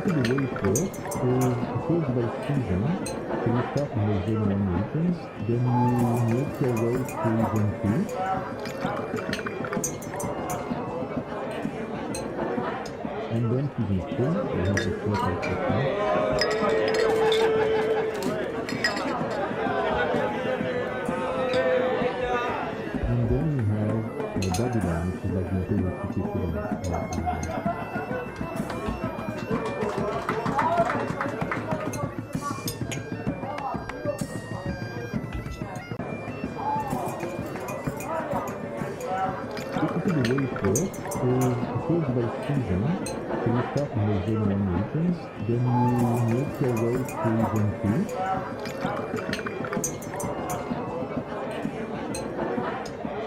Typically the way it works is it goes by season. So you start in the Zone 1 regions, then you make your way to Zone 2. And then to Zone 3, you have the theorycrafting. And then you have Babylon, which is like the imperial city equivalent. Basically the way it works is it goes by season. So you start in the Zone 1 regions, then you make your way to Zone 2.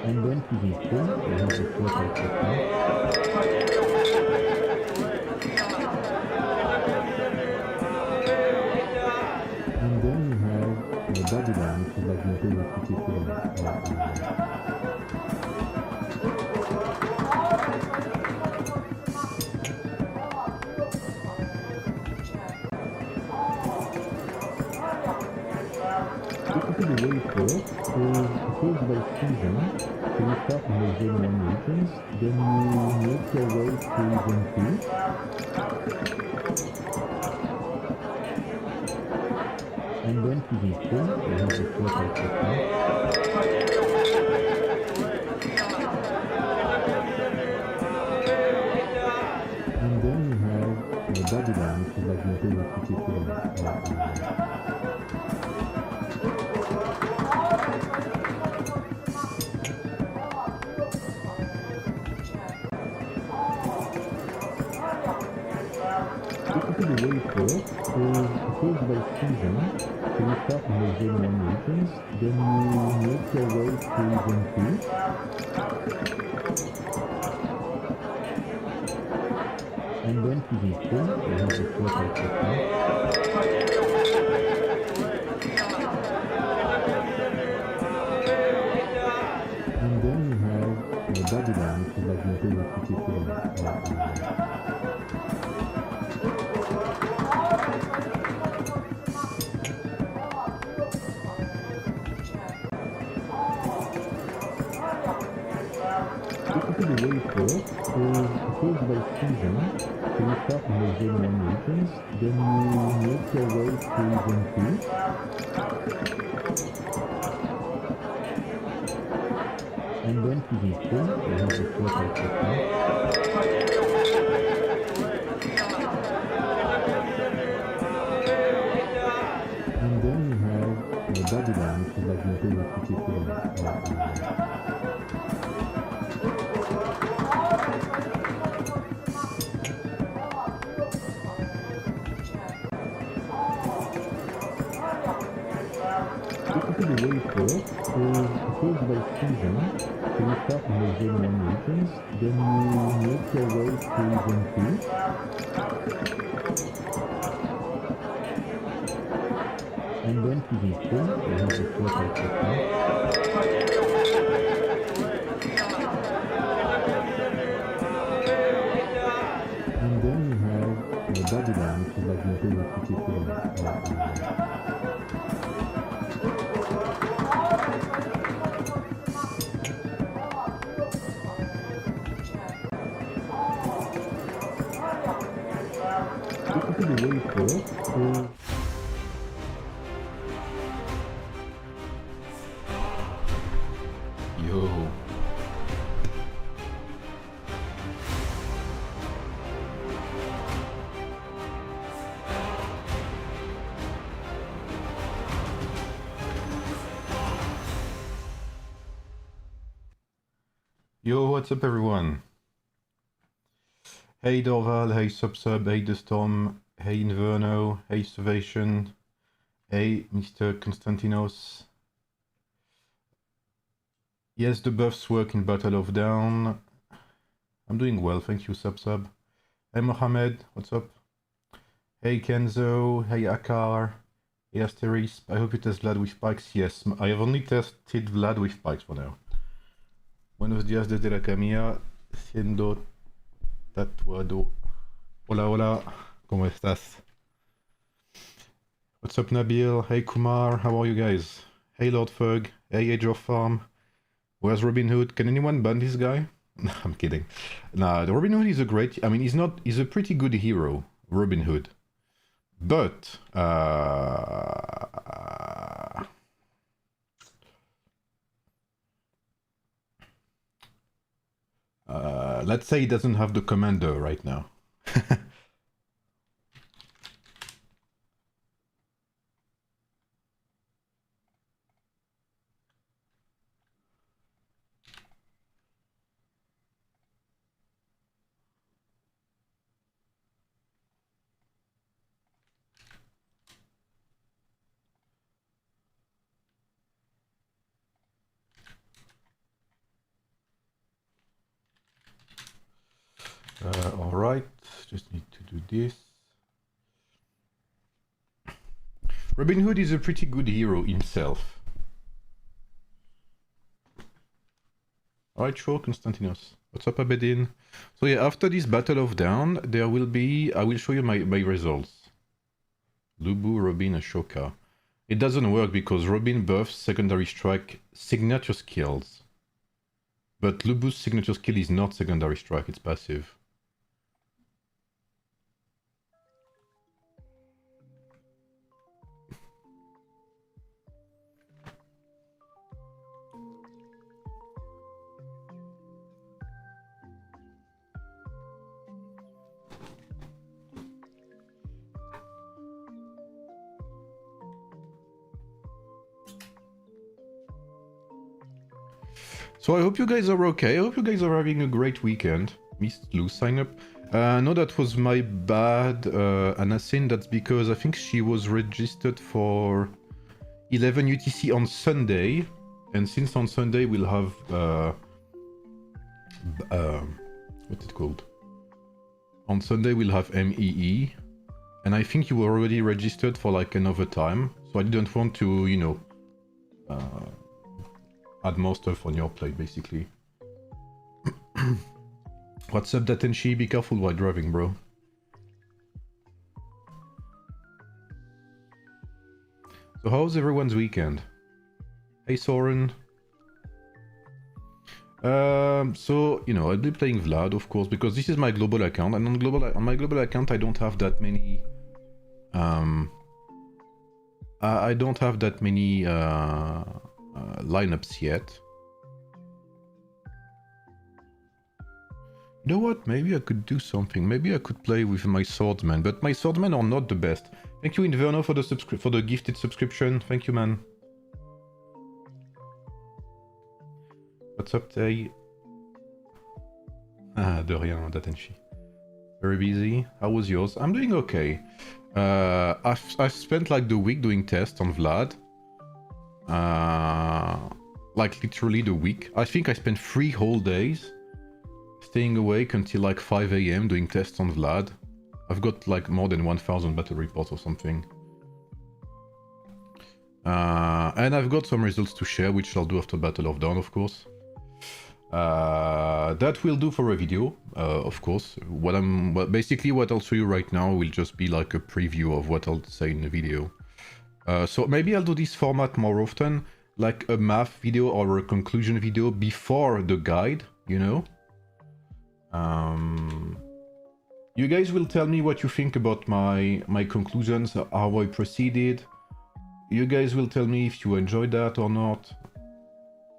And then to Zone 3, you have the theorycrafting. And then you have Babylon, which is like the imperial city equivalent. Basically the way it works is it goes by season. So you start in the Zone 1 regions, then you make your way to Zone 2. And then to Zone 3, you have the theorycrafting. And then you have Babylon, which is like the imperial city equivalent. Basically the way it works is it goes by season. So you start in the Zone 1 regions, then you make your way to Zone 2. And then to Zone 3, you have the theorycrafting. And then you have Babylon, which is like the imperial city equivalent. Basically the way it works is it goes by season. So you start in the Zone 1 regions, then you make your way to Zone 2. And then to Zone 3, you have the theorycrafting. And then you have Babylon, which is like the imperial city equivalent. Basically the way it works is it goes by season. So you start in the Zone 1 regions, then you make your way to Zone 2. And then to Zone 3, you have the theorycrafting. And then you have Babylon, which is like the imperial city equivalent. Basically the way it works is Yo. Yo, what's up everyone? Hey Dorval, hey Subsub, hey The Storm, hey Inverno, hey Salvation, hey Mr. Konstantinos. Yes, the buffs work in Battle of Dawn. I'm doing well, thank you Subsub. Hey Mohammed, what's up? Hey Kenzo, hey Akar, hey Asteris. I hope you test Vlad with spikes. Yes, I have only tested Vlad with spikes for now. Buenos días desde la camilla, siendo tatuado. Hola, hola. ¿Cómo estás? What's up, Nabil? Hey, Kumar. How are you guys? Hey, Lord Ferg. Hey, Age of Farm. Where's Robin Hood? Can anyone ban this guy? No, I'm kidding. Nah, the Robin Hood is a great... I mean, he's a pretty good hero, Robin Hood. But... let's say he doesn't have the commander right now. Alright, just need to do this. Robin Hood is a pretty good hero himself. Alright, sure, Constantinos. What's up, Abedin? So yeah, after this Battle of Down, there will be... I will show you my results. Lubu, Robin, Ashoka. It doesn't work because Robin buffs secondary strike signature skills. But Lubu's signature skill is not secondary strike, it's passive. So I hope you guys are okay. I hope you guys are having a great weekend. Missed Lou sign up. No, that was my bad, Anasin. That's because I think she was registered for 11 UTC on Sunday. And since on Sunday we'll have... what's it called? On Sunday we'll have MEE. And I think you were already registered for like another time. So I didn't want to, you know... add more stuff on your plate, basically. What's up, Datenshi? Be careful while driving, bro. So how's everyone's weekend? Hey, Soren. So, you know, I'll be playing Vlad, of course, because this is my global account, and on my global account I don't have that many... I don't have that many... lineups yet. You know what? Maybe I could do something. Maybe I could play with my swordsmen, but my swordsmen are not the best. Thank you, Inverno, for the gifted subscription. Thank you, man. What's up, Tay? Ah, de rien, Datenshi. Very busy. How was yours? I'm doing okay. I've spent like the week doing tests on Vlad. Like literally the week. I think I spent 3 whole days staying awake until like 5 AM doing tests on Vlad. I've got like more than 1000 battle reports or something. And I've got some results to share, which I'll do after Battle of Dawn, of course. That will do for a video, of course. Basically what I'll show you right now will just be like a preview of what I'll say in the video. So maybe I'll do this format more often, like a math video or a conclusion video before the guide, you know? You guys will tell me what you think about my conclusions, how I proceeded. You guys will tell me if you enjoyed that or not.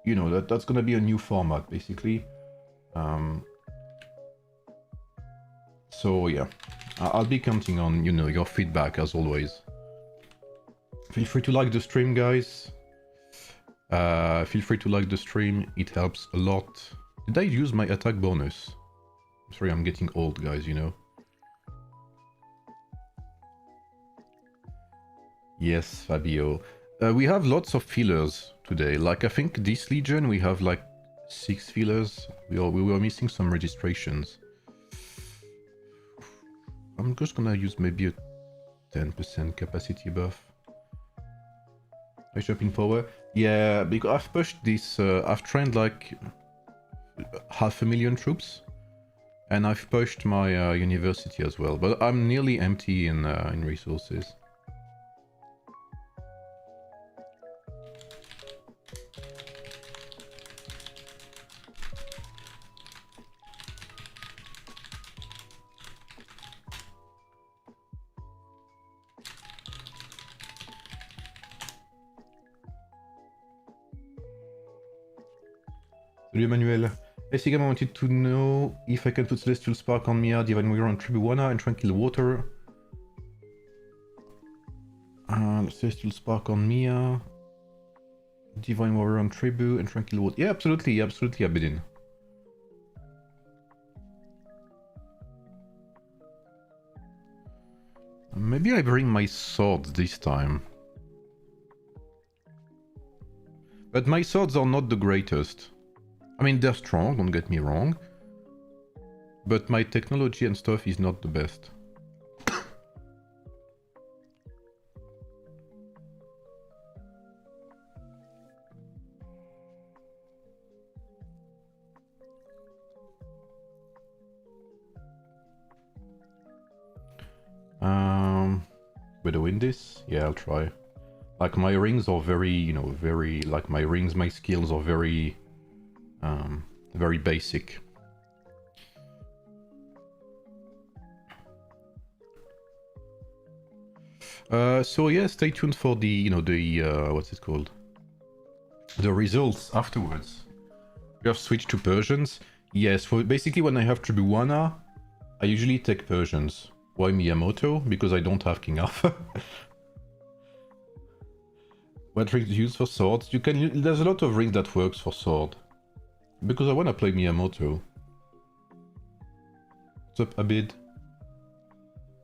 You know, that's gonna be a new format, basically. So yeah, I'll be counting on, you know, your feedback as always. Feel free to like the stream, guys. Feel free to like the stream, it helps a lot. Did I use my attack bonus? I'm sorry, I'm getting old, guys, you know. Yes, Fabio. We have lots of fillers today. Like, I think this Legion, we have like 6 fillers. We were missing some registrations. I'm just gonna use maybe a 10% capacity buff. I shopping power? Yeah, because I've pushed this, I've trained like 500,000 troops. And I've pushed my university as well, but I'm nearly empty in resources. Salut Emmanuel. Hey Sigam, I wanted to know if I can put Celestial Spark on Mia, Divine Warrior on Tribuana and Tranquil Water. Celestial Spark on Mia, Divine Warrior on Tribu and Tranquil Water. Yeah, absolutely, Abedin. Maybe I bring my swords this time. But my swords are not the greatest. I mean, they're strong, don't get me wrong. But my technology and stuff is not the best. Better win this? Yeah, I'll try. Like, my rings are very, you know, very... Like, my skills are very... very basic. So yeah, stay tuned for the, you know, the, what's it called? The results afterwards. We have switched to Persians. Yes, well, basically when I have Tribuana, I usually take Persians. Why Miyamoto? Because I don't have King Arthur. What rings do you use for swords? You can. There's a lot of rings that works for sword. Because I want to play Miyamoto. What's up, Abid?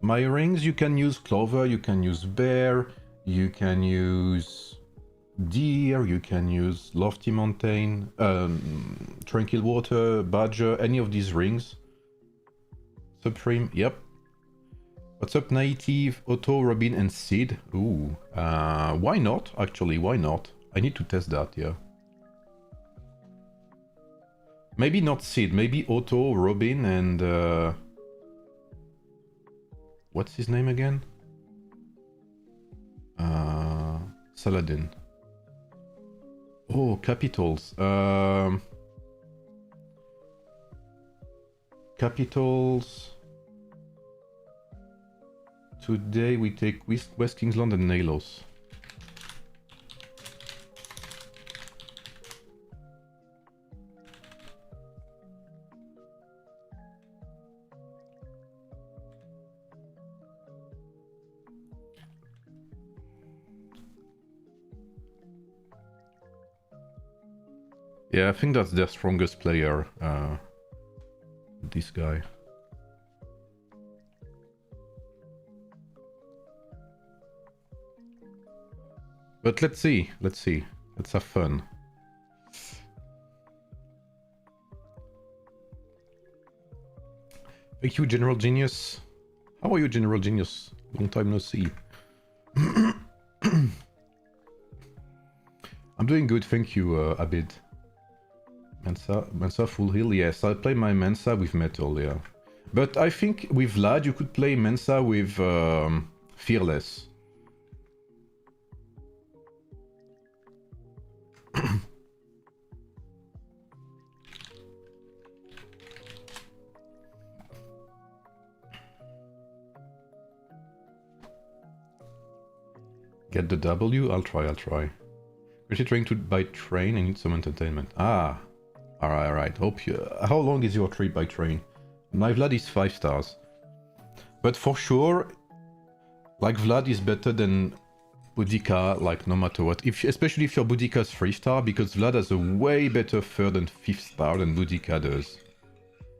My rings, you can use Clover, you can use Bear, you can use Deer, you can use Lofty Mountain, Tranquil Water, Badger, any of these rings. Supreme, yep. What's up, Native, Otto, Robin, and Sid? Ooh, why not? Actually, why not? I need to test that, yeah. Maybe not Sid, maybe Otto, Robin, and... what's his name again? Saladin. Oh, capitals. Capitals... Today we take West Kingsland and Nalos. Yeah, I think that's their strongest player, this guy. But let's see, let's have fun. Thank you, General Genius. How are you, General Genius? Long time no see. I'm doing good, thank you, Abid. Mensa full heal, yes. I'll play my Mensa with metal, yeah. But I think with Vlad you could play Mensa with Fearless. Get the W? I'll try. Actually trying to by train, I need some entertainment. Ah, alright. Hope you... How long is your trip by train? My Vlad is 5 stars. But for sure, like Vlad is better than Boudica, like no matter what. Especially if your Boudica is 3 star, because Vlad has a way better 3rd and 5th star than Boudica does.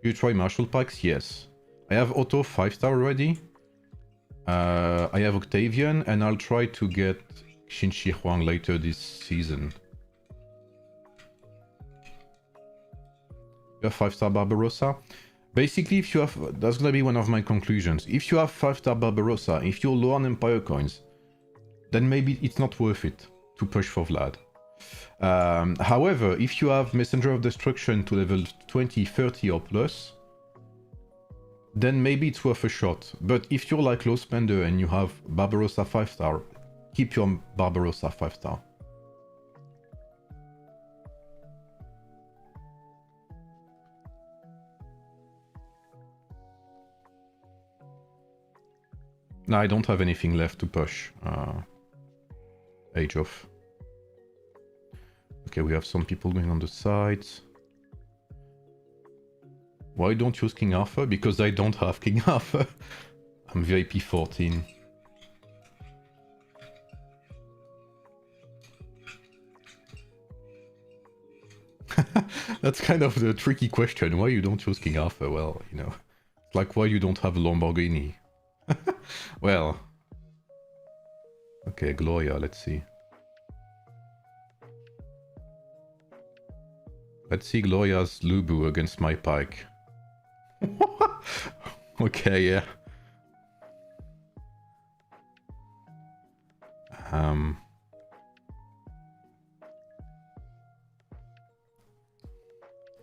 You try Marshall Packs? Yes. I have Otto 5 star already. I have Octavian, and I'll try to get Xin Shi Huang later this season. You have 5 star Barbarossa? Basically, if you have... That's gonna be one of my conclusions. If you have 5 star Barbarossa, if you're low on Empire coins, then maybe it's not worth it to push for Vlad. However, if you have Messenger of Destruction to level 20, 30 or plus, then maybe it's worth a shot. But if you're like low spender and you have Barbarossa 5-star, keep your Barbarossa 5-star. No, I don't have anything left to push. Age of. Okay, we have some people going on the sides. Why don't use King Arthur? Because I don't have King Arthur. I'm VIP 14. That's kind of the tricky question. Why you don't choose King Arthur? Well, you know, it's like why you don't have a Lamborghini. Well. Okay, Gloria, let's see. Let's see Gloria's Lubu against my pike. Okay, yeah.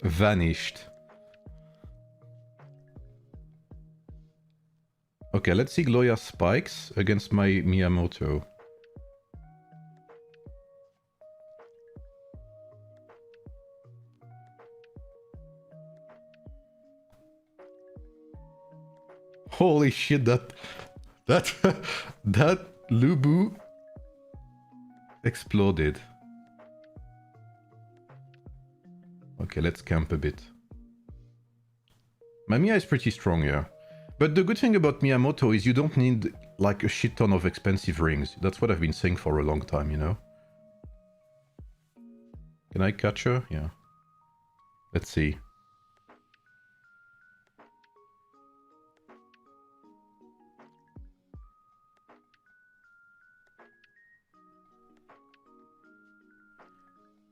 Vanished. Okay, let's see Gloria's spikes against my Miyamoto. Holy shit, that Lubu exploded. Okay, let's camp a bit. My Mia is pretty strong, yeah. But the good thing about Miyamoto is you don't need like a shit ton of expensive rings. That's what I've been saying for a long time, you know? Can I catch her? Yeah. Let's see.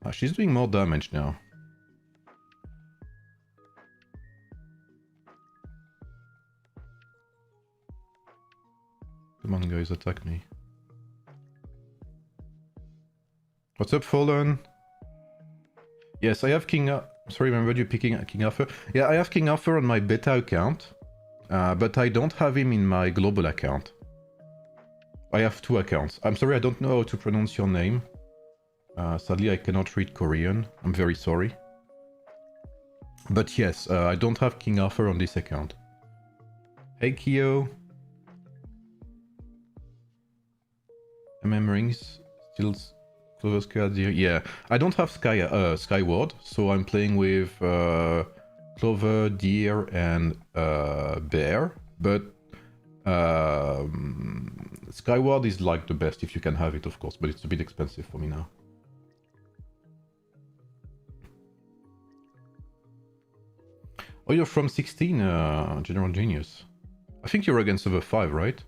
Ah, she's doing more damage now. Come on, guys, attack me. What's up, Fallen? Yes, I have King... Sorry, remember you picking King Arthur? Yeah, I have King Arthur on my beta account, but I don't have him in my global account. I have two accounts. I'm sorry, I don't know how to pronounce your name. Sadly, I cannot read Korean. I'm very sorry. But yes, I don't have King Arthur on this account. Hey, Kyo. MM rings. Still Clover Squad. Yeah, I don't have Skyward, so I'm playing with Clover, Deer, and Bear. But Skyward is like the best if you can have it, of course, but it's a bit expensive for me now. Oh, you're from 16, General Genius. I think you're against server 5, right?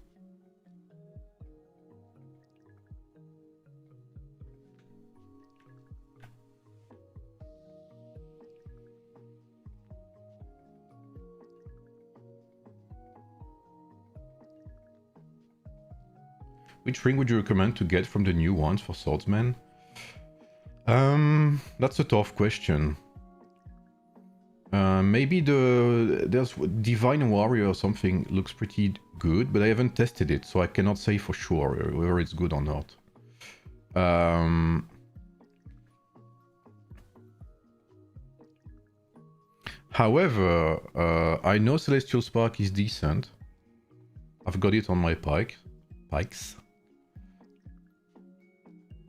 Which ring would you recommend to get from the new ones for swordsmen? That's a tough question. Maybe there's Divine Warrior or something looks pretty good, but I haven't tested it, so I cannot say for sure whether it's good or not. However, I know Celestial Spark is decent. I've got it on my pikes.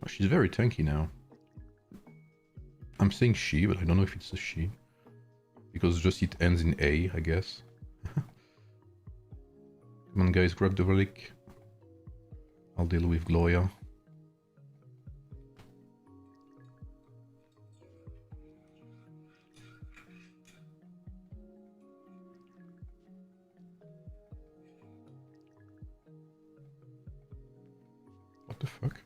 Oh, she's very tanky now. I'm saying she, but I don't know if it's a she. Because just it ends in A, I guess. Come on, guys, grab the relic. I'll deal with Gloria. What the fuck?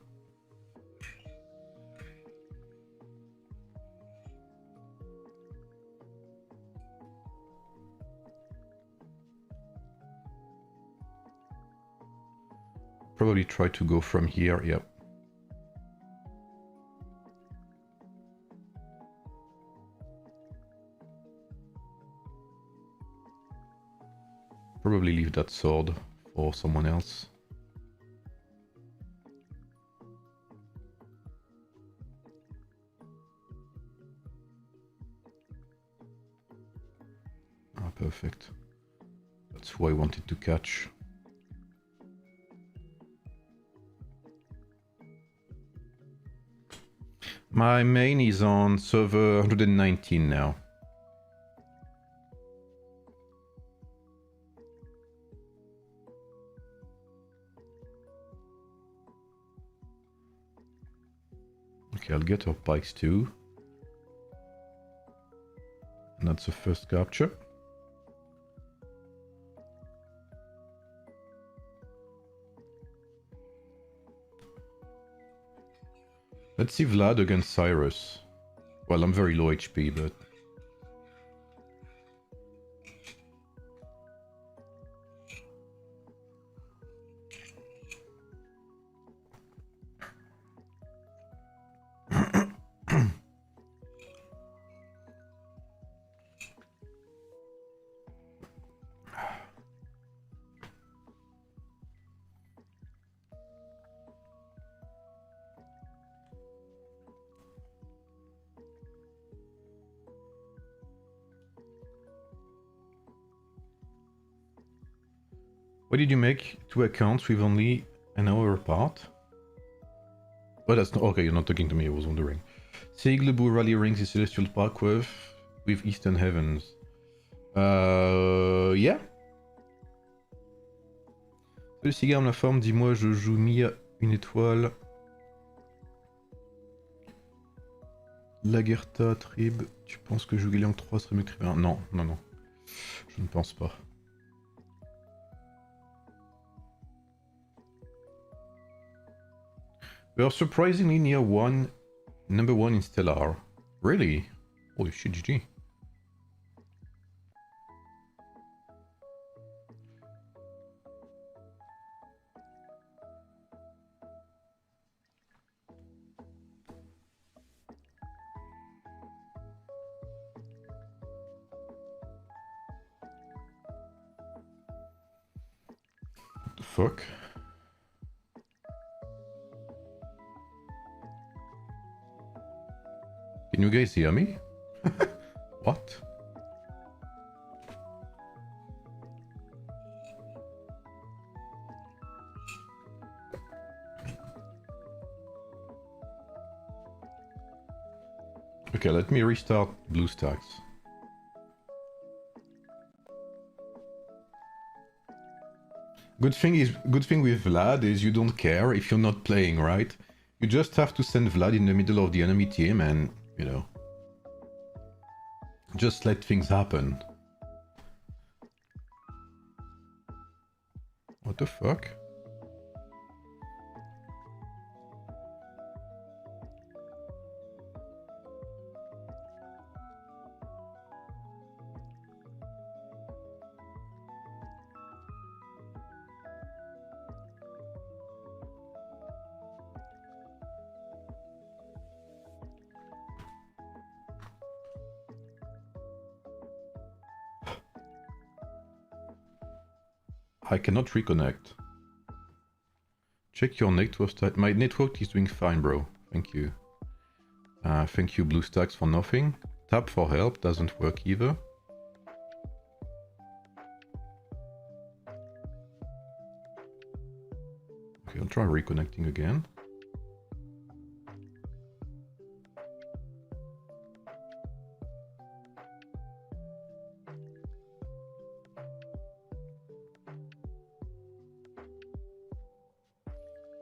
Probably try to go from here, yep. probably leave that sword for someone else. Ah, perfect. That's who I wanted to catch. My main is on server 119 now. Okay, I'll get our pikes too. And that's the first capture. Let's see Vlad against Cyrus. Well, I'm very low HP, but... Why did you make 2 accounts with only an hour apart? Oh, that's not... Okay, you're not talking to me, I was wondering. Seiglebu rally rings the Celestial Park with Eastern Heavens. Yeah. Le cigare me la forme, dis-moi, je joue Mia une étoile. Lagerta, Trib, tu penses que jouer Gang 3 serait mieux que Trib 1? Non, non, non. Je ne pense pas. We are surprisingly near number 1 in Stellar. Really? Holy shit, GG. What the fuck? Can you guys hear me? What? Okay, let me restart BlueStacks. Good thing with Vlad is you don't care if you're not playing, right? You just have to send Vlad in the middle of the enemy team and, you know, just let things happen. What the fuck? I cannot reconnect. Check your network. My network is doing fine, bro. Thank you. Thank you, BlueStacks, for nothing. Tap for help doesn't work either. Okay, I'll try reconnecting again.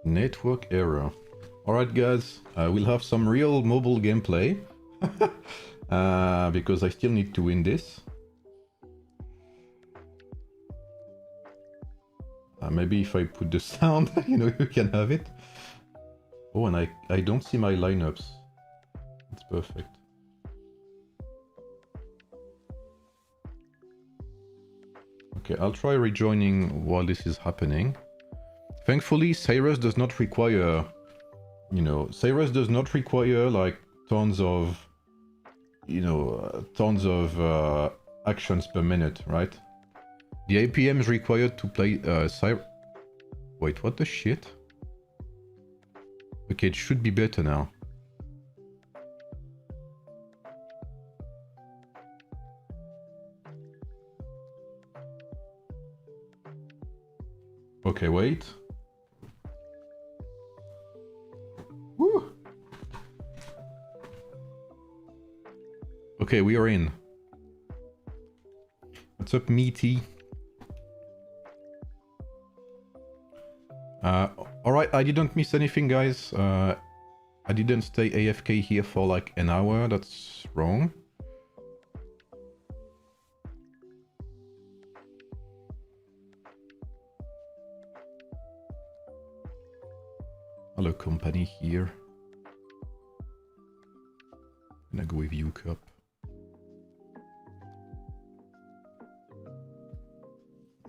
Network error. Alright guys, we'll have some real mobile gameplay. Because I still need to win this. Maybe if I put the sound, you know, you can have it. Oh, and I don't see my lineups. It's perfect. Okay, I'll try rejoining while this is happening. Thankfully, Cyrus does not require, you know, Cyrus does not require like tons of, you know, actions per minute, right? The APM is required to play Wait, what the shit? Okay, it should be better now. Okay, wait. Woo! Okay, we are in. What's up, meaty? Alright, I didn't miss anything, guys. I didn't stay AFK here for like an hour. That's wrong. Hello, company here. I'm gonna go with you, Cup.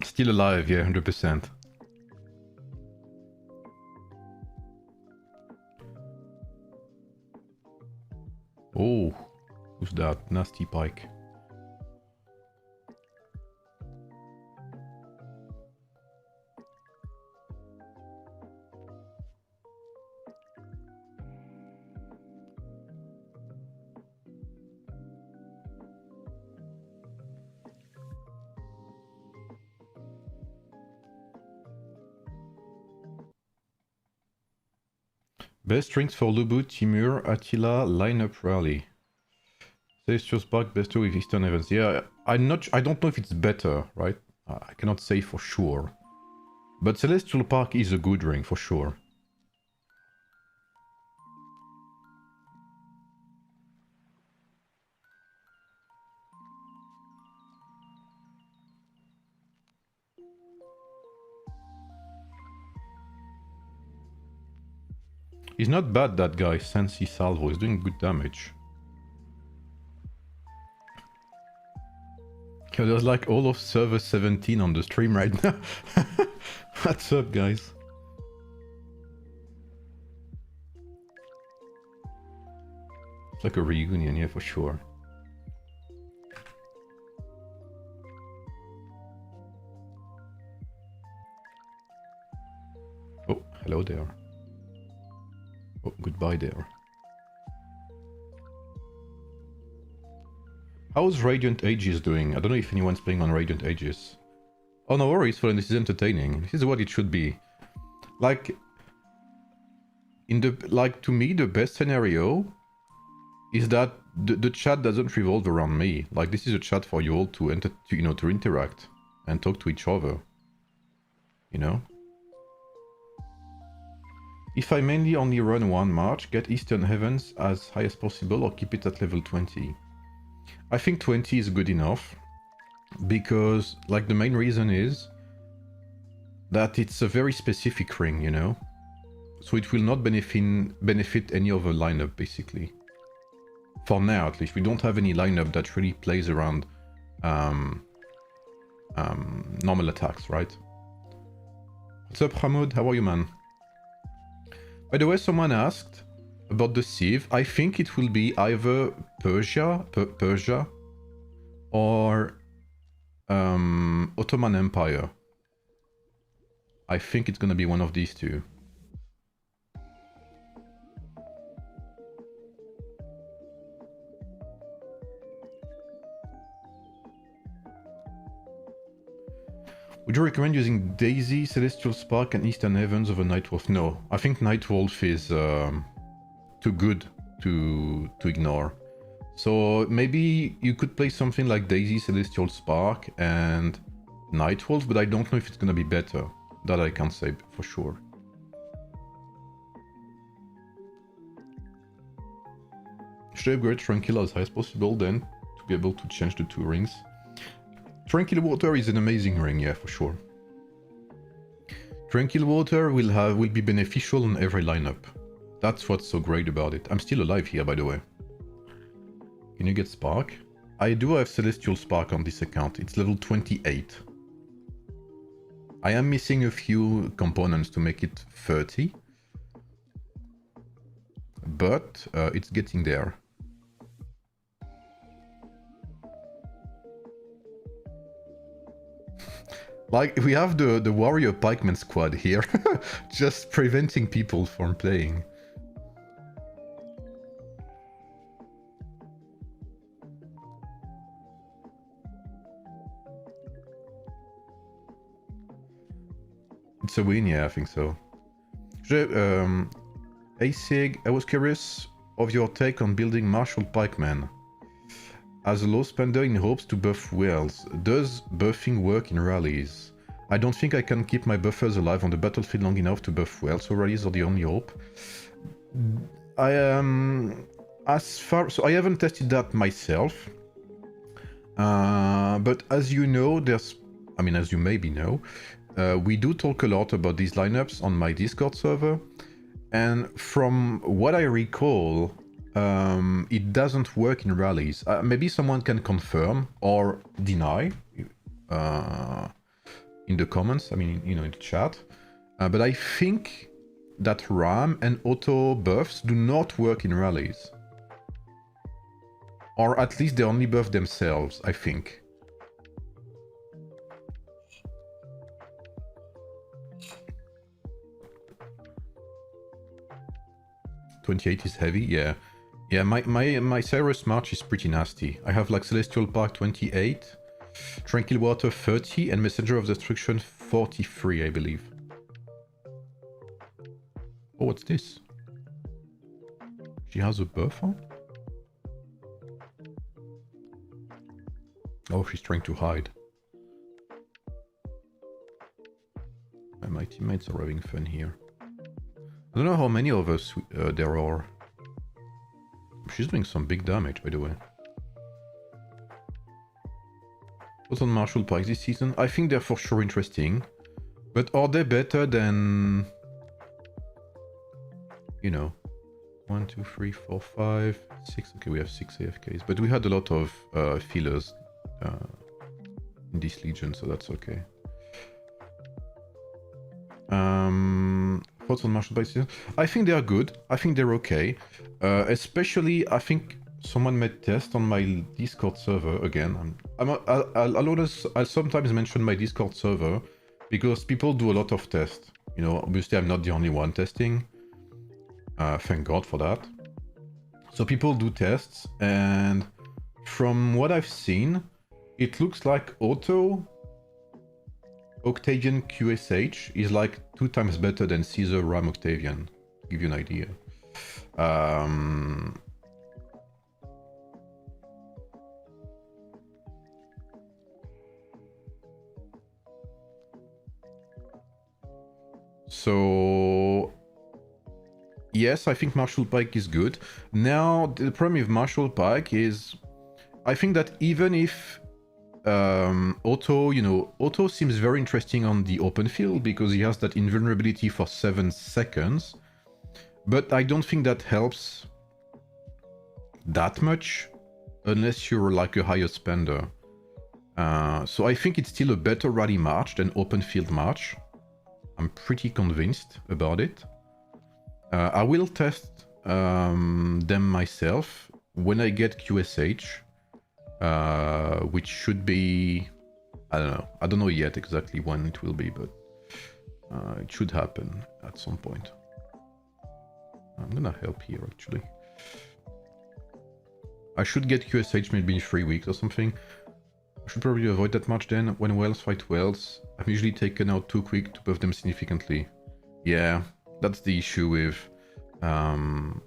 Still alive, yeah, 100%. Oh, who's that? Nasty Pike. Best strings for Lubu, Timur, Attila, lineup rally. Celestial Spark, best two with Eastern Events. Yeah, I don't know if it's better, right? I cannot say for sure. But Celestial Park is a good ring, for sure. He's not bad, that guy, Sensi Salvo. He's doing good damage. Yeah, there's like all of server 17 on the stream right now. What's up, guys? It's like a reunion, yeah, for sure. Oh, hello there. Oh, goodbye there. How's Radiant Aegis doing? I don't know if anyone's playing on Radiant Aegis. Oh, no worries, Flynn, this is entertaining. This is what it should be. Like, to me, the best scenario is that the chat doesn't revolve around me. Like, this is a chat for you all to interact and talk to each other. You know? If I mainly only run one march, get Eastern Heavens as high as possible or keep it at level 20. I think 20 is good enough, because like the main reason is that it's a very specific ring, you know? So it will not benefit any other lineup, basically. For now, at least. We don't have any lineup that really plays around normal attacks, right? What's up, Hamoud? How are you, man? By the way, someone asked about the Civ. I think it will be either Persia or Ottoman Empire. I think it's gonna be one of these two. Would you recommend using Daisy, Celestial Spark, and Eastern Heavens over Nightwolf? No, I think Nightwolf is too good to ignore. So maybe you could play something like Daisy, Celestial Spark, and Nightwolf, but I don't know if it's gonna be better. That I can't say for sure. Should I upgrade Tranquil as high as possible then, to be able to change the two rings? Tranquil Water is an amazing ring, yeah, for sure. Tranquil Water will be beneficial on every lineup. That's what's so great about it. I'm still alive here, by the way. Can you get Spark? I do have Celestial Spark on this account. It's level 28. I am missing a few components to make it 30. But it's getting there. Like, we have the warrior pikeman squad here, just preventing people from playing. It's a win, yeah, I think so. Asig, I was curious of your take on building martial pikemen. As a low spender in hopes to buff whales, does buffing work in rallies? I don't think I can keep my buffers alive on the battlefield long enough to buff whales, so rallies are the only hope. I so I haven't tested that myself. But as you know, as you maybe know, we do talk a lot about these lineups on my Discord server. And from what I recall, it doesn't work in rallies. Maybe someone can confirm or deny in the comments, in the chat. But I think that RAM and auto buffs do not work in rallies. Or at least they only buff themselves, I think. $28 is heavy, yeah. Yeah, my Cyrus March is pretty nasty. I have like Celestial Park 28, Tranquil Water 30, and Messenger of Destruction 43, I believe. Oh, what's this? She has a buff on? Oh, she's trying to hide. My teammates are having fun here. I don't know how many of us there are. She's doing some big damage, by the way. What's on Martial Pikes this season? I think they're for sure interesting. But are they better than... 1, 2, 3, 4, 5, 6... Okay, we have 6 AFKs. But we had a lot of fillers in this Legion, so that's okay. Thoughts on Martial Pikes season? I think they are good. I think they're okay. Especially, I think someone made test on my Discord server again. I'll sometimes mention my Discord server because people do a lot of tests. Obviously I'm not the only one testing. Thank God for that. So people do tests, and from what I've seen, it looks like auto Octavian QSH is like 2 times better than Caesar Ram Octavian, to give you an idea. So yes, I think Martial Pike is good. Now the problem with Martial Pike is, I think that even if Otto seems very interesting on the open field because he has that invulnerability for 7 seconds, but I don't think that helps that much unless you're like a higher spender. So I think it's still a better rally march than open field march. I'm pretty convinced about it. I will test them myself when I get QSH. Which should be, I don't know yet exactly when it will be, but it should happen at some point. I'm gonna help here actually. I should get QSH maybe in 3 weeks or something. I should probably avoid that much then. When whales fight whales, I'm usually taken out too quick to buff them significantly. Yeah, that's the issue with the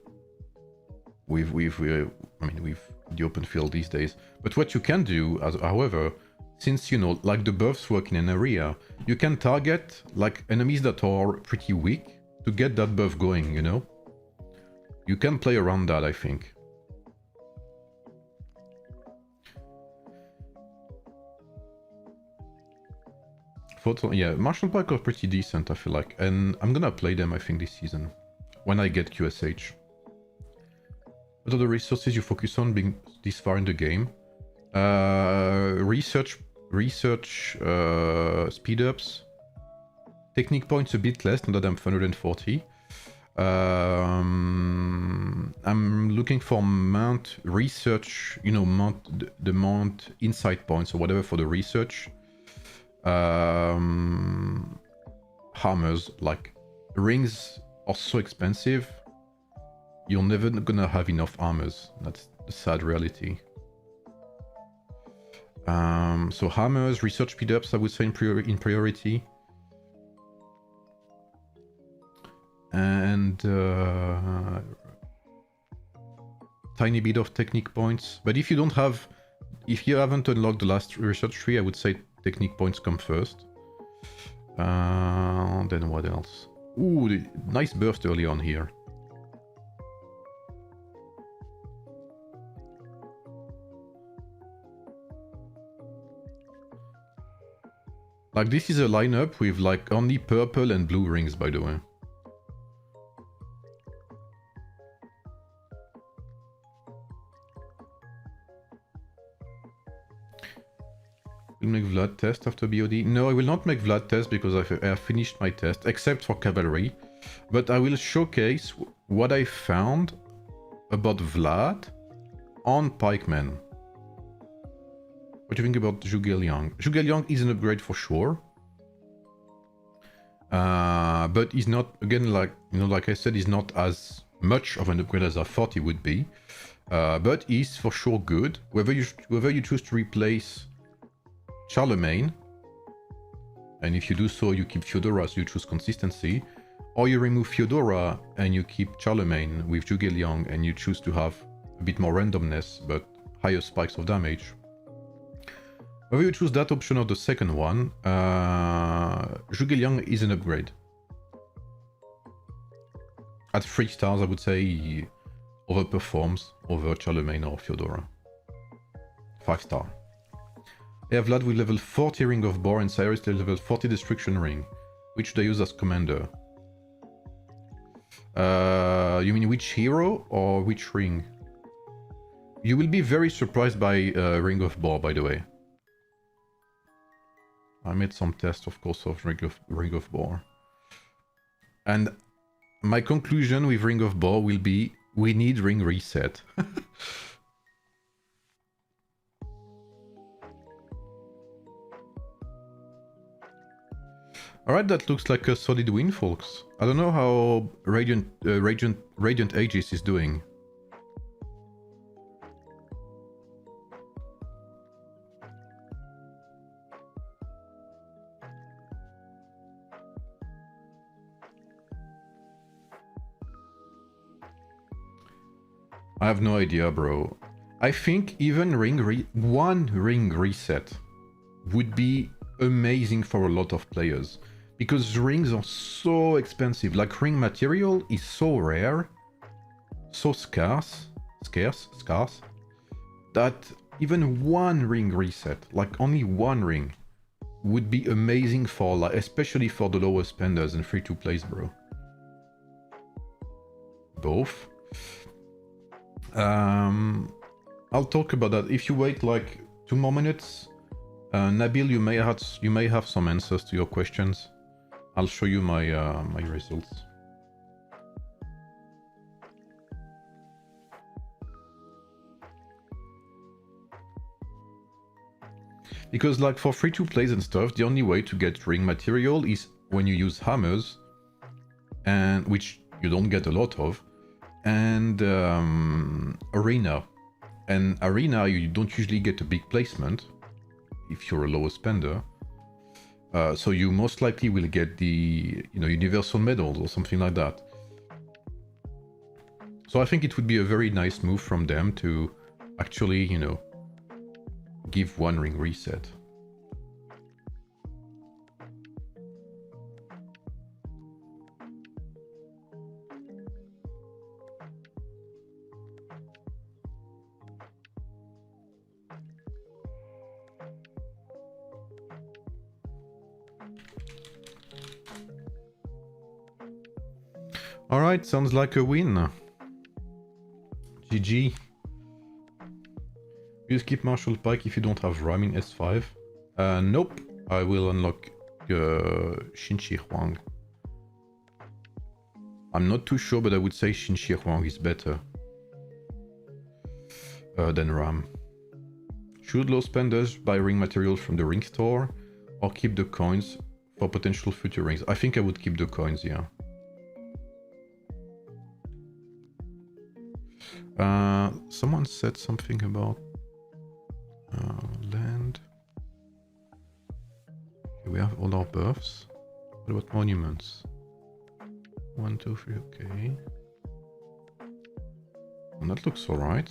open field these days. But what you can do, however, since like the buffs work in an area, you can target like enemies that are pretty weak to get that buff going. You can play around that, I think. Yeah, Martial Pike are pretty decent, I feel like, and I'm gonna play them, I think, this season when I get QSH. What are the resources you focus on being this far in the game? Research speed ups. Technique points a bit less, now that I'm 140. I'm looking for mount research, the mount insight points or whatever for the research. Hammers, like rings are so expensive, you're never gonna have enough armors. That's the sad reality. So hammers, research speed-ups, I would say in priority. And tiny bit of technique points. But if you haven't unlocked the last research tree, I would say technique points come first. Then what else? Ooh, nice burst early on here. Like, this is a lineup with like only purple and blue rings, by the way. Will make Vlad test after BOD? No, I will not make Vlad test because I have finished my test, except for cavalry. But I will showcase what I found about Vlad on pikemen. What do you think about Zhuge Liang? Zhuge Liang is an upgrade for sure. But he's not, again, like, you know, like I said, he's not as much of an upgrade as I thought he would be. But he's for sure good. Whether you choose to replace Charlemagne, and if you do so, you keep Fyodora, so you choose consistency, or you remove Fyodora and you keep Charlemagne with Zhuge Liang and you choose to have a bit more randomness but higher spikes of damage. Whether you choose that option or the second one, Zhuge Liang is an upgrade. At 3 stars, I would say he overperforms over Charlemagne or Fyodora. 5 star. I have Vlad with level 40 Ring of Boar and Cyrus level 40 Destruction Ring. Which should I use as commander? You mean which hero or which ring? You will be very surprised by Ring of Boar, by the way. I made some tests, of course, of Ring of Boar. And my conclusion with Ring of Boar will be, we need ring reset. Alright, that looks like a solid win, folks. I don't know how Radiant Aegis is doing. I have no idea, bro. I think even one ring reset would be amazing for a lot of players. Because rings are so expensive. Like, ring material is so rare, so scarce, that even one ring reset, like only one ring, would be amazing for, like, especially for the lower spenders and free-to-plays, bro. Both. I'll talk about that. If you wait like 2 more minutes, Nabil, you may have some answers to your questions. I'll show you my my results. Because like for free-to-plays and stuff, the only way to get ring material is when you use hammers, and which you don't get a lot of, and arena. And arena, you don't usually get a big placement if you're a lower spender. So you most likely will get the, you know, universal medals or something like that. So I think it would be a very nice move from them to actually, you know, give one ring reset. Alright, sounds like a win. GG. You skip Marshall Pike if you don't have Ram in S5. Nope, I will unlock Xin Shi Huang. I'm not too sure, but I would say Xin Shi Huang is better than Ram. Should low spenders buy ring materials from the ring store, Or keep the coins for potential future rings. I think I would keep the coins, yeah. Someone said something about land. Okay, we have all our buffs. What about monuments? 1, 2, 3, okay. And that looks alright.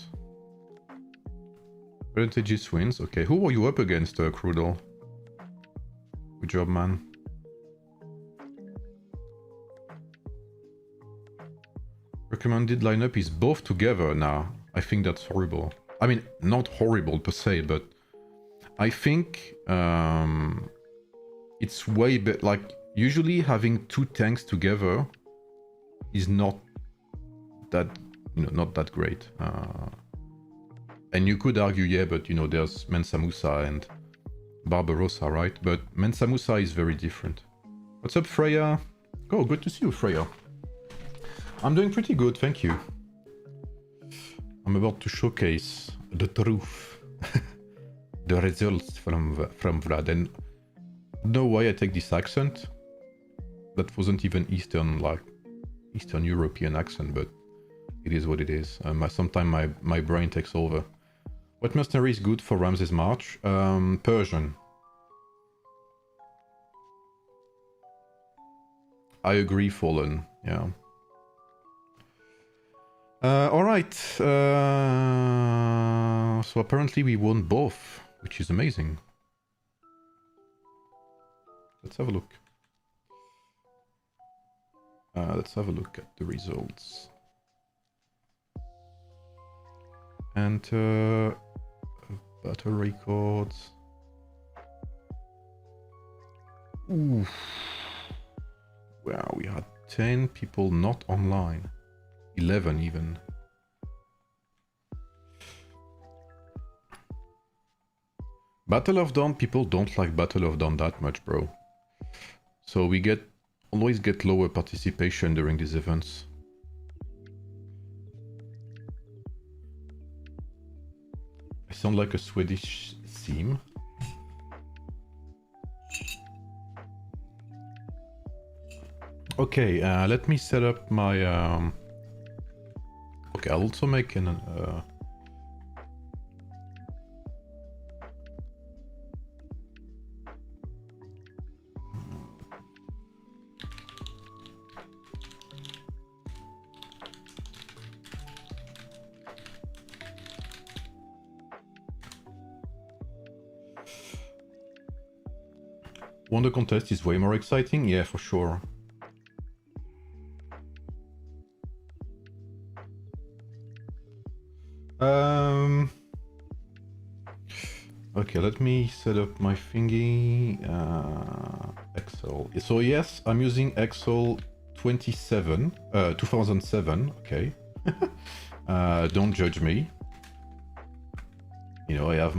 Advantageous wins, okay. Who were you up against, Crudel? Good job, man. Recommended lineup is both together now. I think that's horrible. I mean, not horrible per se, but I think it's way better. Like, usually having 2 tanks together is not that, you know, not that great. And you could argue, yeah, but you know, there's Mensa Musa and Barbarossa, right? But Mensa Musa is very different. What's up, Freya? Oh, good to see you, Freya. I'm doing pretty good, thank you. I'm about to showcase the truth. The results from Vlad. And I don't know why I take this accent. That wasn't even Eastern European accent, but it is what it is. Sometimes my brain takes over. What mercenary is good for Ramses March? Persian. I agree, Fallen. Yeah. Alright. So apparently we won both, which is amazing. Let's have a look. Let's have a look at the results. Enter battle records. Oof. Wow, we had 10 people not online. 11 even. Battle of Dawn, people don't like Battle of Dawn that much, bro. So we always get lower participation during these events. I sound like a Swedish theme. Okay, let me set up my... Okay, I'll also make an... Wonder contest is way more exciting? Yeah, for sure. Okay, let me set up my thingy. Excel. So yes, I'm using Excel 2007. Okay. Don't judge me. You know, I have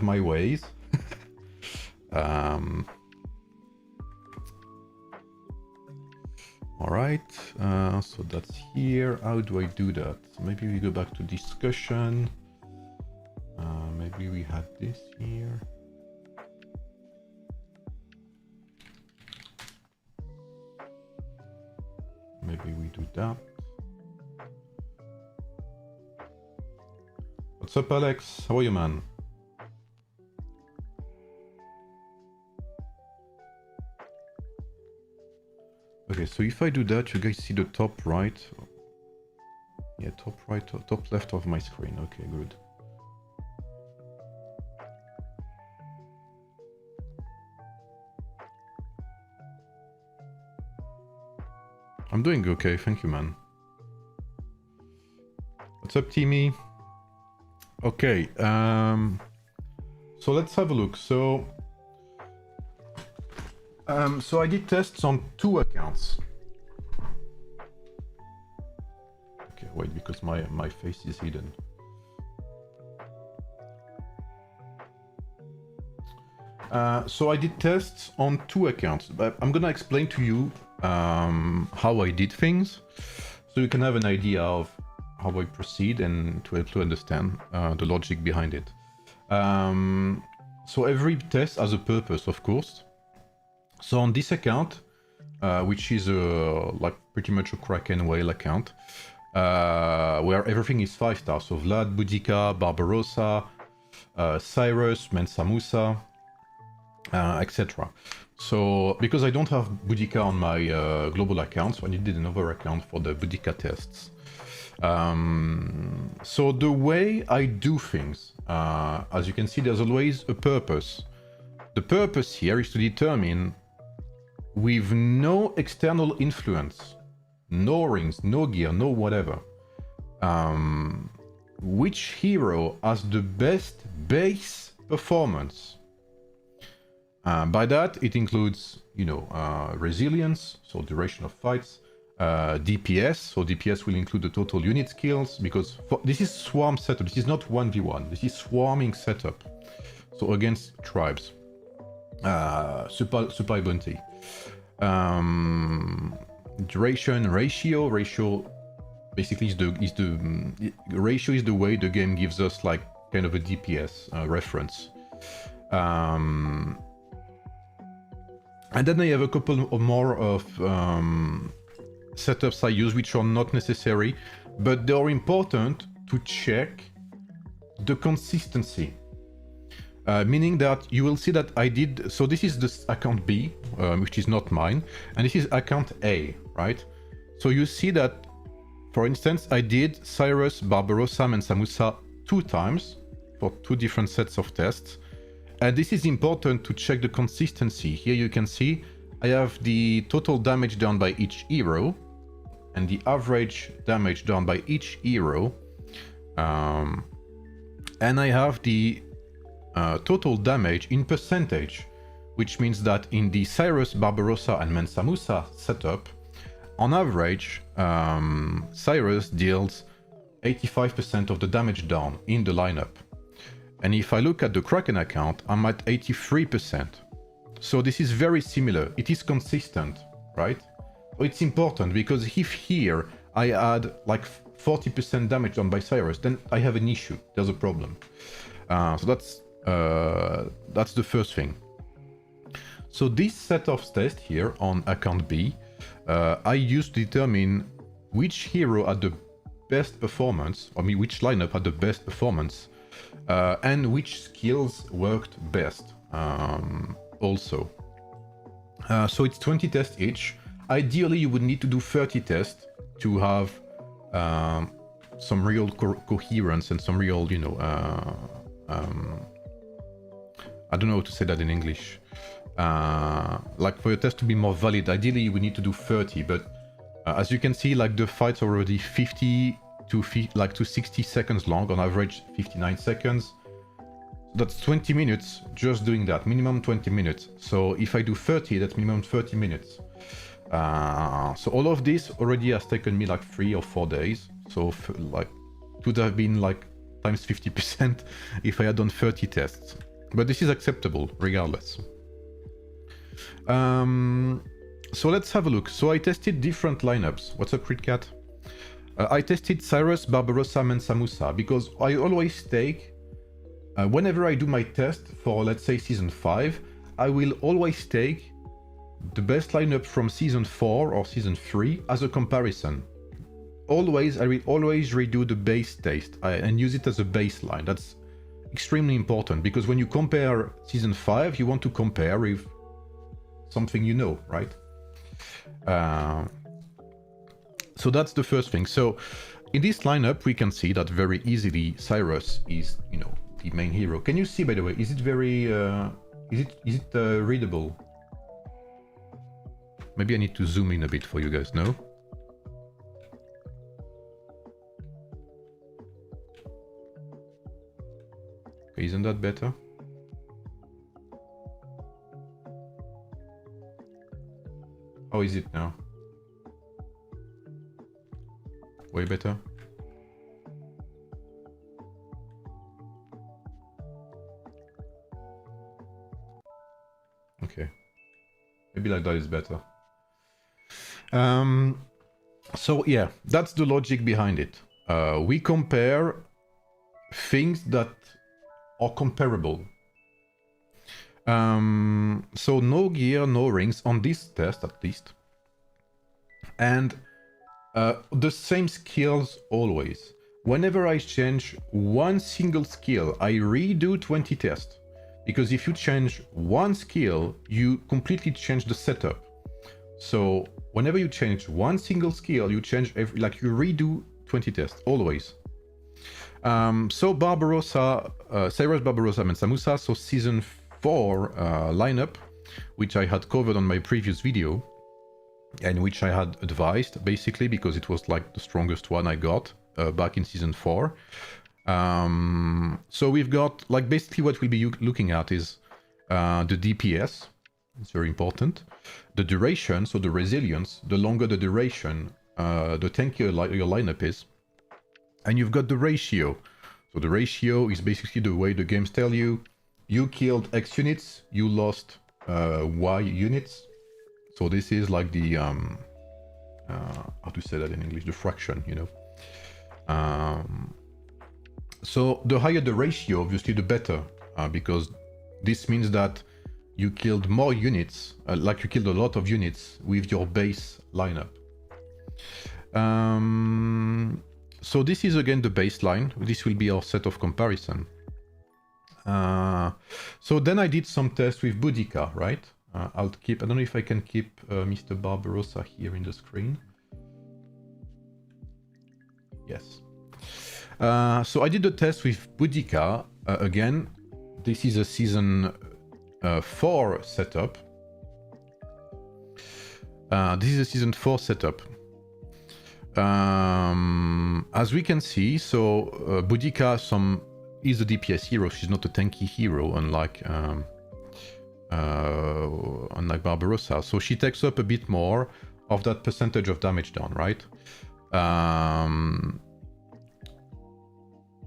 my ways. All right. So that's here. How do I do that? So maybe we go back to discussion. Maybe we had this here. Maybe we do that. What's up, Alex? How are you, man? Okay, so if I do that, you guys see the top right? Yeah, top right, top left of my screen. Okay, good. I'm doing okay, thank you, man. What's up, Timmy? Okay, so let's have a look. So I did tests on 2 accounts. Okay, wait, because my face is hidden. So I did tests on 2 accounts, but I'm gonna explain to you how I did things, so you can have an idea of how I proceed and to help to understand the logic behind it. So every test has a purpose, of course. So on this account, which is like pretty much a Kraken whale account, where everything is 5 stars. So Vlad, Boudica, Barbarossa, Cyrus, Mensa Musa, etc. So because I don't have Boudica on my global account, so I needed another account for the Boudica tests. So the way I do things, as you can see, there's always a purpose. The purpose here is to determine, with no external influence, no rings, no gear, no whatever, which hero has the best base performance. By that, it includes, you know, resilience, so duration of fights, DPS, so DPS will include the total unit skills, because this is swarm setup, this is not 1v1, this is swarming setup, so against tribes. Supply bounty. Duration, ratio basically is the ratio is the way the game gives us like kind of a DPS reference. And then I have a couple of more of setups I use which are not necessary, but they are important to check the consistency. Meaning that you will see that I did, so this is this account B, which is not mine, and this is account A, right? So you see that, for instance, I did Cyrus, Barbarossa, and Samusa 2 times for 2 different sets of tests. And this is important to check the consistency. Here you can see I have the total damage done by each hero and the average damage done by each hero. And I have the total damage in percentage, which means that in the Cyrus, Barbarossa, and Mensa Musa setup, on average, Cyrus deals 85% of the damage done in the lineup. And if I look at the Kraken account, I'm at 83%. So this is very similar. It is consistent, right? It's important because if here I add like 40% damage done by Cyrus, then I have an issue. There's a problem. So that's the first thing. So this set of tests here on account B, I use to determine which hero had the best performance, I mean which lineup had the best performance, and which skills worked best also. So it's 20 tests each. Ideally you would need to do 30 tests to have some real coherence and some real, you know, I don't know how to say that in English. Like for your test to be more valid, ideally you would need to do 30, but as you can see, like the fights are already 50 to 60 seconds long, on average 59 seconds. That's 20 minutes just doing that, minimum 20 minutes. So if I do 30, that's minimum 30 minutes. So all of this already has taken me like 3 or 4 days. So like it would have been like times 50% if I had done 30 tests. But this is acceptable regardless. So let's have a look. So I tested different lineups. What's up, Critcat? I tested Cyrus, Barbarossa, Mensa Musa because I always take, whenever I do my test for, let's say, Season 5, I will always take the best lineup from Season 4 or Season 3 as a comparison. Always, I will always redo the base test and use it as a baseline. That's extremely important because when you compare Season 5, you want to compare with something you know, right? So that's the first thing. So in this lineup, we can see that very easily Cyrus is, you know, the main hero. Can you see, by the way, is it very, is it readable? Maybe I need to zoom in a bit for you guys, no? Okay, isn't that better? How is it now? Way better? Okay. Maybe like that is better. So yeah, that's the logic behind it. We compare things that are comparable. So no gear, no rings on this test at least. And the same skills always. Whenever I change one single skill, I redo 20 tests. Because if you change one skill, you completely change the setup. So whenever you change one single skill, you change you redo 20 tests, always. So Barbarossa, Cyrus Barbarossa Mensa Musa, so season 4 lineup, which I had covered on my previous video, and which I had advised, basically, because it was like the strongest one I got back in season 4. So we've got, like, basically what we'll be looking at is the DPS, it's very important, the duration, so the resilience, the longer the duration, the tankier your lineup is, and you've got the ratio. So the ratio is basically the way the games tell you, you killed X units, you lost Y units. So this is like the, how to say that in English, the fraction, you know. So the higher the ratio, obviously, the better, because this means that you killed more units, like you killed a lot of units with your base lineup. So this is again the baseline. This will be our set of comparison. So then I did some tests with Boudica, right? I don't know if I can keep Mr. Barbarossa here in the screen. Yes. So I did the test with Boudica. Again, this is a season 4 setup. This is a season 4 setup. As we can see, so Boudica is a DPS hero. She's not a tanky hero, unlike Barbarossa. So she takes up a bit more of that percentage of damage done, right?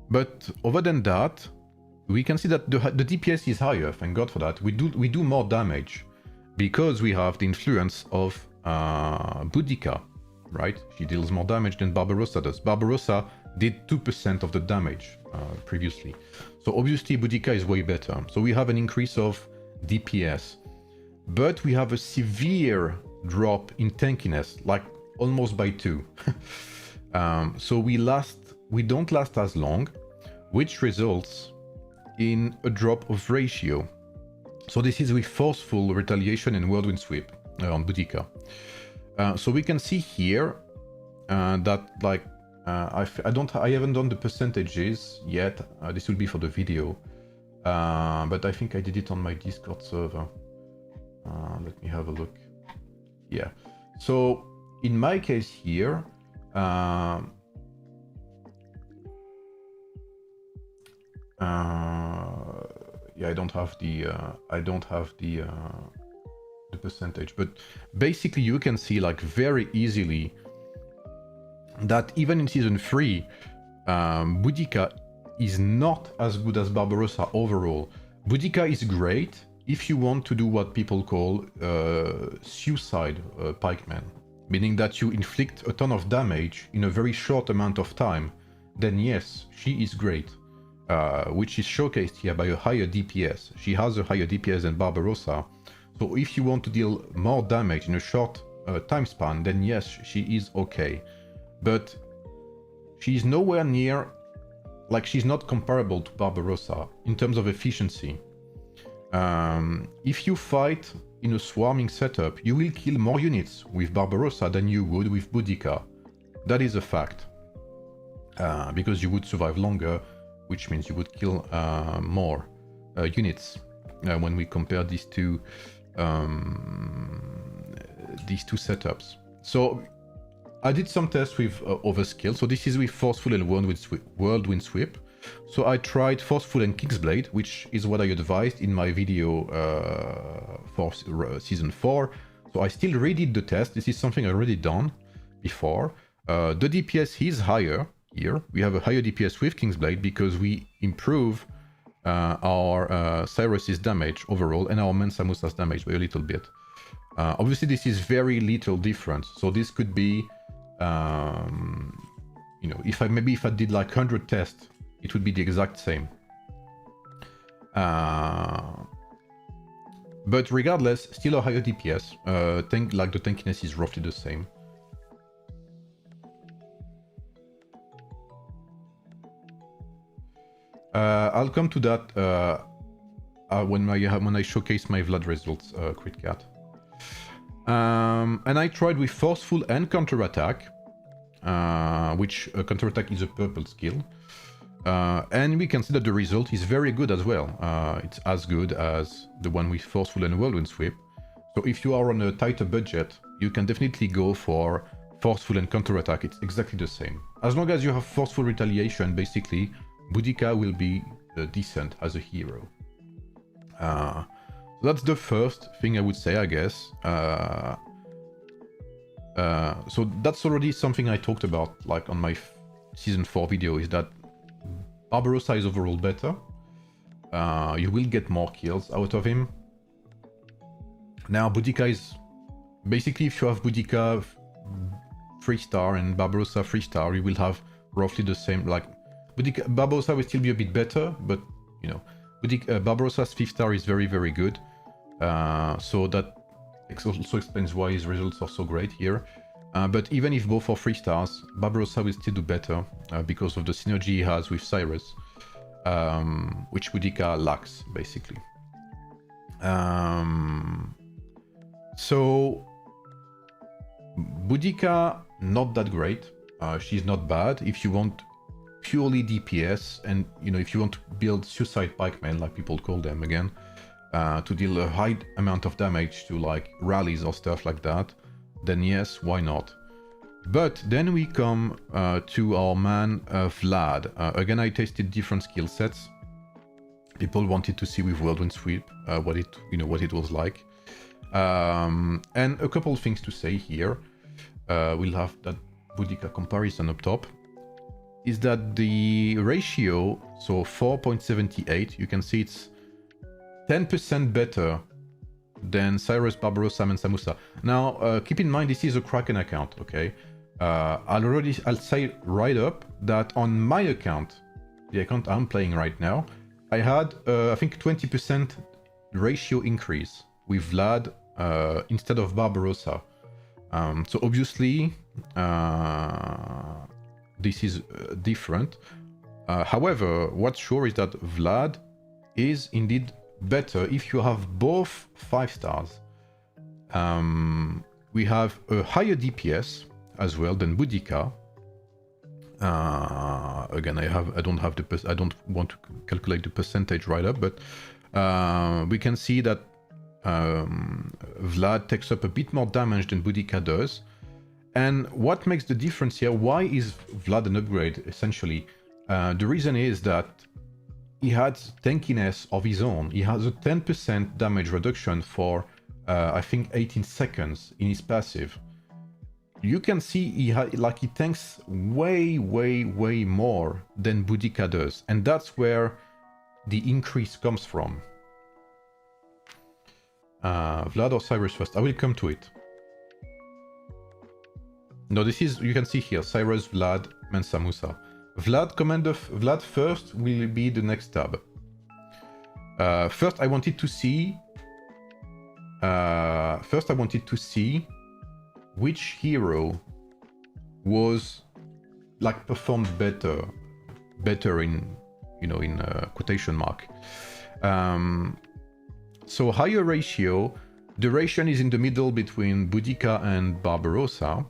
But other than that, we can see that the DPS is higher. Thank God for that. We do more damage because we have the influence of Boudica, right? She deals more damage than Barbarossa does. Barbarossa did 2% of the damage previously. So obviously Boudica is way better. So we have an increase of DPS, but we have a severe drop in tankiness, like almost by 2. So we don't last as long, which results in a drop of ratio. So this is with forceful retaliation and whirlwind sweep on Boudica. So we can see here that, like, I haven't done the percentages yet. This will be for the video, but I think I did it on my Discord server. Let me have a look. Yeah. So in my case here, yeah, I don't have the percentage, but basically you can see, like, very easily that even in season 3, Boudica is not as good as Barbarossa overall. Boudica is great if you want to do what people call suicide pikemen, meaning that you inflict a ton of damage in a very short amount of time. Then yes, she is great. Which is showcased here by a higher DPS. She has a higher DPS than Barbarossa. So if you want to deal more damage in a short time span, then yes, she is okay. But she's nowhere near, like, she's not comparable to Barbarossa in terms of efficiency. If you fight in a swarming setup, you will kill more units with Barbarossa than you would with Boudica. That is a fact. Because you would survive longer, which means you would kill more units when we compare these two setups. So I did some tests with overskill. So this is with forceful and whirlwind sweep. So I tried forceful and Kingsblade, which is what I advised in my video for season 4. So I still redid the test. This is something I already done before. The DPS is higher. Here we have a higher DPS with Kingsblade because we improve our Cyrus's damage overall and our Mensa Musa's damage by a little bit. Obviously this is very little difference, so this could be, you know, if I did like 100 tests, it would be the exact same. But regardless, still a higher DPS. Like the tankiness is roughly the same. I'll come to that when I showcase my Vlad results, CritCat. And I tried with forceful and counterattack, which counterattack is a purple skill. And we can see that the result is very good as well. It's as good as the one with forceful and whirlwind sweep. So if you are on a tighter budget, you can definitely go for forceful and counterattack. It's exactly the same. As long as you have forceful retaliation, basically, Boudica will be decent as a hero. That's the first thing I would say, I guess. So that's already something I talked about, like on my season 4 video, is that Barbarossa is overall better. You will get more kills out of him. Now Boudica is basically, if you have Boudica 3-star and Barbarossa 3-star, you will have roughly the same. Like Barbarossa will still be a bit better, but you know, Barbarossa's 5th-star is very, very good. So that also explains why his results are so great here. But even if both are 3 stars, Barbarossa will still do better because of the synergy he has with Cyrus, which Boudica lacks, basically. So Boudica, not that great. She's not bad if you want purely DPS, and you know, if you want to build suicide pikemen, like people call them again, to deal a high amount of damage to like rallies or stuff like that, then yes, why not? But then we come to our man Vlad. Again, I tested different skill sets. People wanted to see with Whirlwind Sweep what it was like. And a couple of things to say here. We'll have that Boudica comparison up top. Is that the ratio, so 4.78, you can see it's 10% better than Cyrus, Barbarossa, and Samusa. Now, keep in mind, this is a Kraken account, okay? I'll say right up that on my account, the account I'm playing right now, I had, I think, 20% ratio increase with Vlad instead of Barbarossa. So obviously, this is different. However, what's sure is that Vlad is indeed better if you have both 5 stars. We have a higher DPS as well than Boudica. Again, I don't want to calculate the percentage right up, but we can see that Vlad takes up a bit more damage than Boudica does. And what makes the difference here? Why is Vlad an upgrade, essentially? The reason is that he has tankiness of his own. He has a 10% damage reduction for, I think, 18 seconds in his passive. You can see he tanks way, way, way more than Boudica does. And that's where the increase comes from. Vlad or Cyrus first? I will come to it. No, this is, you can see here, Cyrus, Vlad, Mensa Musa. Vlad first will be the next tab. First I wanted to see which hero was like performed better in, you know, in quotation mark. So higher ratio, duration is in the middle between Boudica and Barbarossa.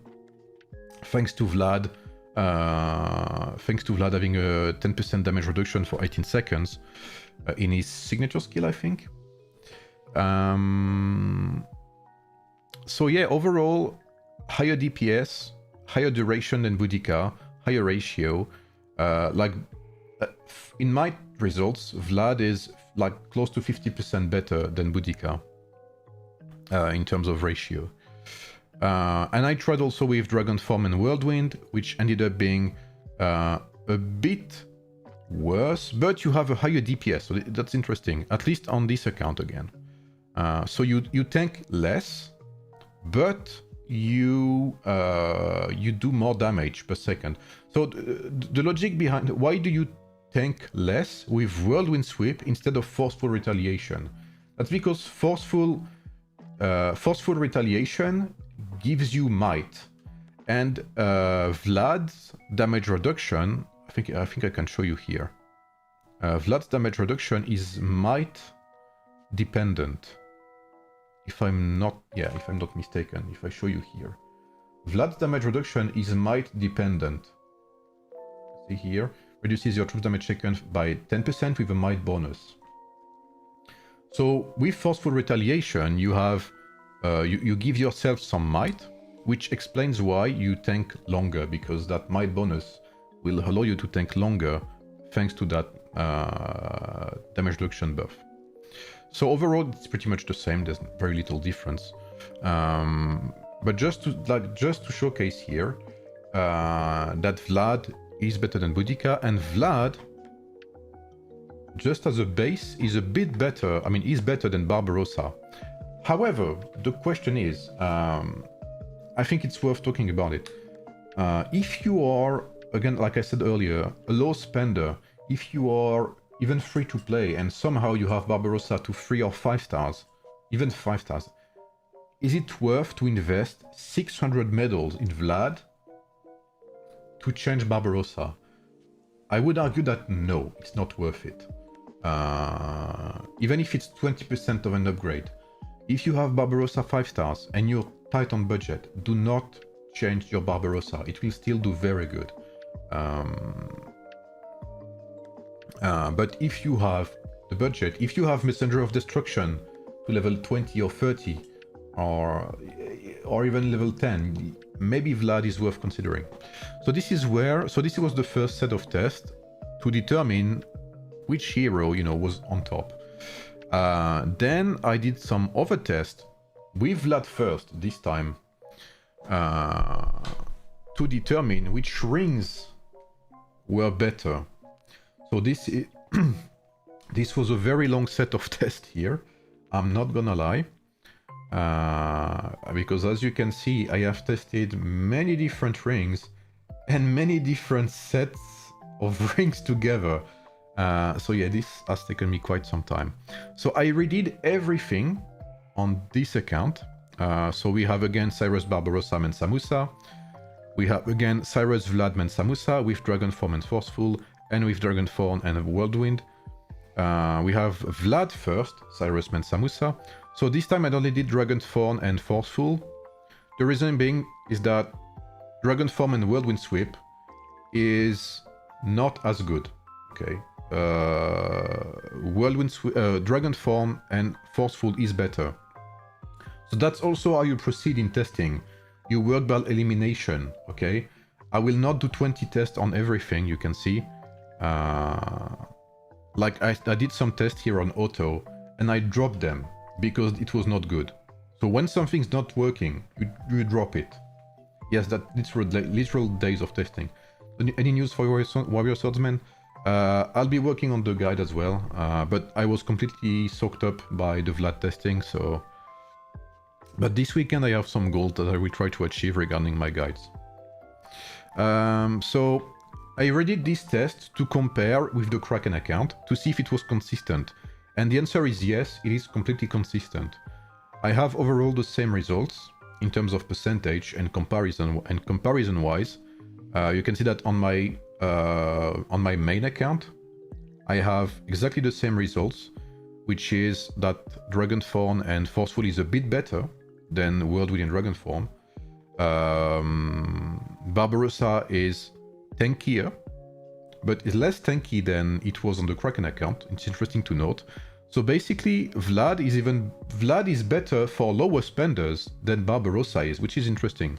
Thanks to Vlad having a 10% damage reduction for 18 seconds in his signature skill, I think. So yeah, overall, higher DPS, higher duration than Boudica, higher ratio. In my results, Vlad is like close to 50% better than Boudica in terms of ratio. And I tried also with Dragon Form and Whirlwind, which ended up being a bit worse, but you have a higher DPS, so that's interesting, at least on this account again. So you tank less, but you do more damage per second. So the logic behind, why do you tank less with Whirlwind Sweep instead of Forceful Retaliation? That's because forceful retaliation gives you might, and Vlad's damage reduction. I think I can show you here. Vlad's damage reduction is might dependent. If I'm not mistaken, if I show you here, Vlad's damage reduction is might dependent. See here, reduces your troop damage taken by 10% with a might bonus. So with forceful retaliation, you have you give yourself some might, which explains why you tank longer, because that might bonus will allow you to tank longer thanks to that damage reduction buff. So overall, it's pretty much the same. There's very little difference. But just to showcase here that Vlad is better than Boudica, and Vlad, just as a base, is a bit better. I mean, is better than Barbarossa. However, the question is, I think it's worth talking about it. If you are, again, like I said earlier, a low spender, if you are even free to play and somehow you have Barbarossa to 3 or 5 stars, even 5 stars, is it worth to invest 600 medals in Vlad to change Barbarossa? I would argue that no, it's not worth it. Even if it's 20% of an upgrade. If you have Barbarossa 5 stars and you're tight on budget, do not change your Barbarossa. It will still do very good. But if you have the budget, if you have Messenger of Destruction to level 20 or 30, or even level 10, maybe Vlad is worth considering. So this was the first set of tests to determine which hero, was on top. Then I did some other tests with Vlad first this time to determine which rings were better. So this was a very long set of tests here. I'm not gonna lie, because as you can see, I have tested many different rings and many different sets of rings together. So yeah, this has taken me quite some time. So I redid everything on this account. So we have again Cyrus Barbarossa Mensa Musa. We have again Cyrus Vlad Mensa Musa with Dragonform and Forceful, and with Dragonform and Whirlwind. We have Vlad first, Cyrus Mensa Musa. So this time I only did Dragonform and Forceful. The reason being is that Dragonform and Whirlwind Sweep is not as good. Okay. Dragonform and Forceful is better. So that's also how you proceed in testing. You work by elimination, okay? I will not do 20 tests on everything, you can see. Like I did some tests here on auto, and I dropped them because it was not good. So when something's not working, you drop it. Yes, that literal days of testing. Any news for Warrior Swordsman? I'll be working on the guide as well, but I was completely soaked up by the Vlad testing, so... But this weekend I have some goals that I will try to achieve regarding my guides. So I redid this test to compare with the Kraken account to see if it was consistent. And the answer is yes, it is completely consistent. I have overall the same results in terms of percentage and comparison wise. You can see that on my main account, I have exactly the same results, which is that Dragonform and Forceful is a bit better than Whirlwind and Dragonform. Barbarossa is tankier, but is less tanky than it was on the Kraken account. It's interesting to note. So basically, Vlad is better for lower spenders than Barbarossa is, which is interesting.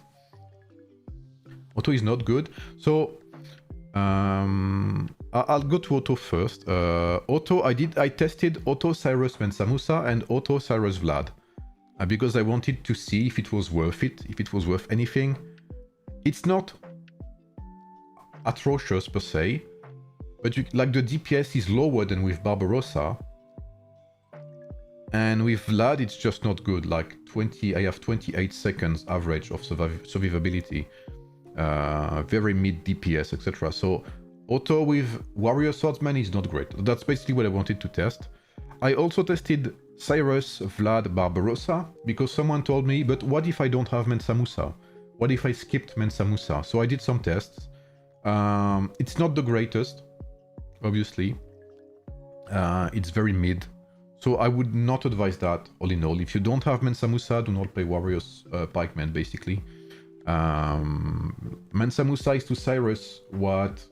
Auto is not good. So I'll go to Auto first. Auto, I tested Auto Cyrus Mensa Musa and Auto Cyrus Vlad because I wanted to see if it was worth it, if it was worth anything. It's not atrocious per se, but like the DPS is lower than with Barbarossa, and with Vlad it's just not good. Like I have 28 seconds average of survivability, very mid DPS, etc. So auto with Warrior Swordsman is not great. That's basically what I wanted to test. I also tested Cyrus, Vlad, Barbarossa, because someone told me, but what if I don't have Mensa Musa? What if I skipped Mensa Musa? So I did some tests. It's not the greatest, obviously. It's very mid. So I would not advise that, all in all. If you don't have Mensa Musa, do not play Warriors Pikemen, basically. Mensa Musa is to Cyrus what...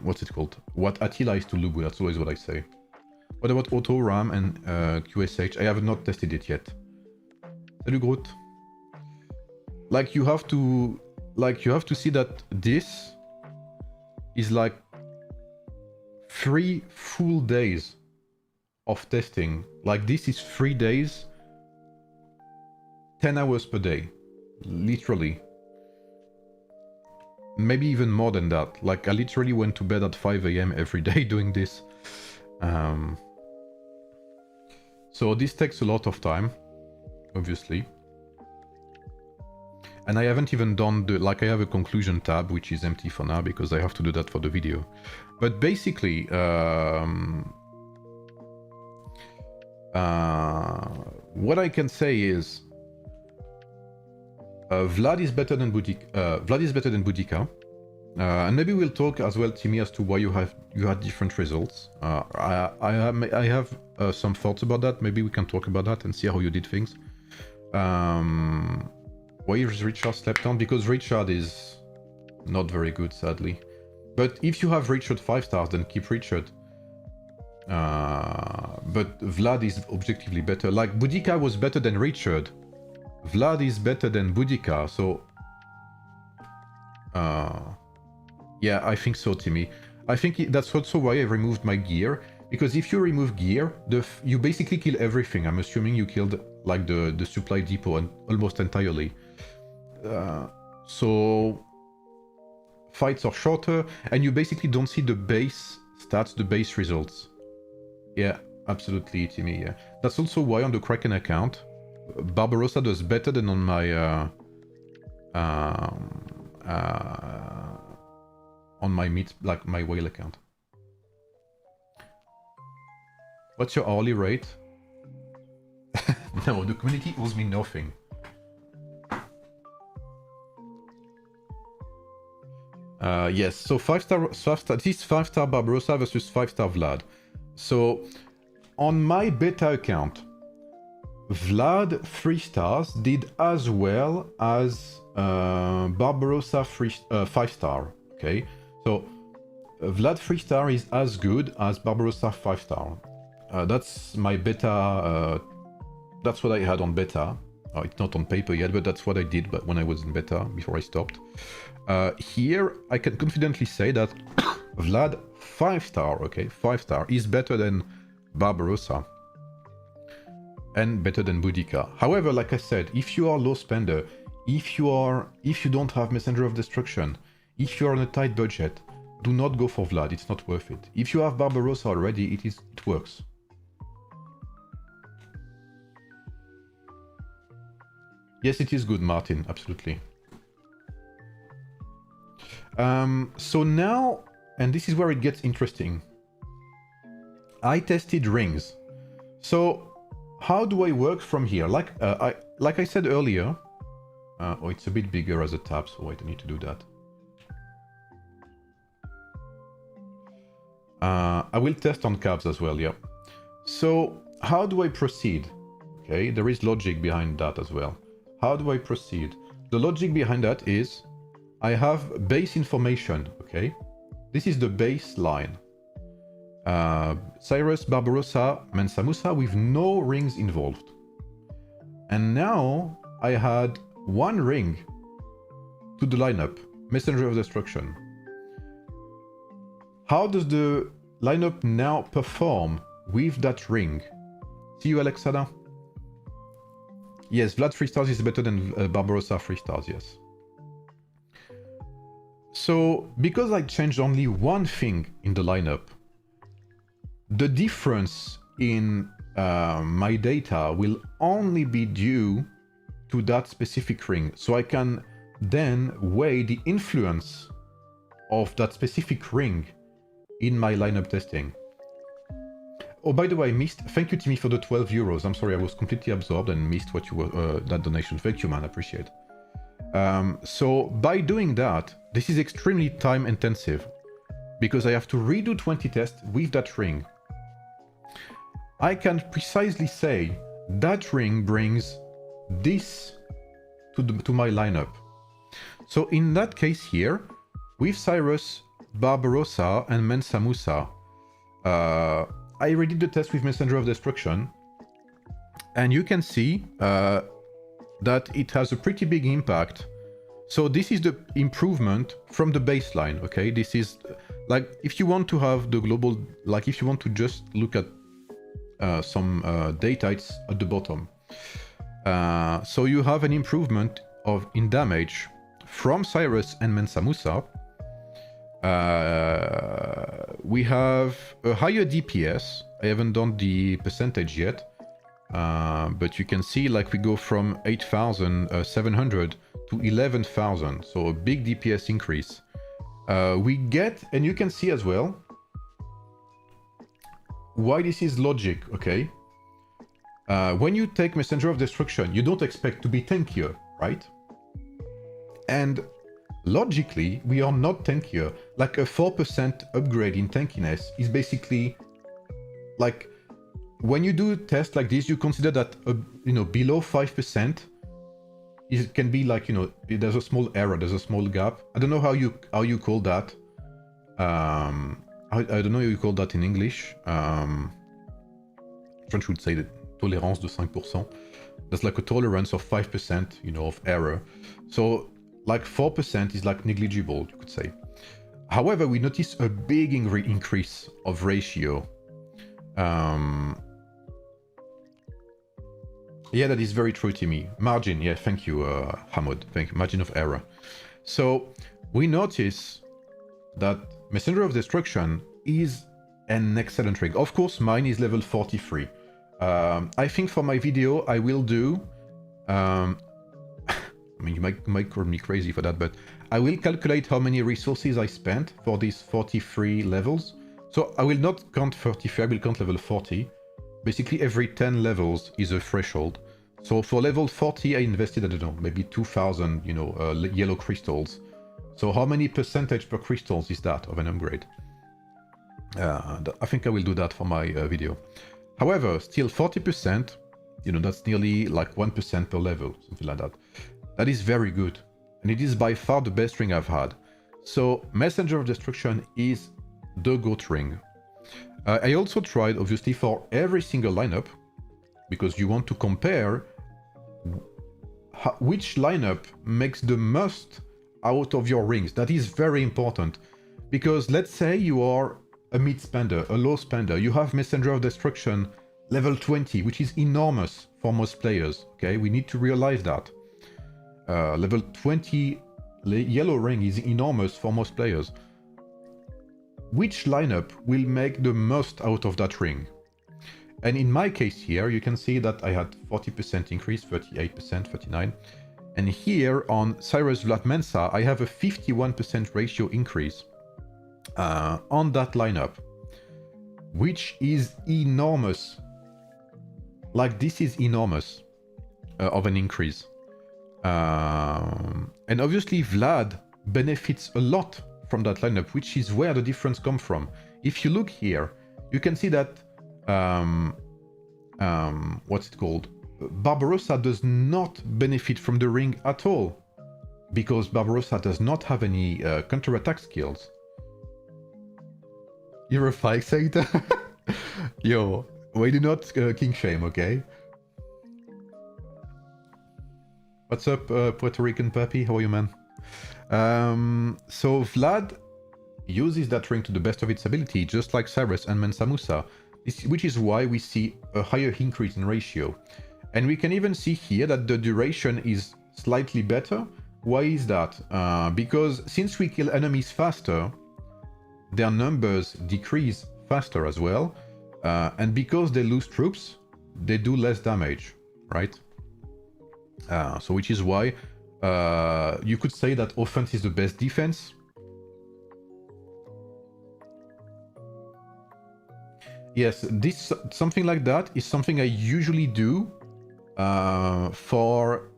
what's it called? What Attila is to Lubu, that's always what I say. What about Auto, RAM, and QSH? I have not tested it yet. Salut Groot. Like you have to see that this is like 3 full days of testing. Like this is 3 days, 10 hours per day, literally. Maybe even more than that. Like I literally went to bed at 5 AM every day doing this. So this takes a lot of time, obviously. And I haven't even done the, like I have a conclusion tab, which is empty for now because I have to do that for the video. But basically, what I can say is, Vlad is better than Boudica. And maybe we'll talk as well, Timmy, as to why you had different results. I have some thoughts about that. Maybe we can talk about that and see how you did things. Why is Richard slept on? Because Richard is not very good, sadly. But if you have Richard 5 stars, then keep Richard. But Vlad is objectively better. Like Boudica was better than Richard. Vlad is better than Boudica, so... yeah, I think so, Timmy. I think that's also why I removed my gear. Because if you remove gear, you basically kill everything. I'm assuming you killed like the supply depot and almost entirely. So fights are shorter, and you basically don't see the base stats, the base results. Yeah, absolutely, Timmy. Yeah, that's also why on the Kraken account, Barbarossa does better than on my my whale account. What's your hourly rate? No, the community owes me nothing. Yes, so 5-star, this is 5-star Barbarossa versus 5-star Vlad. So, on my beta account, Vlad 3 stars did as well as Barbarossa 5 star. Okay, so Vlad 3 star is as good as Barbarossa 5 star. That's my beta. That's what I had on beta. It's not on paper yet, but that's what I did. But when I was in beta before I stopped, here I can confidently say that Vlad 5 star. Okay, 5 star is better than Barbarossa. And better than Boudica. However, like I said, if you are low spender, if you don't have Messenger of Destruction, if you are on a tight budget, do not go for Vlad. It's not worth it. If you have Barbarossa already, it works. Yes, it is good, Martin. Absolutely. So now, and this is where it gets interesting. I tested rings. So how do I work from here? Like I said earlier, oh, it's a bit bigger as a tab, so wait, I need to do that. I will test on cabs as well, yeah. So how do I proceed? Okay, there is logic behind that as well. How do I proceed? The logic behind that is I have base information, okay? This is the baseline. Cyrus, Barbarossa, Mensa Musa with no rings involved. And now I had one ring to the lineup, Messenger of Destruction. How does the lineup now perform with that ring? See you, Alexada? Yes, Vlad 3 stars is better than Barbarossa 3 stars, yes. So, because I changed only one thing in the lineup, the difference in my data will only be due to that specific ring. So I can then weigh the influence of that specific ring in my lineup testing. Oh, by the way, I missed. Thank you, Timmy, for the 12 euros. I'm sorry, I was completely absorbed and missed what you were that donation. Thank you, man. I appreciate. So by doing that, this is extremely time intensive because I have to redo 20 tests with that ring. I can precisely say that ring brings this to my lineup. So in that case here, with Cyrus, Barbarossa, and Mensa Musa, I redid the test with Messenger of Destruction, and you can see that it has a pretty big impact. So this is the improvement from the baseline, okay? This is, like, if you want to have the global, like if you want to just look at some data, it's at the bottom. So you have an improvement in damage from Cyrus and Mensa Musa. We have a higher DPS. I haven't done the percentage yet, but you can see like we go from 8,700 to 11,000, so a big DPS increase. We get, and you can see as well why this is logic, okay? When you take Messenger of Destruction, you don't expect to be tankier, right? And logically, we are not tankier. Like a 4% upgrade in tankiness is basically like when you do a test like this, you consider that below 5% it can be like, there's a small error, there's a small gap. I don't know how you call that. I don't know how you call that in English. French would say the tolérance de 5%. That's like a tolerance of 5%, of error. So like 4% is like negligible, you could say. However, we notice a big increase of ratio. Yeah, that is very true to me. Margin, yeah, thank you, Hamod. Thank you. Margin of error. So we notice that Messenger of Destruction is an excellent ring. Of course, mine is level 43. I think for my video, I will do... I mean, you might call me crazy for that, but I will calculate how many resources I spent for these 43 levels. So I will not count 33, I will count level 40. Basically, every 10 levels is a threshold. So for level 40, I invested, I don't know, maybe 2,000, yellow crystals. So how many percentage per crystals is that of an upgrade? I think I will do that for my video. However, still 40%, that's nearly like 1% per level, something like that. That is very good. And it is by far the best ring I've had. So Messenger of Destruction is the GOAT ring. I also tried, obviously, for every single lineup, because you want to compare which lineup makes the most out of your rings. That is very important. Because let's say you are a mid spender, a low spender, you have Messenger of Destruction level 20, which is enormous for most players, okay? We need to realize that. Level 20 yellow ring is enormous for most players. Which lineup will make the most out of that ring? And in my case here, you can see that I had 40% increase, 38%, 39%. And here on Cyrus, Vlad, Mensa, I have a 51% ratio increase on that lineup, which is enormous. Like, this is enormous of an increase. And obviously Vlad benefits a lot from that lineup, which is where the difference comes from. If you look here, you can see that what's it called? Barbarossa does not benefit from the ring at all, because Barbarossa does not have any counterattack skills. You're a fixator? Yo, we do not king shame, okay? What's up, Puerto Rican puppy? How are you, man? So Vlad uses that ring to the best of its ability, just like Cyrus and Mensa Musa, which is why we see a higher increase in ratio. And we can even see here that the duration is slightly better. Why is that? Because since we kill enemies faster, their numbers decrease faster as well. And because they lose troops, they do less damage, right? So which is why you could say that offense is the best defense. Yes, this something like that is something I usually do for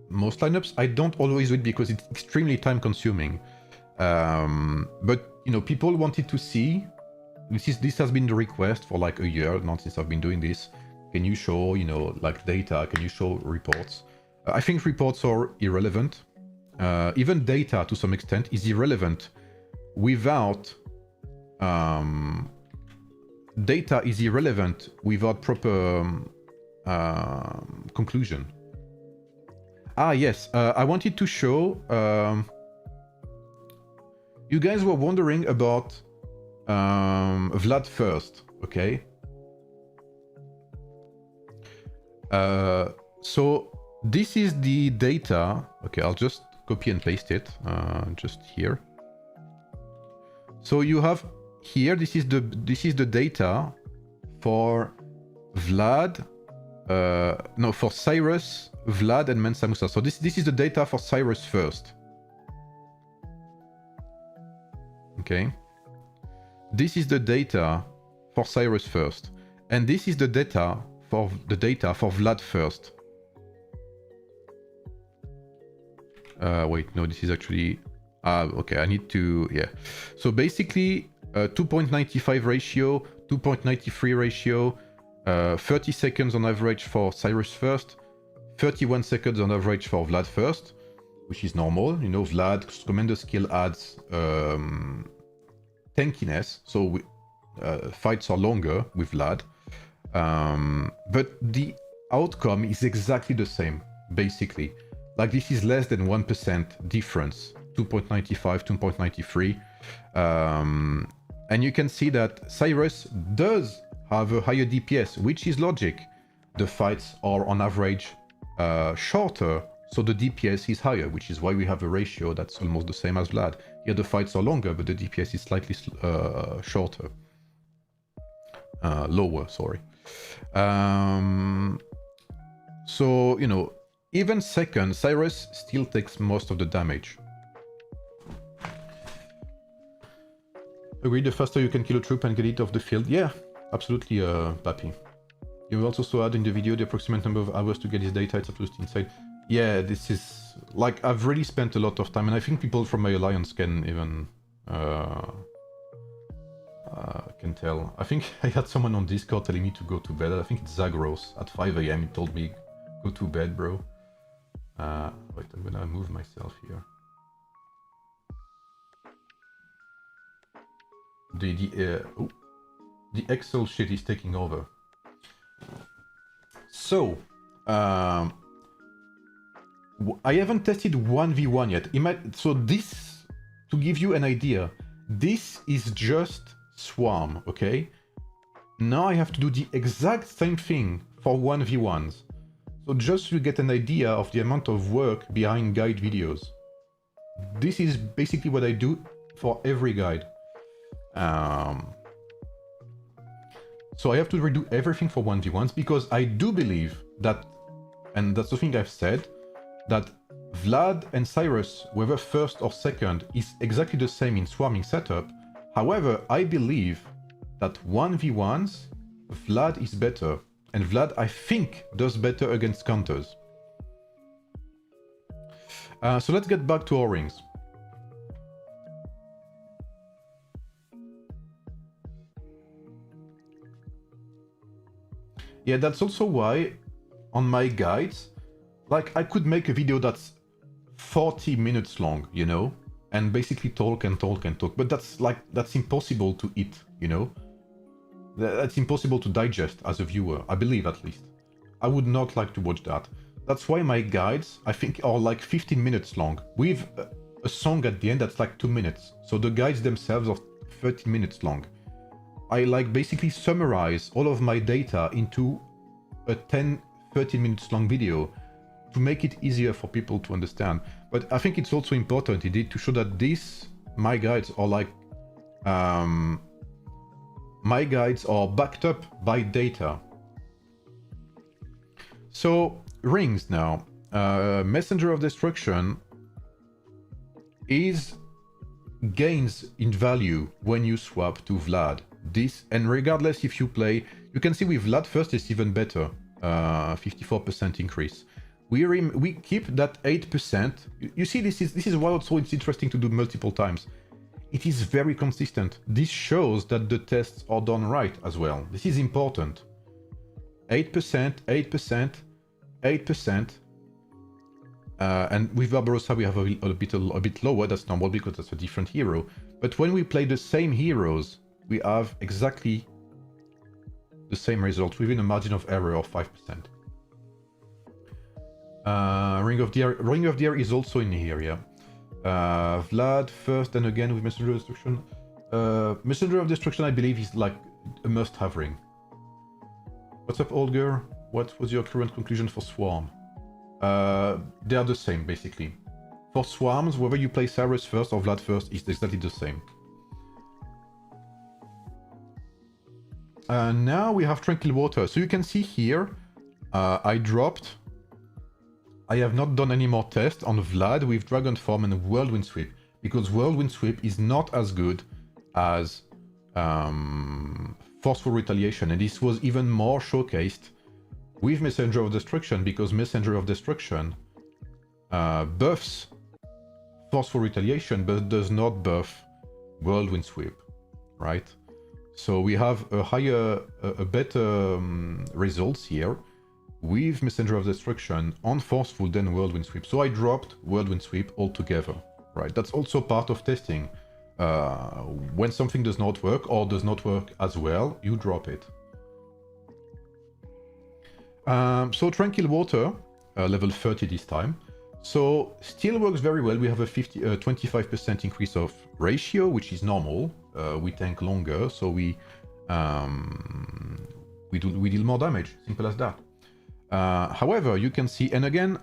most lineups. I don't always do it because it's extremely time consuming. But you know, people wanted to see. This has been the request for like a year now since I've been doing this. Can you show, you know, like data? Can you show reports? I think reports are irrelevant. Even data to some extent is irrelevant without data is irrelevant without proper conclusion. Ah, yes, I wanted to show. You guys were wondering about Vlad first, okay? So this is the data. Okay, I'll just copy and paste it just here. So you have here. This is the data for Vlad. No, for Cyrus, Vlad, and Mensa Musa. So this is the data for Cyrus first. Okay. This is the data for Cyrus first, and this is the data for Vlad first. Wait, no, this is actually okay. I need to, yeah. So basically, 2.95 ratio, 2.93 ratio, 30 seconds on average for Cyrus first, 31 seconds on average for Vlad first, which is normal. You know, Vlad's commander skill adds tankiness, so fights are longer with Vlad. But the outcome is exactly the same, basically. Like, this is less than 1% difference, 2.95, 2.93. And you can see that Cyrus does have a higher DPS, which is logic. The fights are on average shorter, so the DPS is higher, which is why we have a ratio that's almost the same as Vlad. Here the fights are longer, but the DPS is slightly shorter. Lower, sorry. So, you know, even second, Cyrus still takes most of the damage. Agree, the faster you can kill a troop and get it off the field. Yeah, absolutely, Papi. You will also add in the video the approximate number of hours to get this data. It's absolutely insane. Yeah, this is... like, I've really spent a lot of time, and I think people from my alliance can even... can tell. I think I had someone on Discord telling me to go to bed. I think it's Zagros. At 5 AM he told me, go to bed, bro. Wait, I'm gonna move myself here. The Excel shit is taking over. So, I haven't tested 1v1 yet. So this, to give you an idea, this is just Swarm, okay? Now I have to do the exact same thing for 1v1s. So just to get an idea of the amount of work behind guide videos. This is basically what I do for every guide. So I have to redo everything for 1v1s because I do believe that, and that's the thing I've said, that Vlad and Cyrus, whether first or second, is exactly the same in swarming setup. However, I believe that 1v1s, Vlad is better. And Vlad, I think, does better against counters. So let's get back to our rings. Yeah, that's also why on my guides, like, I could make a video that's 40 minutes long, you know, and basically talk and talk and talk, but that's impossible to eat, you know. That's impossible to digest as a viewer, I believe, at least. I would not like to watch that. That's why my guides, I think, are like 15 minutes long, with a song at the end that's like 2 minutes. So the guides themselves are 30 minutes long. I like basically summarize all of my data into a 10-30 minutes long video to make it easier for people to understand. But I think it's also important indeed to show that my guides are like, my guides are backed up by data. So, rings now. Messenger of Destruction gains in value when you swap to Vlad, this, and regardless if you play, you can see with Vlad first it's even better, 54% increase. We keep that 8%. You see, this is why also it's interesting to do multiple times. It is very consistent. This shows that the tests are done right as well. This is important. 8%, 8%, 8%. And with Barbarossa we have a bit lower. That's normal because that's a different hero. But when we play the same heroes, we have exactly the same result within a margin of error of 5%. Ring of the Air is also in here, yeah. Vlad first, and again with Messenger of Destruction. Messenger of Destruction, I believe, is like a must-have ring. What's up, Olger? What was your current conclusion for Swarm? They are the same, basically. For Swarms, whether you play Cyrus first or Vlad first, is exactly the same. Now we have Tranquil Water. So you can see here, I have not done any more tests on Vlad with Dragon Form and Whirlwind Sweep, because Whirlwind Sweep is not as good as Forceful Retaliation, and this was even more showcased with Messenger of Destruction, because Messenger of Destruction buffs Forceful Retaliation, but does not buff Whirlwind Sweep, right? So we have a better results here with Messenger of Destruction on Forceful than Whirlwind Sweep. So I dropped Whirlwind Sweep altogether, right? That's also part of testing. When something does not work or does not work as well, you drop it. So Tranquil Water, level 30 this time. So still works very well. We have a 25% increase of ratio, which is normal. We tank longer, so we deal more damage. Simple as that. However, you can see, and again,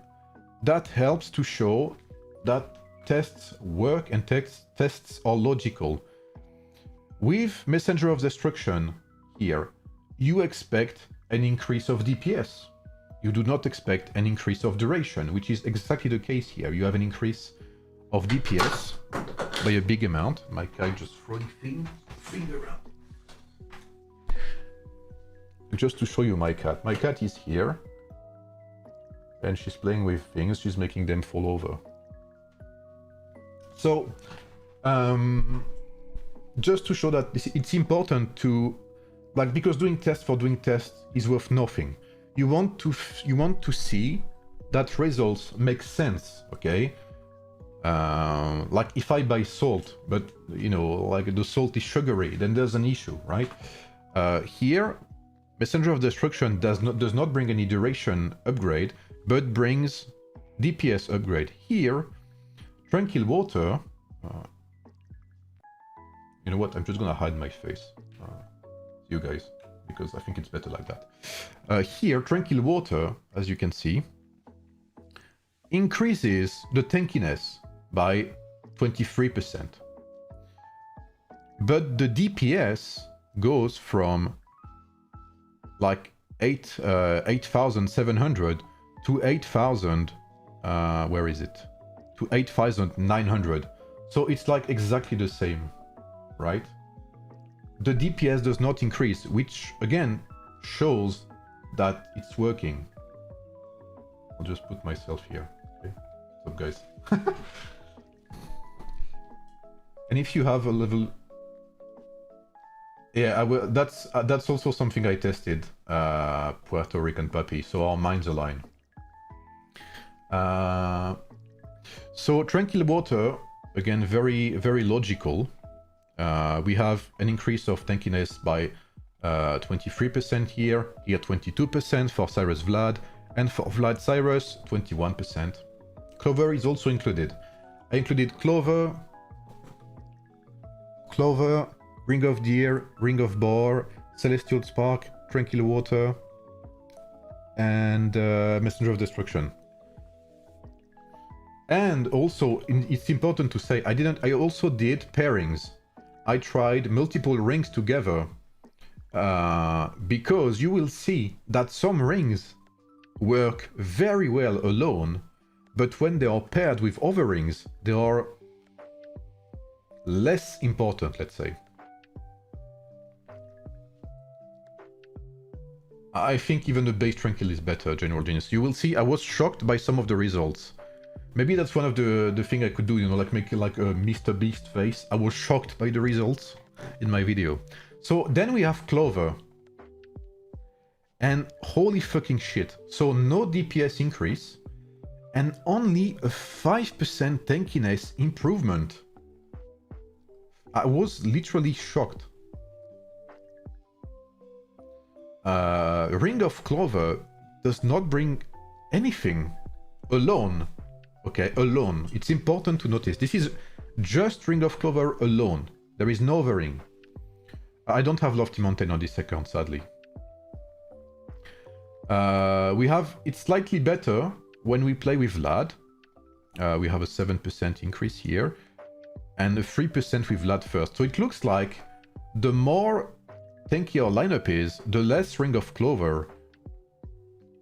that helps to show that tests work and tests are logical. With Messenger of Destruction here, you expect an increase of DPS. You do not expect an increase of duration, which is exactly the case here. You have an increase of DPS by a big amount. My cat just throwing things around. Just to show you my cat. My cat is here. And she's playing with things. She's making them fall over. So, just to show that it's important to, like, because doing tests for doing tests is worth nothing. You want to see that results make sense, okay? Like if I buy salt, but you know, like the salt is sugary, then there's an issue, right? Here, Messenger of Destruction does not bring any duration upgrade, but brings DPS upgrade. Here, Tranquil Water. You know what? I'm just gonna hide my face, you guys, because I think it's better like that. Here, Tranquil Water, as you can see, increases the tankiness by 23%. But the DPS goes from like 8,700 to 8,000, where is it? To 8,900. So it's like exactly the same, right? The DPS does not increase, which again shows that it's working. I'll just put myself here. Okay, what's up, guys? And if you have a level, yeah, that's also something I tested. Puerto Rican puppy, so our minds align. So Tranquil Water, again, very very logical. We have an increase of tankiness by 23% here 22% for Cyrus Vlad, and for Vlad Cyrus 21%. Clover is also included. I included Clover, Ring of Deer, Ring of Boar, Celestial Spark, Tranquil Water, and Messenger of Destruction. And also, it's important to say, I also did pairings. I tried multiple rings together, because you will see that some rings work very well alone, but when they are paired with other rings, they are less important, let's say. I think even the base tranquil is better, General Genius. You will see, I was shocked by some of the results. Maybe that's one of the thing I could do, you know, like make like a Mr. Beast face. I was shocked by the results in my video. So then we have Clover. And holy fucking shit. So no DPS increase and only a 5% tankiness improvement. I was literally shocked. Ring of Clover does not bring anything alone. Okay, alone. It's important to notice. This is just Ring of Clover alone. There is no other ring. I don't have Lofty Mountain on this account, sadly. We have, it's slightly better when we play with Vlad. We have a 7% increase here and a 3% with Vlad first. So it looks like the more tanky our lineup is, the less Ring of Clover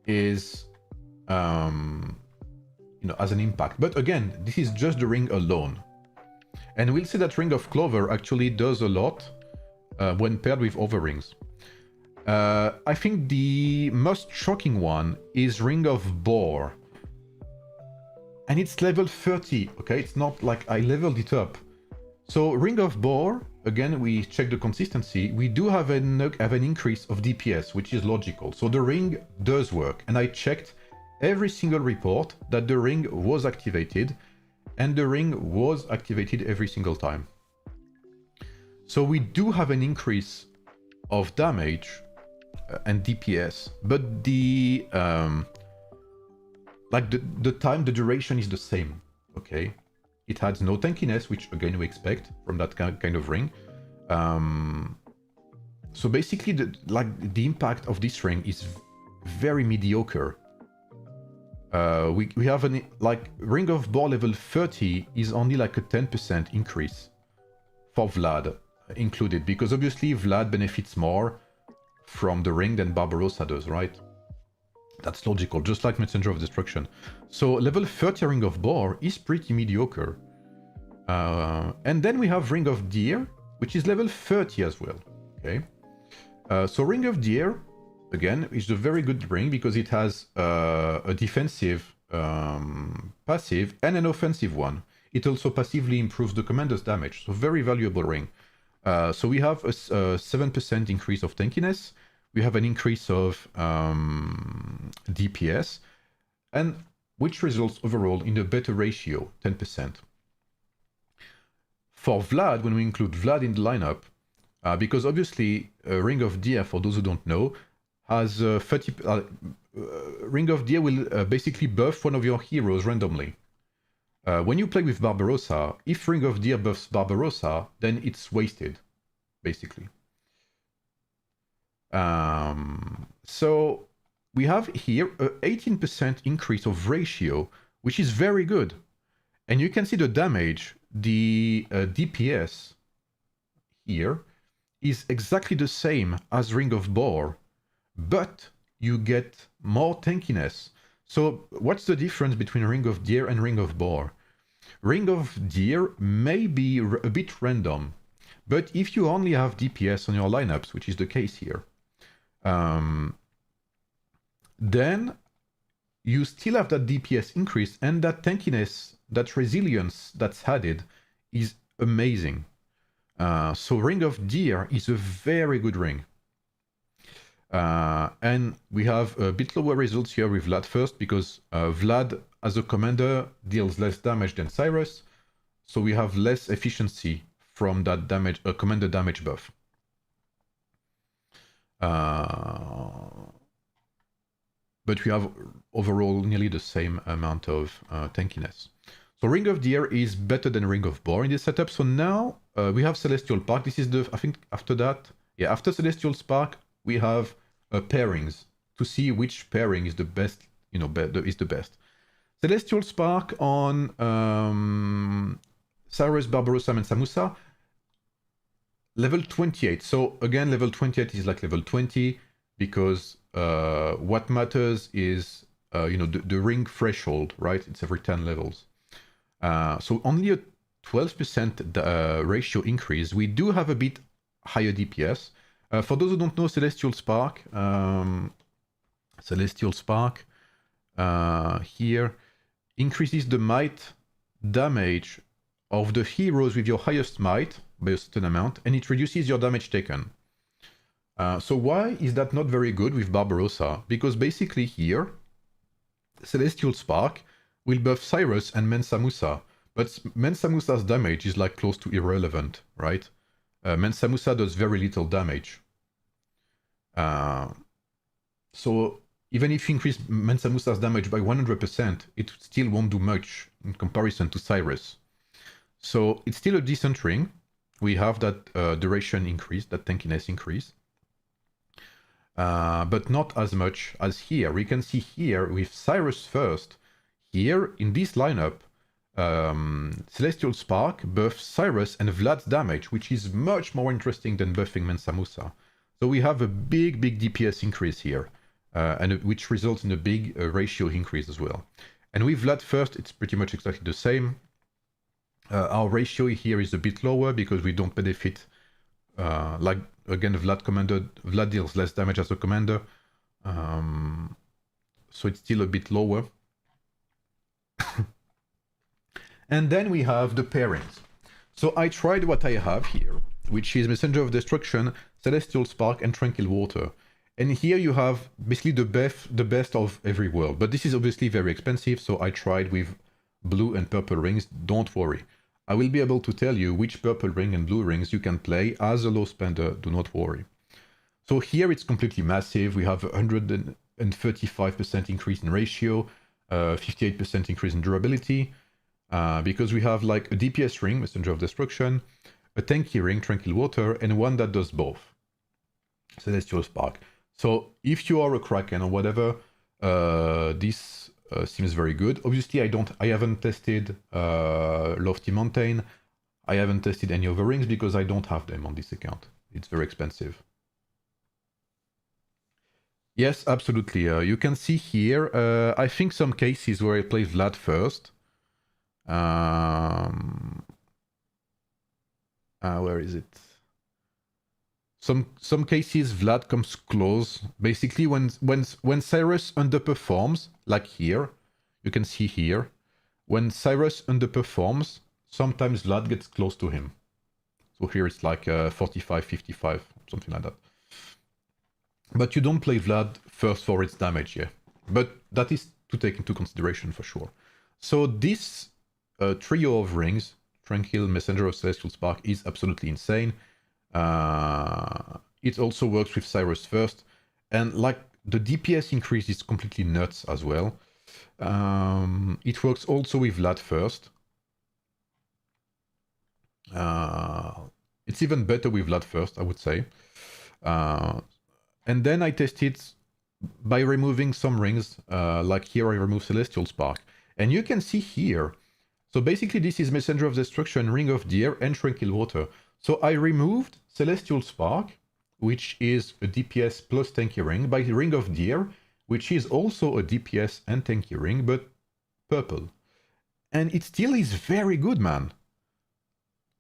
is, you know, as an impact. But again, this is just the ring alone. And we'll see that Ring of Clover actually does a lot when paired with other rings. I think the most shocking one is Ring of Boar. And it's level 30, okay? It's not like I leveled it up. So Ring of Boar, again, we check the consistency. We do have an increase of DPS, which is logical. So the ring does work. And I checked every single report that the ring was activated. And the ring was activated every single time. So we do have an increase of damage and DPS, but the like the time, the duration is the same. Okay, it adds no tankiness, which again we expect from that kind of ring. So basically, the impact of this ring is very mediocre. We have an like Ring of Boar level 30 is only like a 10% increase for Vlad included, because obviously Vlad benefits more from the ring than Barbarossa does, right? That's logical, just like Messenger of Destruction. So level 30 Ring of Boar is pretty mediocre. And then we have Ring of Deer, which is level 30 as well. Okay. So Ring of Deer, again, is a very good ring because it has a defensive passive and an offensive one. It also passively improves the commander's damage, so very valuable ring. So we have a 7% increase of tankiness. We have an increase of DPS, and which results overall in a better ratio, 10%. For Vlad, when we include Vlad in the lineup, because obviously Ring of Deer, for those who don't know, has 30... Ring of Deer will basically buff one of your heroes randomly. When you play with Barbarossa, if Ring of Deer buffs Barbarossa, then it's wasted, basically. So we have here a 18% increase of ratio, which is very good. And you can see the damage, the DPS here is exactly the same as Ring of Boar, but you get more tankiness. So what's the difference between Ring of Deer and Ring of Boar? Ring of Deer may be a bit random, but if you only have DPS on your lineups, which is the case here, then you still have that DPS increase, and that tankiness, that resilience that's added is amazing. So Ring of Deer is a very good ring. And we have a bit lower results here with Vlad first, because Vlad as a commander deals less damage than Cyrus, so we have less efficiency from that damage, commander damage buff. But we have overall nearly the same amount of tankiness. So Ring of Deer is better than Ring of Boar in this setup. So now we have Celestial Spark. This is the, I think after that, yeah, after Celestial Spark, we have pairings to see which pairing is the best, you know, is the best. Celestial Spark on Cyrus, Barbarossa, and Samusa, level 28. So again, level 28 is like level 20 because what matters is, you know, the ring threshold, right? It's every 10 levels. So only a 12% ratio increase. We do have a bit higher DPS. For those who don't know, Celestial Spark Celestial Spark here increases the might damage of the heroes with your highest might by a certain amount, and it reduces your damage taken. So why is that not very good with Barbarossa? Because basically here, Celestial Spark will buff Cyrus and Mensa Musa, but Mensa Musa's damage is like close to irrelevant, right? Mensa Musa does very little damage. So even if you increase Mensa Musa's damage by 100%, it still won't do much in comparison to Cyrus. So it's still a decent ring. We have that duration increase, that tankiness increase. But not as much as here. We can see here with Cyrus first. Here in this lineup, Celestial Spark buffs Cyrus and Vlad's damage, which is much more interesting than buffing Mensa Musa. So we have a big DPS increase here, and which results in a big ratio increase as well. And with Vlad first, it's pretty much exactly the same. Our ratio here is a bit lower because we don't benefit, like again, Vlad deals less damage as a commander, so it's still a bit lower. And then we have the pairings. So I tried what I have here, which is Messenger of Destruction, Celestial Spark, and Tranquil Water. And here you have basically the best of every world. But this is obviously very expensive, so I tried with blue and purple rings. Don't worry. I will be able to tell you which purple ring and blue rings you can play as a low spender. Do not worry. So here it's completely massive. We have 135% increase in ratio, 58% increase in durability, because we have like a DPS ring, Messenger of Destruction, a tanky ring, Tranquil Water, and one that does both, Celestial Spark. So if you are a Kraken or whatever, this seems very good. Obviously, I haven't tested Lofty Mountain. I haven't tested any other rings because I don't have them on this account. It's very expensive. Yes, absolutely. You can see here, I think some cases where I play Vlad first. Where is it? Some cases Vlad comes close. Basically, when Cyrus underperforms, like here, you can see here, when Cyrus underperforms, sometimes Vlad gets close to him. So here it's like 45, 55, something like that. But you don't play Vlad first for its damage, yeah. But that is to take into consideration for sure. So this trio of rings, Tranquil, Messenger of Celestial Spark, is absolutely insane. It also works with Cyrus first, and like the DPS increase is completely nuts as well. It works also with Vlad first. It's even better with Vlad first, I would say. And then I tested by removing some rings, like here I remove Celestial Spark. And you can see here, so basically this is Messenger of Destruction, Ring of Deer, and Tranquil Water. So I removed Celestial Spark, which is a DPS plus tanky ring, by Ring of Deer, which is also a DPS and tanky ring, but purple. And it still is very good, man.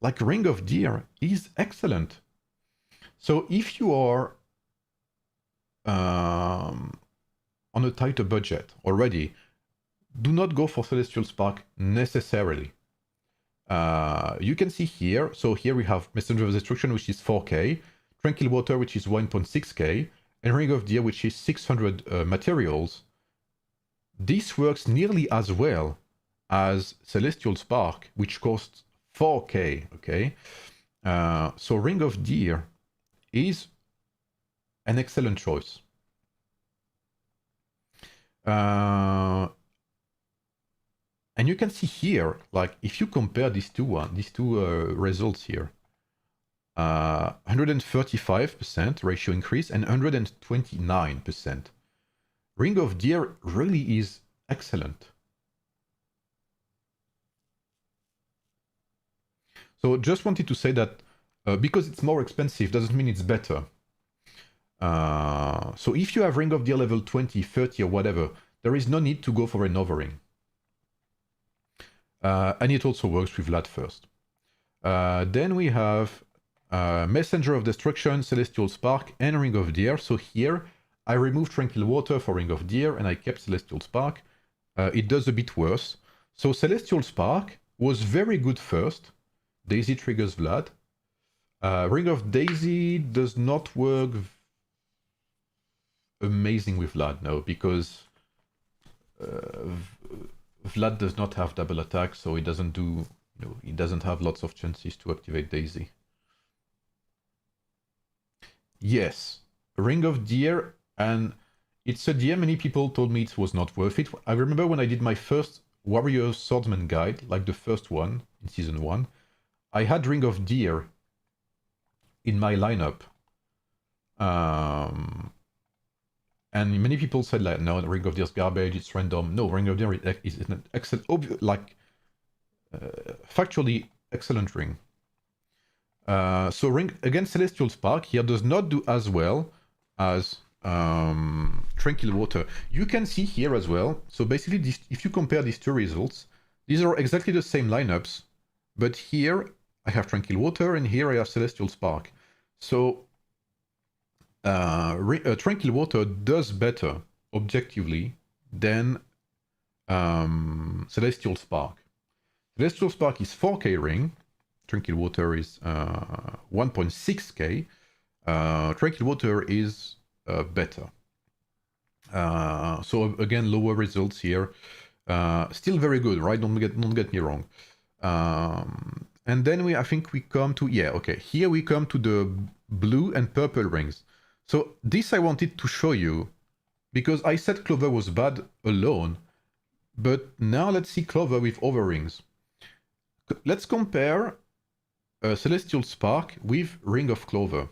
Like Ring of Deer is excellent. So if you are on a tighter budget already, do not go for Celestial Spark necessarily. You can see here, so here we have Messenger of Destruction, which is 4k, Tranquil Water, which is 1.6k, and Ring of Deer, which is 600 materials. This works nearly as well as Celestial Spark, which costs 4k, okay? So Ring of Deer is an excellent choice. And you can see here, like if you compare these two results here, 135% ratio increase and 129%. Ring of Deer really is excellent. So just wanted to say that because it's more expensive doesn't mean it's better. So if you have Ring of Deer level 20, 30 or whatever, there is no need to go for another ring. And it also works with Vlad first. Then we have Messenger of Destruction, Celestial Spark, and Ring of Deer. So here I removed Tranquil Water for Ring of Deer and I kept Celestial Spark. It does a bit worse. So Celestial Spark was very good first. Daisy triggers Vlad. Ring of Daisy does not work amazing with Vlad, no, because Vlad does not have double attack, so he doesn't do, he doesn't have lots of chances to activate Daisy. Yes, Ring of Deer, and it's a deer. Many people told me it was not worth it. I remember when I did my first Warrior Swordsman guide, like the first one in Season 1, I had Ring of Deer in my lineup. And many people said, like, no, Ring of Deer is garbage, it's random. No, Ring of Deer is an excellent, factually excellent ring. So Ring against Celestial Spark here does not do as well as Tranquil Water. You can see here as well. So basically, if you compare these two results, these are exactly the same lineups, but here I have Tranquil Water and here I have Celestial Spark. So Tranquil Water does better objectively than Celestial Spark. Celestial Spark is 4k ring. Tranquil Water is 1.6k. Tranquil Water is better. So again, lower results here. Still very good, right? Don't get me wrong. And then I think we come to, yeah, okay. Here we come to the blue and purple rings. So this I wanted to show you because I said Clover was bad alone, but now let's see Clover with other rings. Let's compare Celestial Spark with Ring of Clover.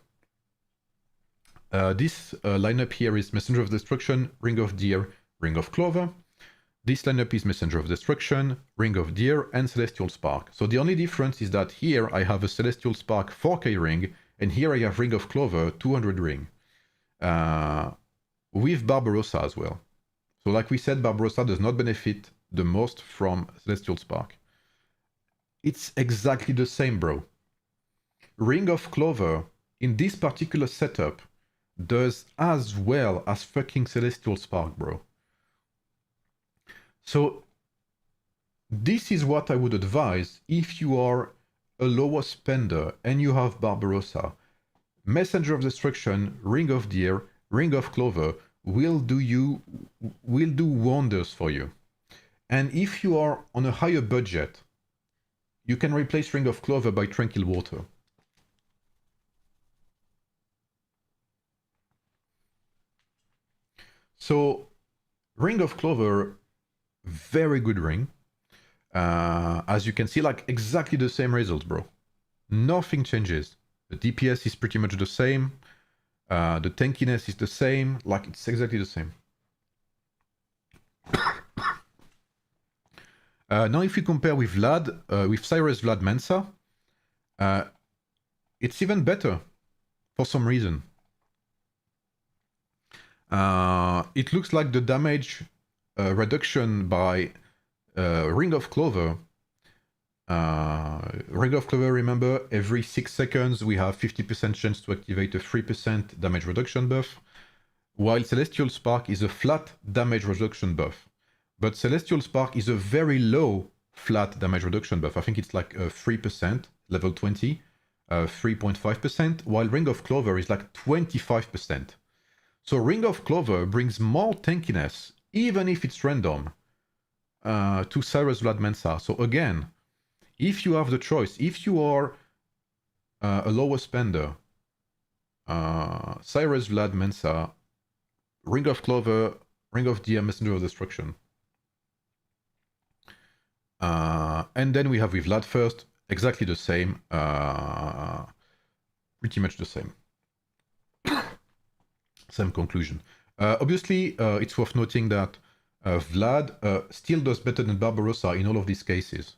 This lineup here is Messenger of Destruction, Ring of Deer, Ring of Clover. This lineup is Messenger of Destruction, Ring of Deer, and Celestial Spark. So the only difference is that here I have a Celestial Spark 4k ring, and here I have Ring of Clover 200 ring. With Barbarossa as well. So like we said, Barbarossa does not benefit the most from Celestial Spark. It's exactly the same, bro. Ring of Clover, in this particular setup, does as well as fucking Celestial Spark, bro. So this is what I would advise if you are a lower spender and you have Barbarossa. Messenger of Destruction, Ring of Deer, Ring of Clover will do wonders for you. And if you are on a higher budget, you can replace Ring of Clover by Tranquil Water. So, Ring of Clover, very good ring. As you can see, like exactly the same results, bro. Nothing changes. The DPS is pretty much the same. The tankiness is the same. Like it's exactly the same. Now, if you compare with Vlad, with Cyrus Vlad Mensa, it's even better for some reason. It looks like the damage reduction by Ring of Clover. Ring of Clover, remember, every 6 seconds we have 50% chance to activate a 3% damage reduction buff, while Celestial Spark is a flat damage reduction buff. But Celestial Spark is a very low flat damage reduction buff. I think it's like 3%, level 20, 3.5%, while Ring of Clover is like 25%. So Ring of Clover brings more tankiness, even if it's random, to Cyrus Vlad Mensa. So again, if you have the choice, if you are a lower spender, Cyrus Vlad Mensa, Ring of Clover, Ring of Deer, Messenger of Destruction. And then we have with Vlad first, exactly the same, pretty much the same. Same conclusion. Obviously, it's worth noting that Vlad still does better than Barbarossa in all of these cases,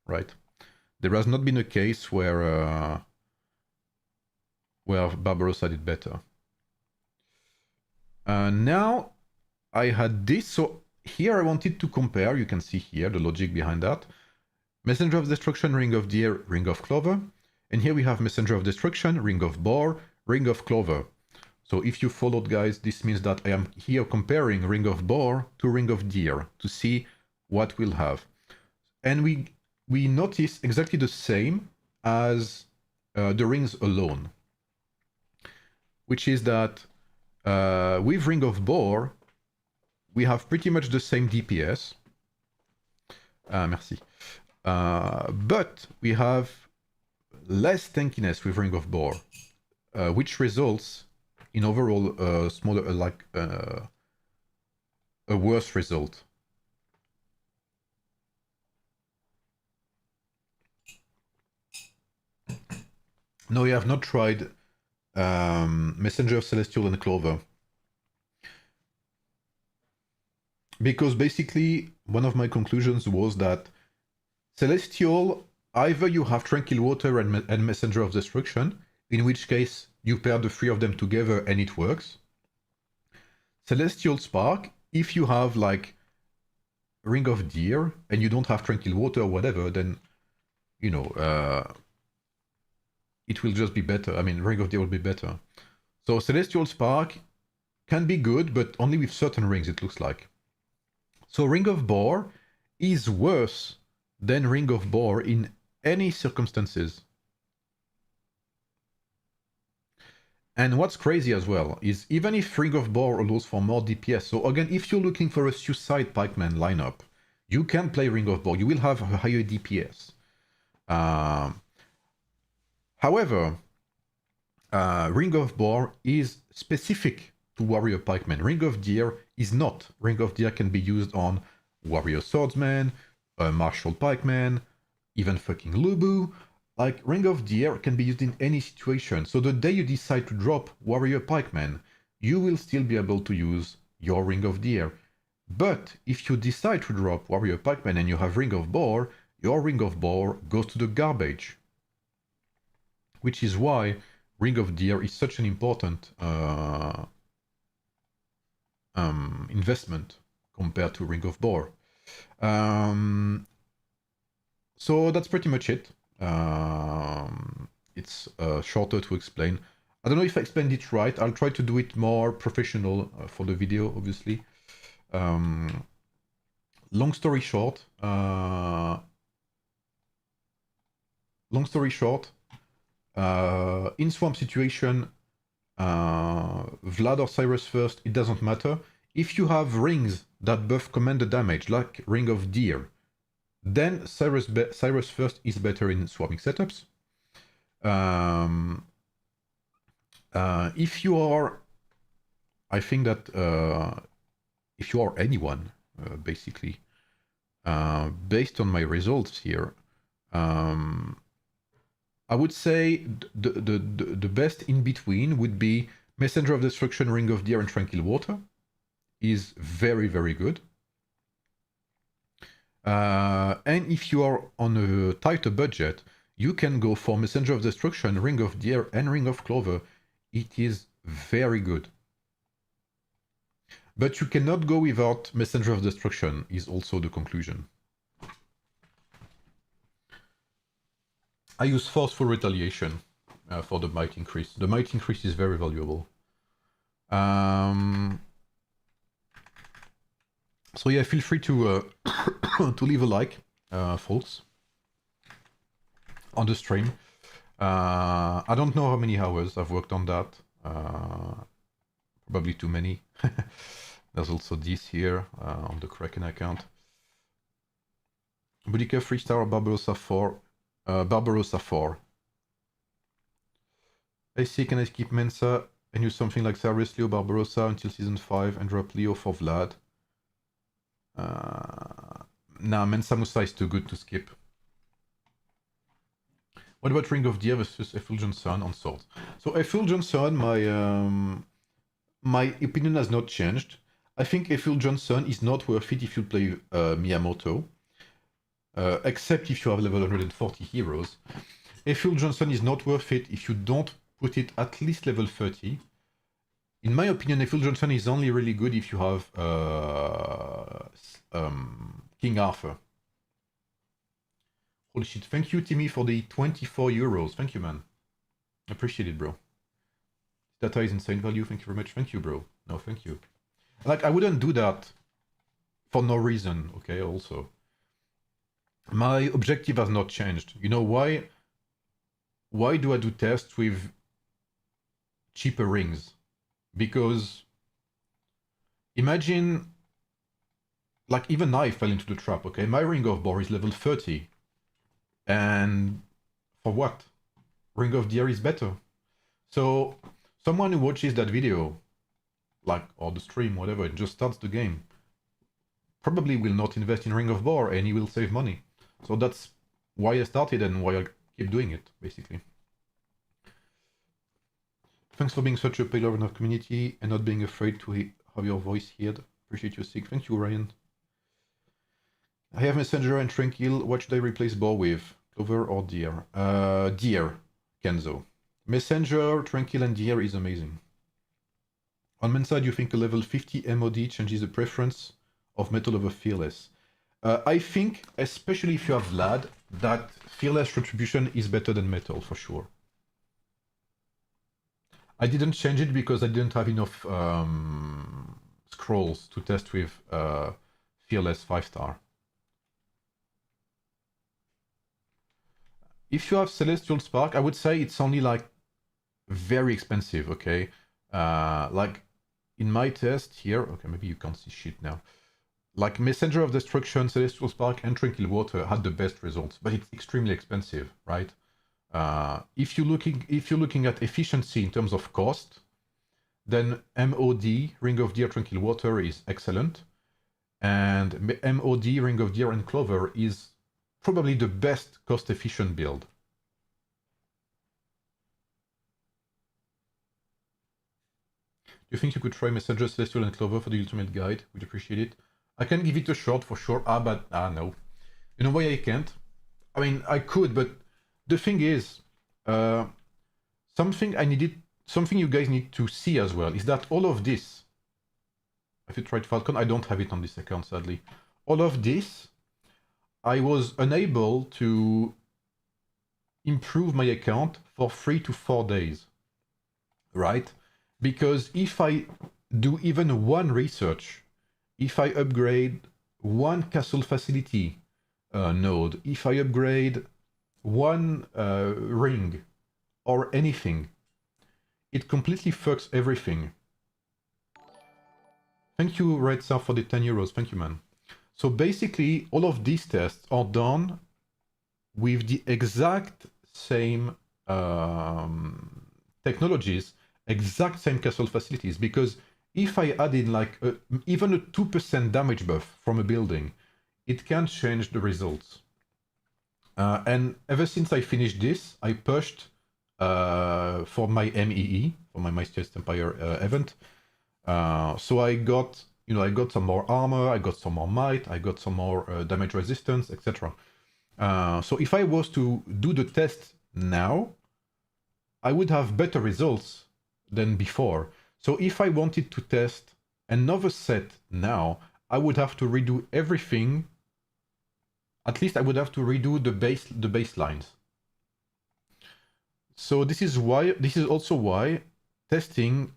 right? There has not been a case where Barbarossa did better. Now I had this, so here I wanted to compare. You can see here the logic behind that. Messenger of Destruction, Ring of Deer, Ring of Clover, and here we have Messenger of Destruction, Ring of Boar, Ring of Clover. So if you followed, guys, this means that I am here comparing Ring of Boar to Ring of Deer to see what we'll have. And we notice exactly the same as the rings alone, which is that with Ring of Boar, we have pretty much the same DPS. Merci. But we have less tankiness with Ring of Boar, which results in overall smaller, a worse result. No, you have not tried Messenger of Celestial and Clover. Because basically, one of my conclusions was that Celestial, either you have Tranquil Water and Messenger of Destruction, in which case you pair the three of them together and it works. Celestial Spark, if you have like Ring of Deer and you don't have Tranquil Water or whatever, then, you know, it will just be better. I mean, Ring of Deer will be better. So Celestial Spark can be good, but only with certain rings, it looks like. So Ring of Boar is worse than Ring of Boar in any circumstances. And what's crazy as well is even if Ring of Boar allows for more DPS, so again, if you're looking for a Suicide Pikeman lineup, you can play Ring of Boar. You will have a higher DPS. However, Ring of Boar is specific to Warrior Pikeman. Ring of Deer is not. Ring of Deer can be used on Warrior Swordsman, Martial Pikeman, even fucking Lubu. Like, Ring of Deer can be used in any situation. So the day you decide to drop Warrior Pikeman, you will still be able to use your Ring of Deer. But if you decide to drop Warrior Pikeman and you have Ring of Boar, your Ring of Boar goes to the garbage. Which is why Ring of Deer is such an important investment compared to Ring of Boar. So that's pretty much it. It's shorter to explain. I don't know if I explained it right. I'll try to do it more professional for the video, obviously. Long story short, in swamp situation, Vlad or Cyrus first, it doesn't matter. If you have rings that buff commander damage, like Ring of Deer, then Cyrus first is better in swapping setups. If you are, I think that if you are anyone, basically, based on my results here, I would say the best in between would be Messenger of Destruction, Ring of Deer, and Tranquil Water. Is very, very good. And if you are on a tighter budget, you can go for Messenger of Destruction, Ring of Deer, and Ring of Clover. It is very good. But you cannot go without Messenger of Destruction, is also the conclusion. I use Forceful Retaliation for the might increase. The might increase is very valuable. So yeah, feel free to to leave a like, folks, on the stream. I don't know how many hours I've worked on that. Probably too many. There's also this here on the Kraken account. Boudica 3-star, Barbarossa 4. Barbarossa 4. I see, can I skip Mensa and use something like Cyrus Leo Barbarossa until season 5 and drop Leo for Vlad? Nah, Mensa Musa is too good to skip. What about Ring of Deer versus Effulgent Sun on Swords? So Effulgent Sun, my opinion has not changed. I think Effulgent Sun is not worth it if you play Miyamoto. Except if you have level 140 heroes. Effulgent Sun is not worth it if you don't put it at least level 30. In my opinion, Effulgent Sun is only really good if you have King Arthur. Holy shit, thank you Timmy for the 24 euros. Thank you, man. Appreciate it, bro. Data is insane value. Thank you very much. Thank you, bro. No, thank you. Like, I wouldn't do that for no reason, okay, also. My objective has not changed. You know why? Why do I do tests with cheaper rings? Because imagine, like, even I fell into the trap, okay? My Ring of Boar is level 30. And for what? Ring of the Air is better. So someone who watches that video, like, or the stream, whatever, and just starts the game, probably will not invest in Ring of Boar and he will save money. So that's why I started and why I keep doing it, basically. Thanks for being such a pillar in our community and not being afraid to have your voice heard. Appreciate your sick. Thank you, Ryan. I have Messenger and Tranquil. What should I replace Boar with? Clover or Deer? Deer, Kenzo. Messenger, Tranquil, and Deer is amazing. On men's side, you think a level 50 MOD changes the preference of metal over Fearless? I think, especially if you have Vlad, that Fearless Retribution is better than metal, for sure. I didn't change it because I didn't have enough scrolls to test with Fearless 5-star. If you have Celestial Spark, I would say it's only like very expensive, okay? Like in my test here, okay, maybe you can't see shit now. Like Messenger of Destruction, Celestial Spark, and Tranquil Water had the best results, but it's extremely expensive, right? If you're looking at efficiency in terms of cost, then MOD, Ring of Deer, Tranquil Water is excellent, and MOD, Ring of Deer, and Clover is probably the best cost-efficient build. Do you think you could try Messenger, Celestial, and Clover for the Ultimate Guide? Would appreciate it. I can give it a shot for sure. But no. You know why I can't? I mean, I could, but the thing is, something you guys need to see as well is that all of this, if you tried Falcon, I don't have it on this account, sadly. All of this, I was unable to improve my account for 3 to 4 days, right? Because if I do even one research, if I upgrade one castle facility node, if I upgrade one ring or anything, it completely fucks everything. Thank you, Red Star, for the 10 euros. Thank you, man. So basically, all of these tests are done with the exact same technologies, exact same castle facilities, because if I add in like even a 2% damage buff from a building, it can change the results. And ever since I finished this, I pushed for my MEE, for my Mightiest Empire event. So I got, I got some more armor, I got some more might, I got some more damage resistance, etc. So if I was to do the test now, I would have better results than before. So if I wanted to test another set now, I would have to redo everything. At least I would have to redo the baselines. So this is also why testing,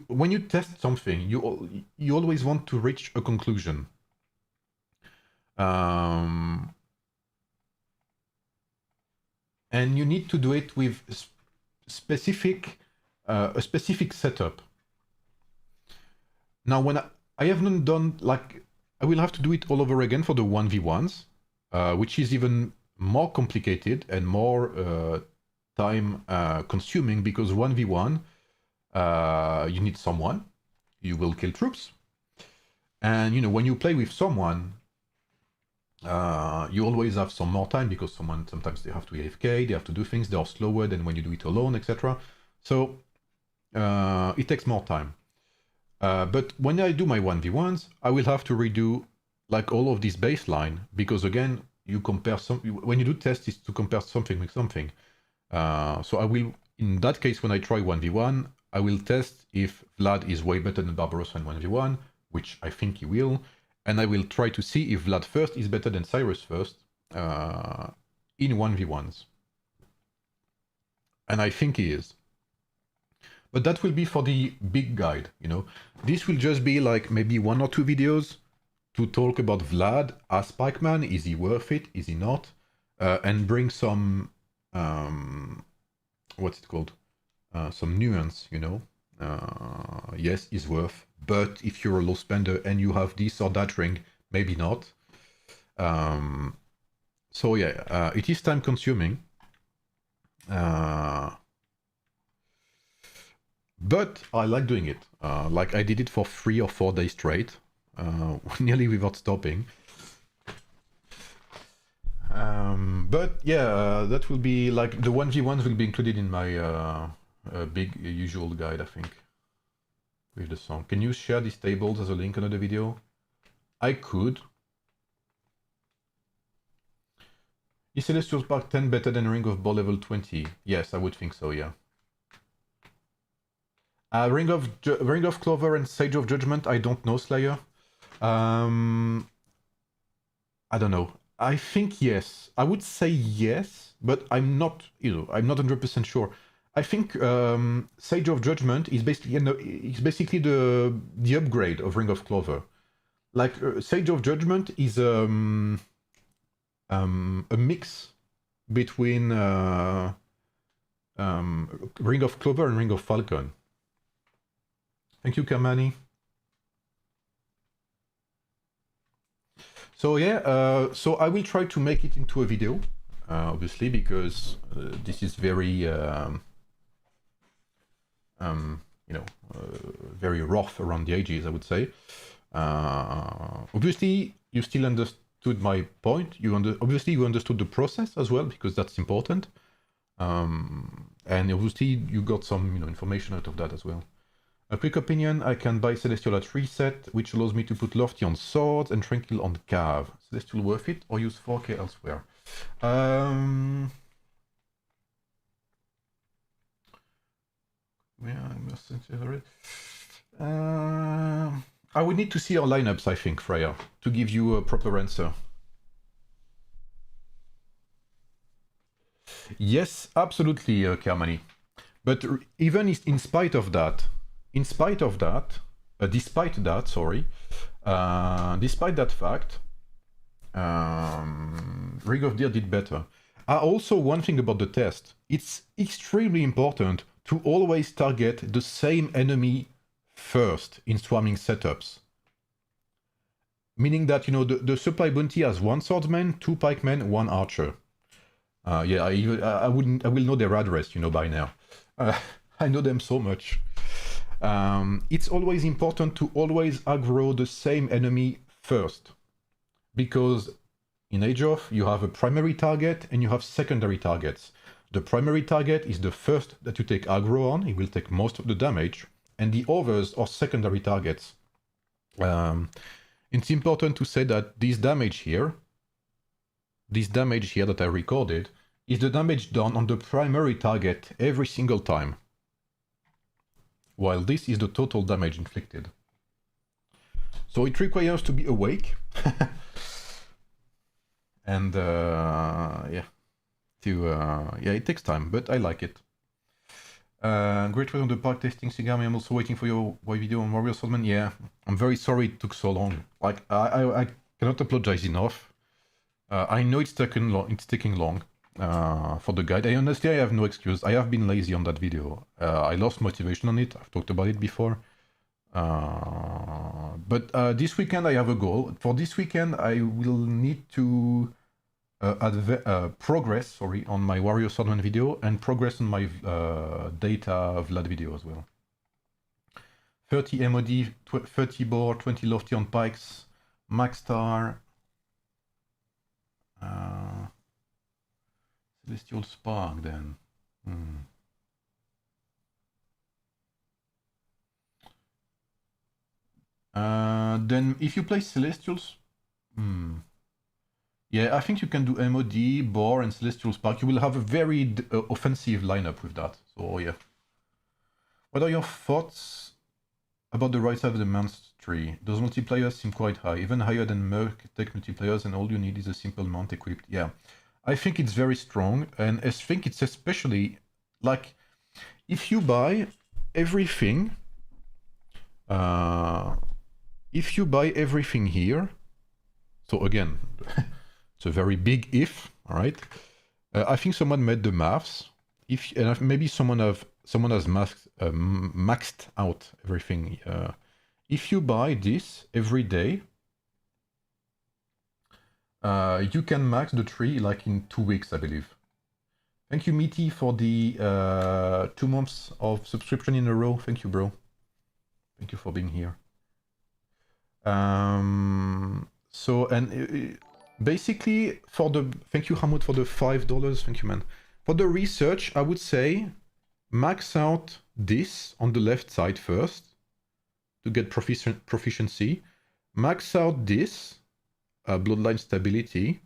when you test something, you always want to reach a conclusion. And you need to do it with a specific setup. Now, when I haven't done, like, I will have to do it all over again for the 1v1s, which is even more complicated and more time consuming, because 1v1, you need someone, you will kill troops. And, when you play with someone, you always have some more time, because sometimes they have to AFK, they have to do things, they are slower than when you do it alone, etc. So it takes more time. But when I do my 1v1s, I will have to redo like all of this baseline, because again, you compare when you do tests, it's to compare something with something. So I will, in that case, when I try 1v1, I will test if Vlad is way better than Barbarossa in 1v1, which I think he will. And I will try to see if Vlad first is better than Cyrus first in 1v1s. And I think he is. But that will be for the big guide, you know. This will just be like maybe 1 or 2 videos to talk about Vlad as pikeman. Is he worth it? Is he not? And bring some, what's it called? Some nuance, you know. Yes, he's worth, but if you're a low spender and you have this or that ring, maybe not. So yeah, it is time consuming. But I like doing it. Like I did it for 3 or 4 days straight, nearly without stopping. But yeah, that will be like the 1v1s will be included in my big usual guide, I think, with the song. Can you share these tables as a link under the video? I could. Is Celestial Spark 10 better than Ring of Ball level 20? Yes, I would think so, yeah. Ring of Clover and Sage of Judgment, I don't know, Slayer. I don't know. I think yes. I would say yes, but I'm not, you know, I'm not 100% sure. I think Sage of Judgment is basically, you know, it's basically the upgrade of Ring of Clover. Like Sage of Judgment is a mix between Ring of Clover and Ring of Falcon. Thank you, Kamani. So yeah, so I will try to make it into a video, obviously, because this is very, you know, very rough around the edges, I would say. Obviously, you still understood my point. Obviously you understood the process as well, because that's important. And obviously you got some, you know, information out of that as well. A quick opinion, I can buy Celestial at reset, which allows me to put Lofty on swords and Tranquil on Cav. Celestial worth it, or use 4K elsewhere? I would need to see our lineups, I think, Freya, to give you a proper answer. Yes, absolutely, Kermani. But even in spite of that, despite that fact, Ring of Deer did better. Also, one thing about the test, it's extremely important to always target the same enemy first in swarming setups. Meaning that, you know, the supply bounty has 1 swordsman, 2 pikemen, 1 archer. Yeah, I will know their address, you know, by now. I know them so much. It's always important to always aggro the same enemy first, because in Age of you have a primary target and you have secondary targets. The primary target is the first that you take aggro on, it will take most of the damage, and the others are secondary targets. It's important to say that this damage here that I recorded, is the damage done on the primary target every single time, while this is the total damage inflicted. So it requires to be awake, and yeah, it takes time, but I like it. Great work on the park testing, Sigami. I'm also waiting for your video on Warrior Swordsman. Yeah, I'm very sorry it took so long. Like I cannot apologize enough. I know it's taking long for the guide. Honestly, I have no excuse. I have been lazy on that video. I lost motivation on it. I've talked about it before. But this weekend I have a goal. For this weekend, I will need to progress, on my Warrior Swordsman video, and progress on my data Vlad video as well. 30 MOD, 30 boar, 20 lofty on pikes, max star. Celestial Spark then. Then if you play Celestials, yeah, I think you can do MOD, Boar, and Celestial Spark. You will have a very offensive lineup with that. So yeah. What are your thoughts about the right side of the Mance tree? Those multipliers seem quite high, even higher than Merc Tech multipliers, and all you need is a simple mount equipped. Yeah, I think it's very strong, and I think it's especially, like, if you buy everything, if you buy everything here, so again, it's a very big if, all right? I think someone made the maths. And maybe someone has maxed out everything. If you buy this every day, you can max the tree like in 2 weeks, I believe. Thank you, Meaty, for the 2 months of subscription in a row. Thank you, bro. Thank you for being here. Basically, thank you, Hamud, for the $5. Thank you, man. For the research, I would say max out this on the left side first to get proficiency. Max out this, bloodline stability.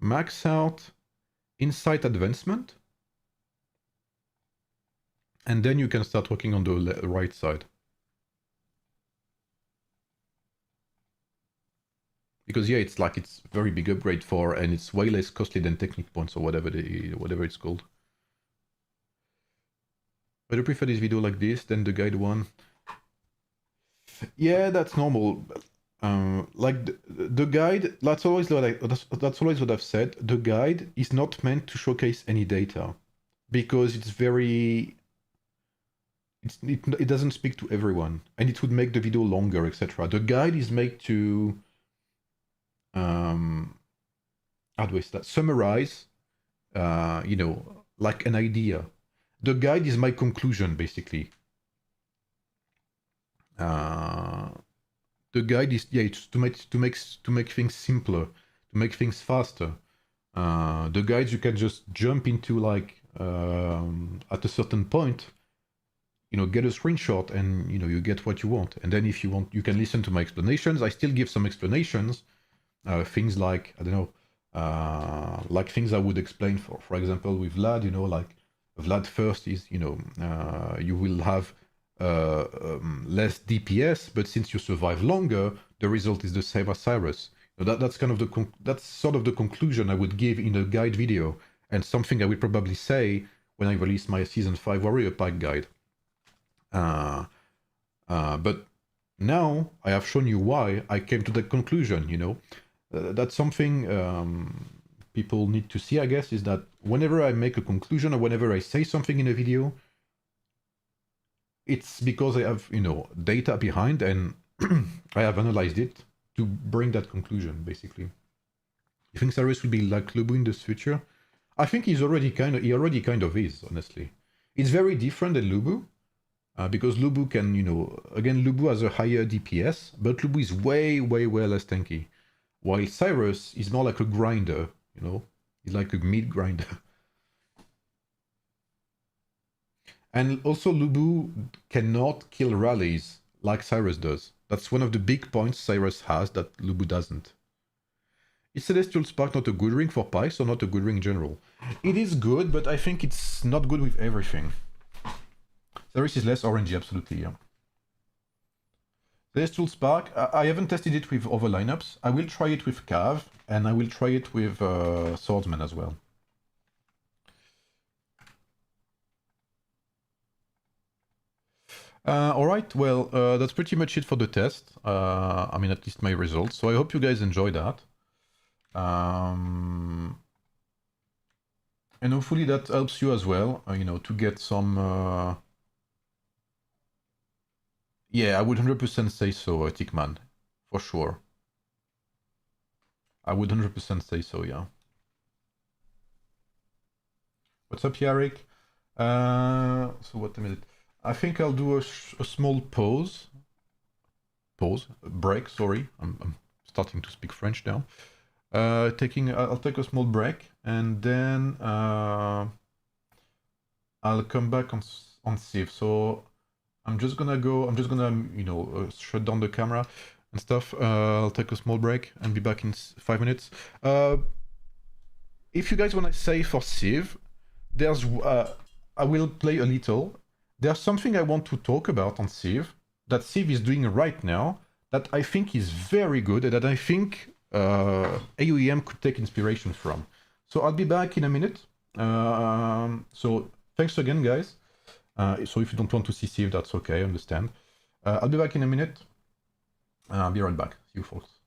Max out insight advancement. And then you can start working on the right side. Because yeah, it's very big upgrade and it's way less costly than technique points or whatever it's called. But I prefer this video like this than the guide one. Yeah, that's normal. Like the guide, that's always what I've said. The guide is not meant to showcase any data because it's very. It doesn't speak to everyone, and it would make the video longer, etc. The guide is made to. How do I say that? Summarize, like an idea. The guide is my conclusion, basically. The guide is it's to make things simpler, to make things faster. The guides you can just jump into like at a certain point, get a screenshot and you get what you want. And then if you want, you can listen to my explanations. I still give some explanations. Things like, I don't know, like things I would explain for example, with Vlad, like Vlad first is, you will have less DPS, but since you survive longer, the result is the same as Cyrus. That's kind of that's sort of the conclusion I would give in a guide video, and something I will probably say when I release my Season 5 Warrior Pack guide. But now I have shown you why I came to that conclusion, That's something people need to see, I guess, is that whenever I make a conclusion or whenever I say something in a video, it's because I have, data behind and I have analyzed it to bring that conclusion, basically. You think Cyrus will be like Lubu in the future? I think he already kind of is, honestly. It's very different than Lubu, because Lubu can, again, Lubu has a higher DPS, but Lubu is way, way, way less tanky. While Cyrus is more like a grinder, he's like a meat grinder. And also Lubu cannot kill rallies like Cyrus does. That's one of the big points Cyrus has that Lubu doesn't. Is Celestial Spark not a good ring for Pyce or not a good ring in general? It is good, but I think it's not good with everything. Cyrus is less orangey, absolutely, yeah. Celestial Spark, I haven't tested it with other lineups. I will try it with Cav, and I will try it with Swordsman as well. Alright, well, that's pretty much it for the test. I mean, at least my results. So I hope you guys enjoy that. And hopefully that helps you as well, to get some... Yeah, I would 100% say so, Tickman, for sure. I would 100% say so, yeah. What's up, Yarrick? So what time is it? I think I'll do a small break, sorry. I'm starting to speak French now. I'll take a small break, and then I'll come back on Civ. So I'm just gonna shut down the camera and stuff. I'll take a small break and be back in 5 minutes. If you guys wanna say for Civ, I will play a little. There's something I want to talk about on Civ, that Civ is doing right now, that I think is very good, and that I think AoEM could take inspiration from. So I'll be back in a minute. So thanks again, guys. So if you don't want to CC, that's okay, I understand. I'll be back in a minute. I'll be right back. See you folks.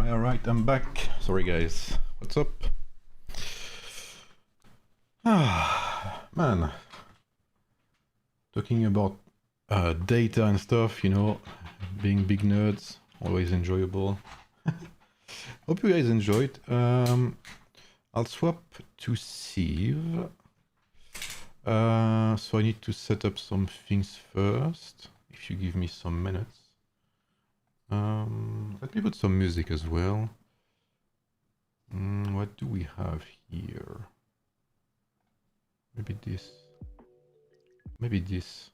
Alright, I'm back. Sorry guys. What's up? Man. Talking about data and stuff, you know, being big nerds, always enjoyable. Hope you guys enjoyed. I'll swap to Sieve. So I need to set up some things first, if you give me some minutes. Let me put some music as well. What do we have here? Maybe this. Maybe this.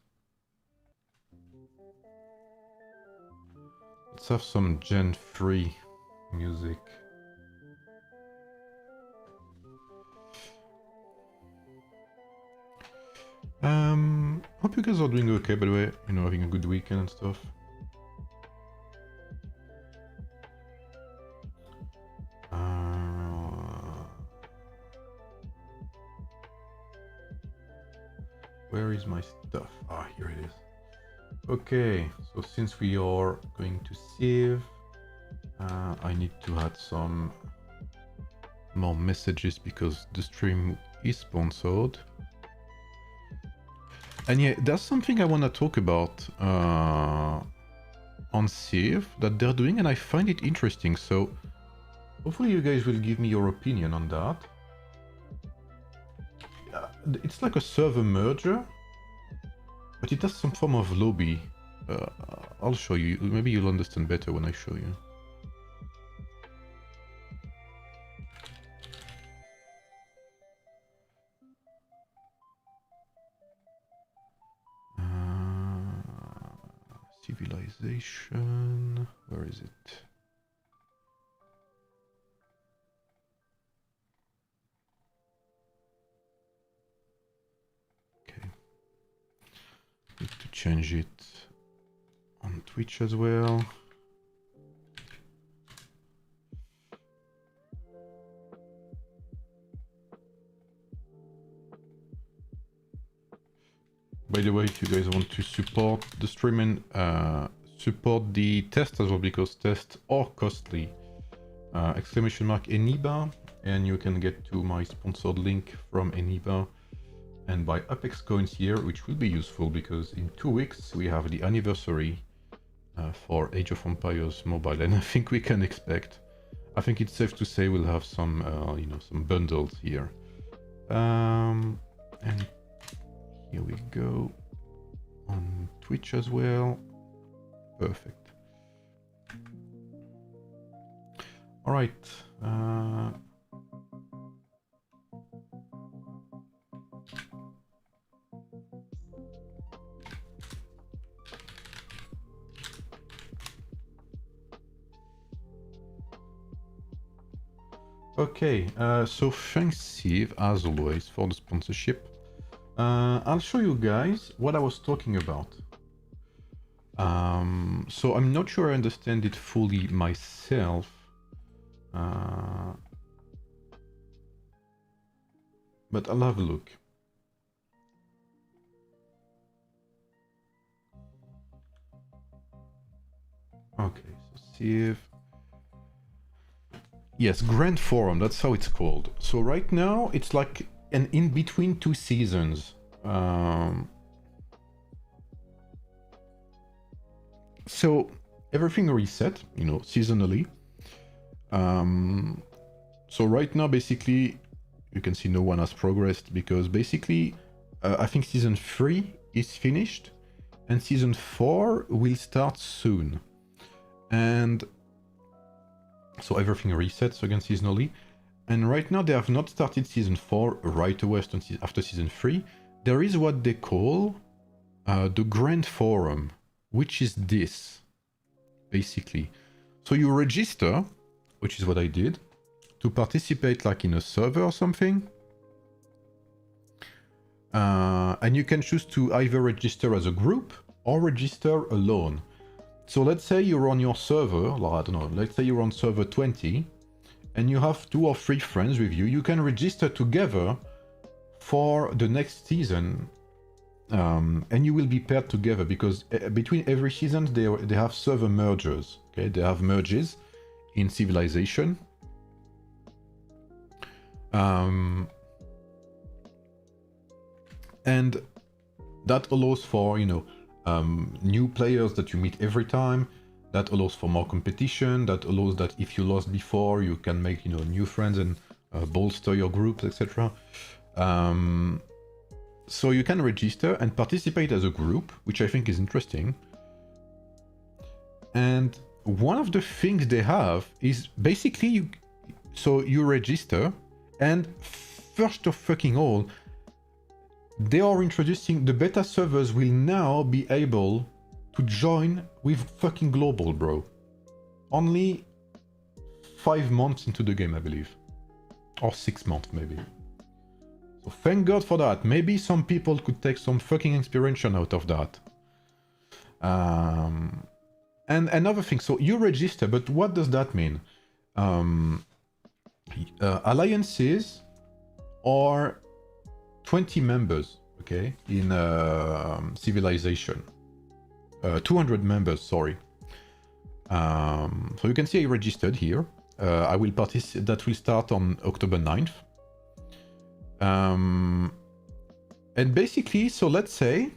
Let's have some Gen 3 music. Hope you guys are doing okay, by the way, you know, having a good weekend and stuff. Where is my stuff? Ah, here it is. Okay, so since we are going to save, I need to add some more messages because the stream is sponsored. And yeah, there's something I want to talk about on Save that they're doing, and I find it interesting. So hopefully you guys will give me your opinion on that. It's like a server merger, but it has some form of lobby. I'll show you. Maybe you'll understand better when I show you. Civilization. Where is it? Okay. Need to change it on Twitch as well. By the way, if you guys want to support the stream and support the test as well, because tests are costly, exclamation mark eneba, and you can get to my sponsored link from eneba and buy Apex coins here, which will be useful because in 2 weeks we have the anniversary for Age of Empires mobile, and I think we can expect, I think it's safe to say we'll have some, you know, some bundles here. And here we go on Twitch as well. Perfect. All right. Okay, so thanks Steve, as always, for the sponsorship. I'll show you guys what I was talking about. So I'm not sure I understand it fully myself. But I'll have a look. Okay, so see if... Yes, Grand Forum, that's how it's called. So right now, it's like an in-between two seasons. So everything reset, you know, seasonally. So right now, basically, you can see no one has progressed because basically, I think season 3 is finished and season 4 will start soon. And so everything resets again seasonally. And right now they have not started season 4 right away after season 3. There is what they call the Grand Forum, which is this, basically. So you register, which is what I did, to participate like in a server or something. And you can choose to either register as a group or register alone. So let's say you're on your server, I don't know, let's say you're on server 20, and you have 2 or 3 friends with you. You can register together for the next season, and you will be paired together because between every season they have server mergers. Okay, they have merges in civilization. And that allows for, you know, new players that you meet every time. That allows for more competition. That allows that if you lost before, you can make, you know, new friends and bolster your groups, etc. So you can register and participate as a group, which I think is interesting. And one of the things they have is basically you register, and first of fucking all, they are introducing the beta servers will now be able to join with fucking global, bro. Only 5 months into the game, I believe. Or 6 months, maybe. So thank God for that. Maybe some people could take some fucking inspiration out of that. And another thing, so you register, but what does that mean? Alliances are 20 members, okay, in civilization. 200 members, sorry. So you can see I registered here. I will participate. That will start on October 9th. And basically, so let's say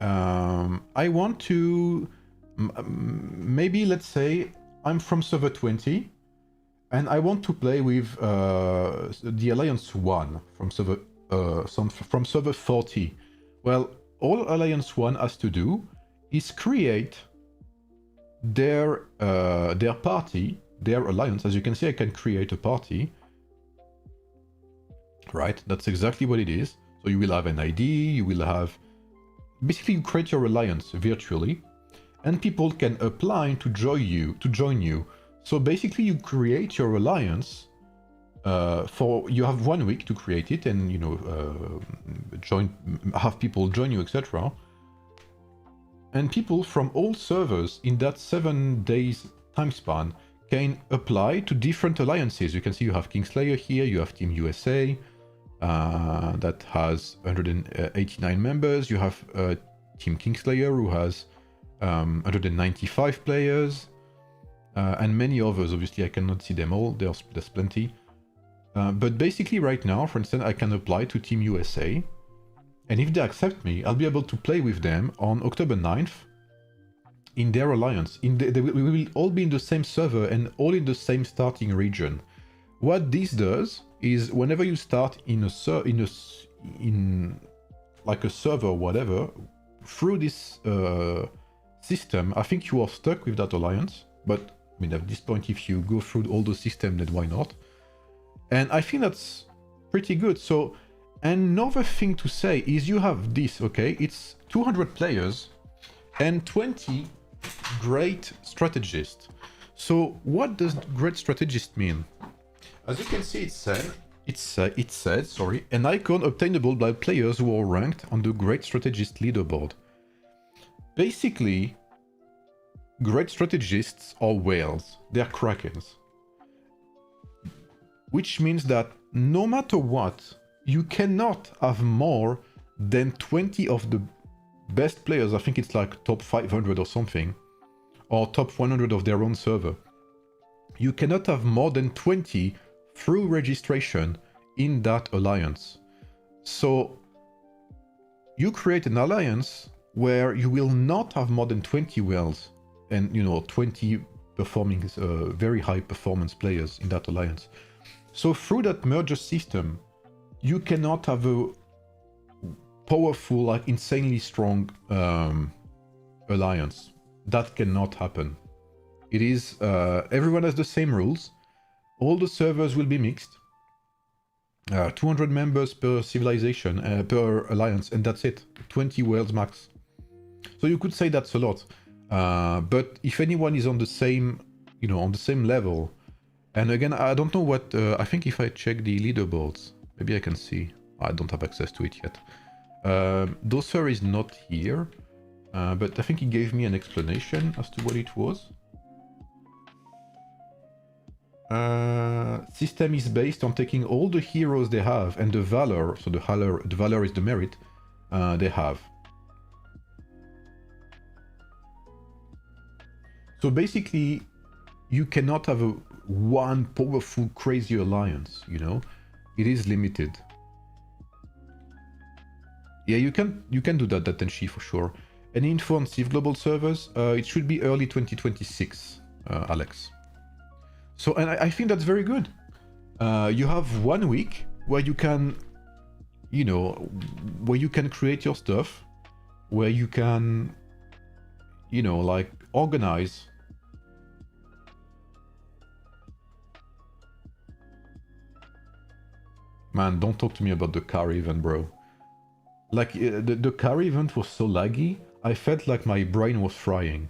I want to maybe let's say I'm from server 20 and I want to play with the Alliance 1 from server 40. Well, all Alliance 1 has to do is create their party, their alliance. As you can see, I can create a party. Right, that's exactly what it is. So you will have an ID, you will have... Basically, you create your alliance virtually, and people can apply to join you. So basically, you create your alliance you have 1 week to create it, and you know, have people join you, etc. And people from all servers in that 7 days time span can apply to different alliances. You can see you have Kingslayer here, you have Team USA, that has 189 members. You have Team Kingslayer, who has 195 players, and many others. Obviously, I cannot see them all. There's plenty. But basically, right now, for instance, I can apply to Team USA, and if they accept me, I'll be able to play with them on October 9th in their alliance. We will all be in the same server and all in the same starting region. What this does is whenever you start in like a server or whatever, through this system, I think you are stuck with that alliance. But I mean, at this point, if you go through all the system, then why not? And I think that's pretty good. So another thing to say is you have this, okay? It's 200 players and 20 great strategists. So what does great strategist mean? As you can see, it said, sorry, an icon obtainable by players who are ranked on the Great Strategist leaderboard. Basically, great strategists are whales. They're krakens. Which means that no matter what, you cannot have more than 20 of the best players. I think it's like top 500 or something, or top 100 of their own server. You cannot have more than 20 through registration in that alliance. So you create an alliance where you will not have more than 20 whales and, you know, 20 performing very high performance players in that alliance. So through that merger system, you cannot have a powerful, like insanely strong alliance. That cannot happen. It is everyone has the same rules. All the servers will be mixed. 200 members per civilization, per alliance, and that's it. 20 whales max. So you could say that's a lot. But if anyone is on the same, you know, on the same level, and again, I don't know what, I think if I check the leaderboards, maybe I can see. I don't have access to it yet. Dosser is not here, but I think he gave me an explanation as to what it was. System is based on taking all the heroes they have and the valor, so the valor is the merit they have. So basically, you cannot have a one powerful crazy alliance, you know? It is limited. Yeah, you can do that, Tenshi, for sure. Any info on Civ Global servers? It should be early 2026, Alex. So, and I think that's very good. You have 1 week where you can, you know, where you can create your stuff, where you can, you know, like organize. Man, don't talk to me about the car event, bro. Like, the car event was so laggy, I felt like my brain was frying.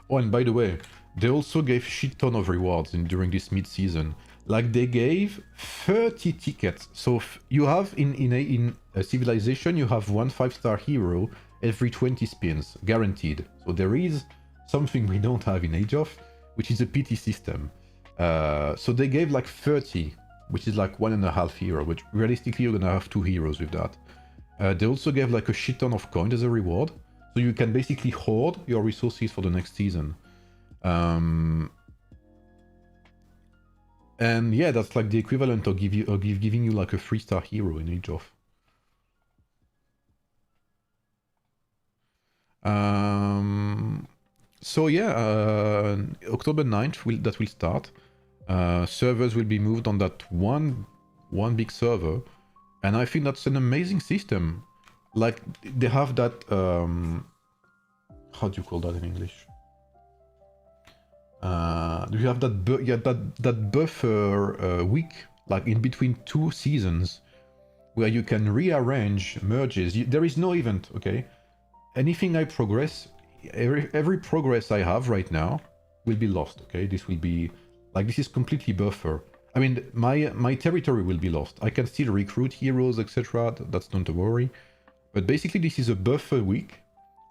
Oh, and by the way, they also gave shit ton of rewards during this mid-season. Like, they gave 30 tickets. So you have in a civilization, you have 1 5-star hero every 20 spins, guaranteed. So there is something we don't have in Age of, which is a PT system. So they gave like 30, which is like 1.5 hero, which realistically you're gonna have 2 heroes with that. They also gave like a shit ton of coins as a reward. So you can basically hoard your resources for the next season. And yeah, that's like the equivalent of giving you like a 3-star hero in Age of. So yeah, October 9th that will start. Servers will be moved on that one big server. And I think that's an amazing system. Like, they have that, how do you call that in English? Do you have that buffer week, like in between 2 seasons, where you can rearrange merges? There is no event, okay? Anything I progress, every progress I have right now will be lost, okay? This will be, like, this is completely buffer. I mean, my territory will be lost. I can still recruit heroes, etc. That's not a worry. But basically, this is a buffer week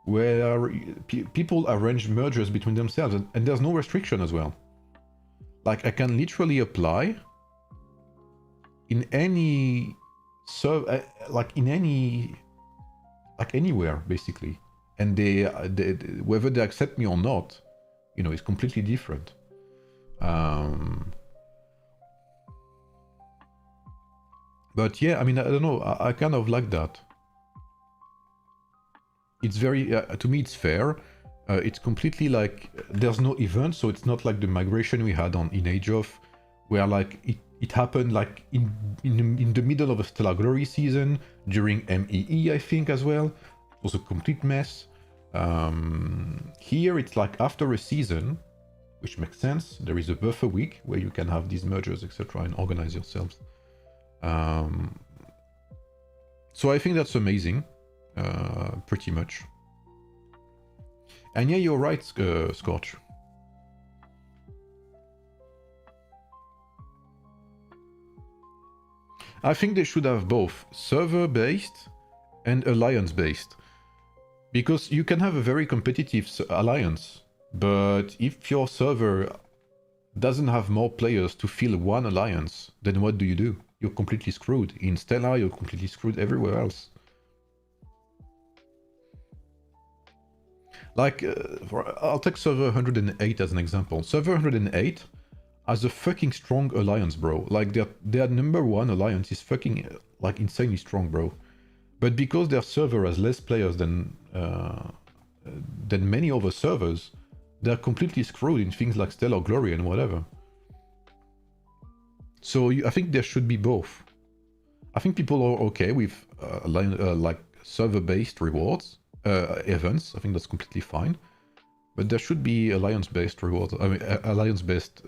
where people arrange mergers between themselves, and there's no restriction as well. Like, I can literally apply in any like in any, like anywhere basically, and they whether they accept me or not, you know, is completely different. But yeah, I mean, I don't know, I kind of like that. It's very, to me, it's fair. It's completely like, there's no event, so it's not like the migration we had in Age of, where like it happened like in the middle of a Stellar Glory season, during MEE, I think, as well. It was a complete mess. Here, it's like after a season, which makes sense. There is a buffer week where you can have these mergers, etc., and organize yourselves. So I think that's amazing. Pretty much. And yeah, you're right, Scorch. I think they should have both server-based and alliance-based. Because you can have a very competitive alliance, but if your server doesn't have more players to fill one alliance, then what do? You're completely screwed. In Stella, you're completely screwed everywhere else. Like, I'll take server 108 as an example. Server 108 has a fucking strong alliance, bro. Like, their number 1 alliance is fucking, like, insanely strong, bro. But because their server has less players than many other servers, they're completely screwed in things like Stellar Glory and whatever. So I think there should be both. I think people are okay with like server-based rewards, events. I think that's completely fine. But there should be alliance-based rewards. I mean, alliance-based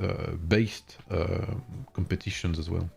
competitions as well.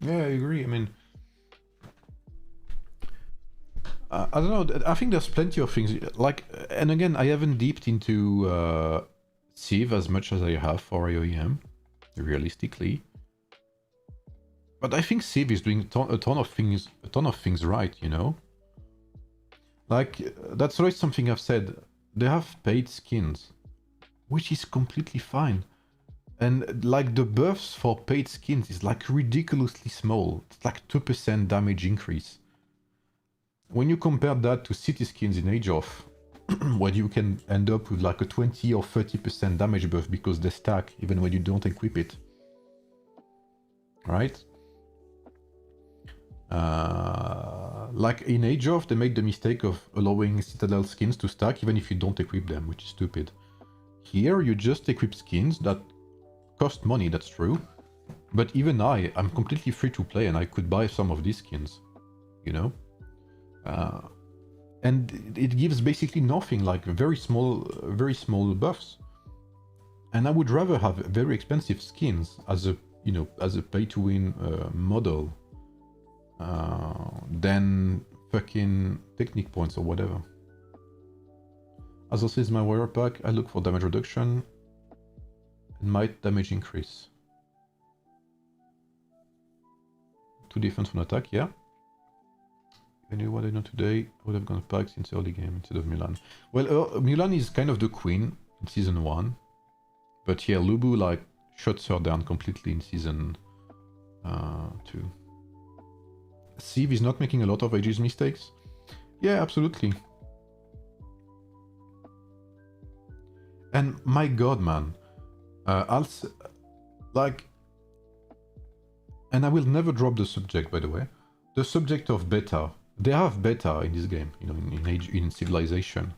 Yeah, I agree. I mean, I don't know. I think there's plenty of things. Like, and again, I haven't deeped into Civ as much as I have for AoEM, realistically. But I think Civ is doing a ton of things right, you know? Like, that's always something I've said. They have paid skins, which is completely fine. And like the buffs for paid skins is like ridiculously small. It's like 2% damage increase. When you compare that to city skins in Age of, where you can end up with like a 20 or 30% damage buff because they stack even when you don't equip it. Right? Like in Age of, they made the mistake of allowing Citadel skins to stack even if you don't equip them, which is stupid. Here, you just equip skins that cost money, that's true. But even I'm completely free to play and I could buy some of these skins, you know? And it gives basically nothing, like very small buffs. And I would rather have very expensive skins as a, you know, as a pay-to-win model than fucking technique points or whatever. As also is my warrior pack, I look for damage reduction and might damage increase. 2 defense, 1 attack, yeah. If I knew what I know today, I would have gone pack since early game instead of Mulan. Well, Mulan is kind of the queen in season 1. But yeah, Lubu like shuts her down completely in season 2. Civ is not making a lot of ages mistakes. Yeah, absolutely. And my god, man. Like... And I will never drop the subject, by the way. The subject of beta. They have beta in this game, you know, in Civilization.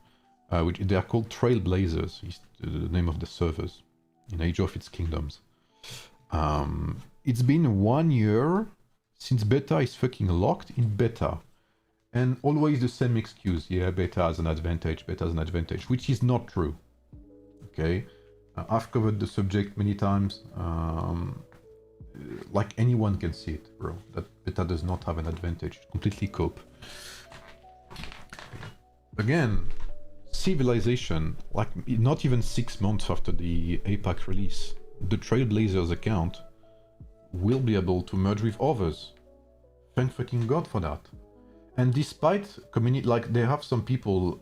Which they are called Trailblazers, is the name of the servers. In Age of its Kingdoms. It's been 1 year since beta is fucking locked in beta. And always the same excuse. Yeah, beta has an advantage, which is not true. Okay? I've covered the subject many times. Like anyone can see it, bro. That beta does not have an advantage. Completely cope. Again, Civilization, like not even 6 months after the APAC release, the Trailblazers account will be able to merge with others. Thank fucking god for that. And despite community, like they have some people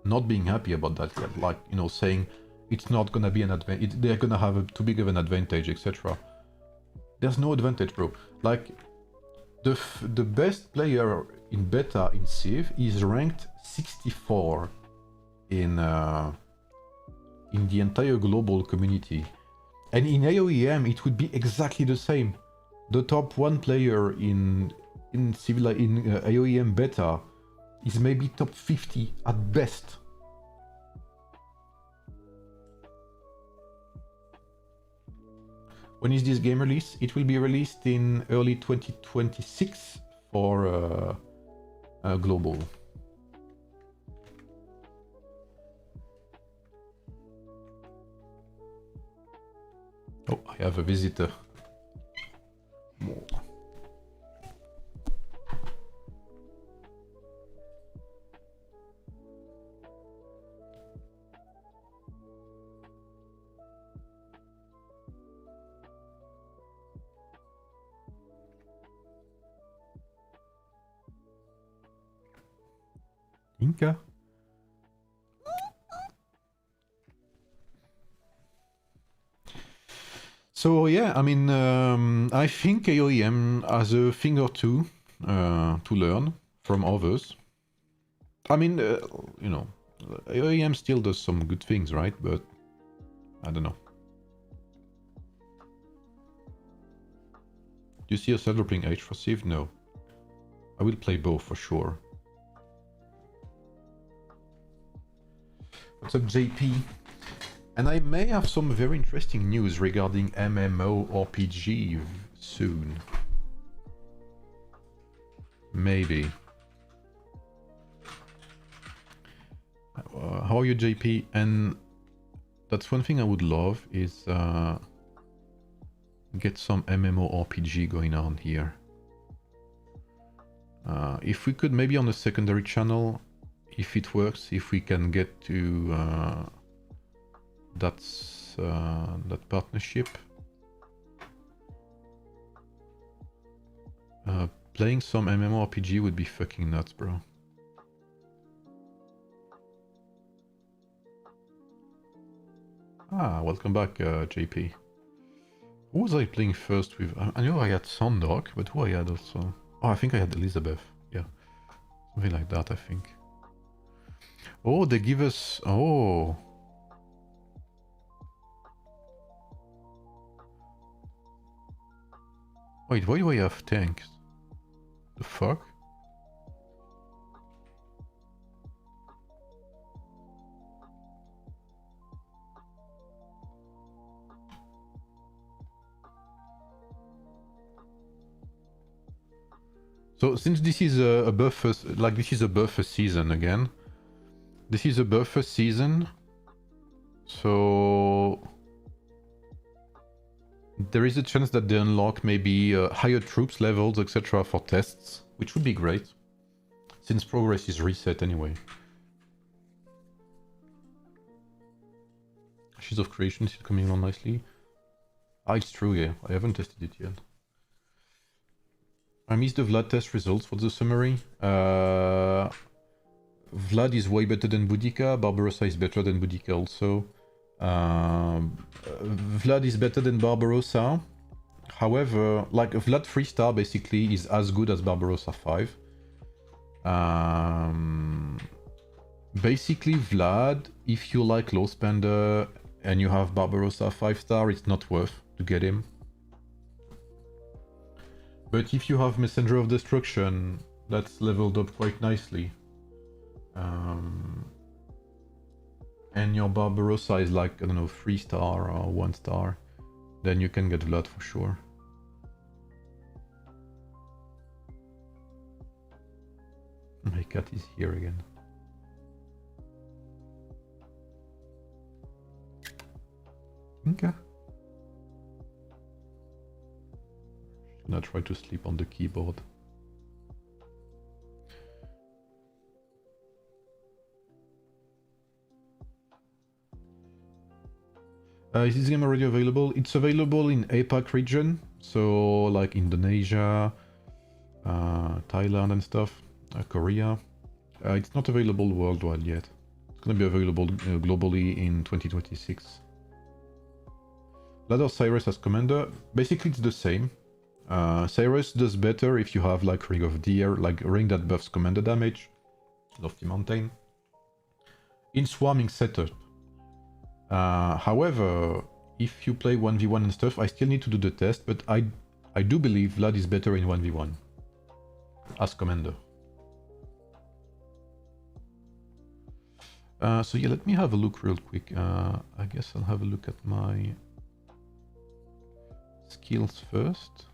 not being happy about that yet, like, you know, saying it's not gonna be an advantage, they're gonna have too big of an advantage, etc. There's no advantage, bro. Like, the best player in beta in Civ is ranked 64 in the entire global community. And in AoEM, it would be exactly the same. The top 1 player in AoEM beta is maybe top 50 at best. When is this game released? It will be released in early 2026 for global. Oh, I have a visitor. More. Inca? So yeah, I mean, I think AoEM has a thing or two to learn from others. I mean, you know, AoEM still does some good things, right? But I don't know. Do you see yourself playing Age for Civ? No. I will play both for sure. What's up, JP? And I may have some very interesting news regarding MMORPG soon. Maybe. How are you, JP? And that's one thing I would love is get some MMORPG going on here. If we could maybe on the secondary channel, if it works, if we can get to that partnership. Playing some MMORPG would be fucking nuts, bro. Ah, welcome back, JP. Who was I playing first with? I knew I had Sondok, but who I had also? Oh, I think I had Elizabeth. Yeah, something like that, I think. Oh, they give us... Oh. Wait, why do I have tanks? The fuck? So since this is a buffer, like this is a buffer season again. This is a buffer season. So there is a chance that they unlock maybe higher troops levels, etc. for tests, which would be great. Since progress is reset anyway. Ashes of Creation is coming on nicely. Ah, it's true, yeah. I haven't tested it yet. I missed the Vlad test results for the summary. Vlad is way better than Boudica. Barbarossa is better than Boudica also. Vlad is better than Barbarossa. However, like Vlad 3-star basically is as good as Barbarossa 5. Basically Vlad, if you like low spender and you have Barbarossa 5-star, it's not worth to get him. But if you have Messenger of Destruction, that's leveled up quite nicely. And your Barbarossa is like, I don't know, 3-star or 1-star, then you can get Vlad for sure. My cat is here again. Okay. Should I try to sleep on the keyboard? Is this game already available? It's available in APAC region, so like Indonesia, Thailand and stuff, Korea. It's not available worldwide yet. It's gonna be available globally in 2026. Ladder Cyrus as commander, basically it's the same. Cyrus does better if you have like Ring of Deer, like ring that buffs commander damage, Lofty Mountain. In swarming setup. However, if you play 1v1 and stuff, I still need to do the test, but I do believe Vlad is better in 1v1 as commander. So yeah, let me have a look real quick. I guess I'll have a look at my skills first.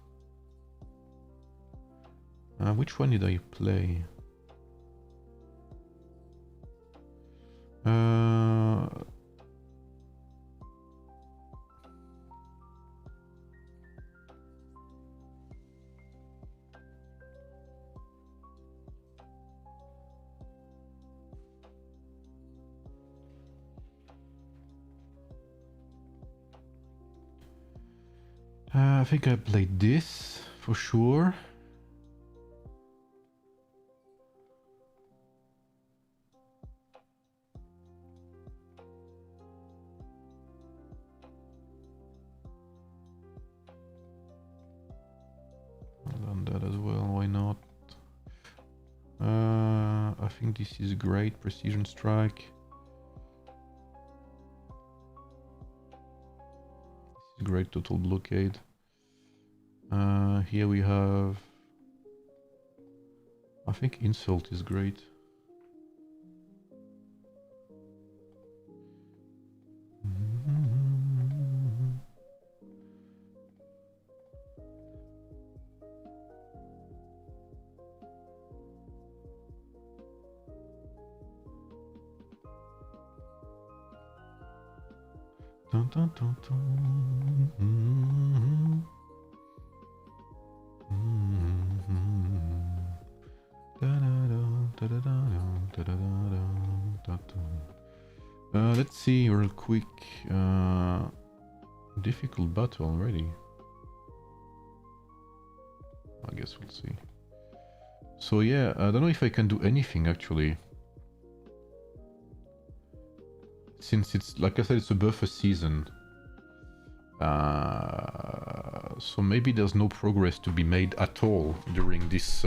Which one did I play? I think I played this for sure. I've done that as well, why not? I think this is great, Precision Strike. This is great, Total Blockade. Here we have... I think Insult is great. Dun, dun, dun, dun. Let's see real quick. Difficult battle already. I guess we'll see. So yeah, I don't know if I can do anything actually. Since it's, like I said, it's a buffer season. So maybe there's no progress to be made at all during this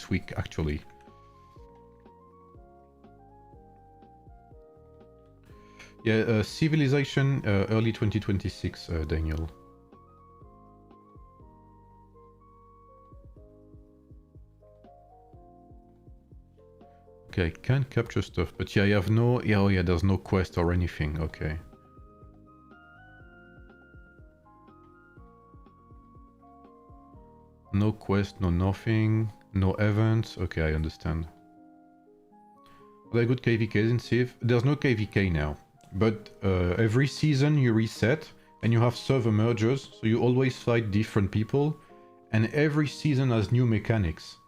week actually. Yeah, civilization early 2026, Daniel. Okay, I can't capture stuff, but yeah, I have no... Yeah, oh yeah, there's no quest or anything, okay. No quest, no nothing, no events, okay, I understand. Are there good KVKs in Civ? There's no KVK now, but every season you reset, and you have server mergers, so you always fight different people, and every season has new mechanics.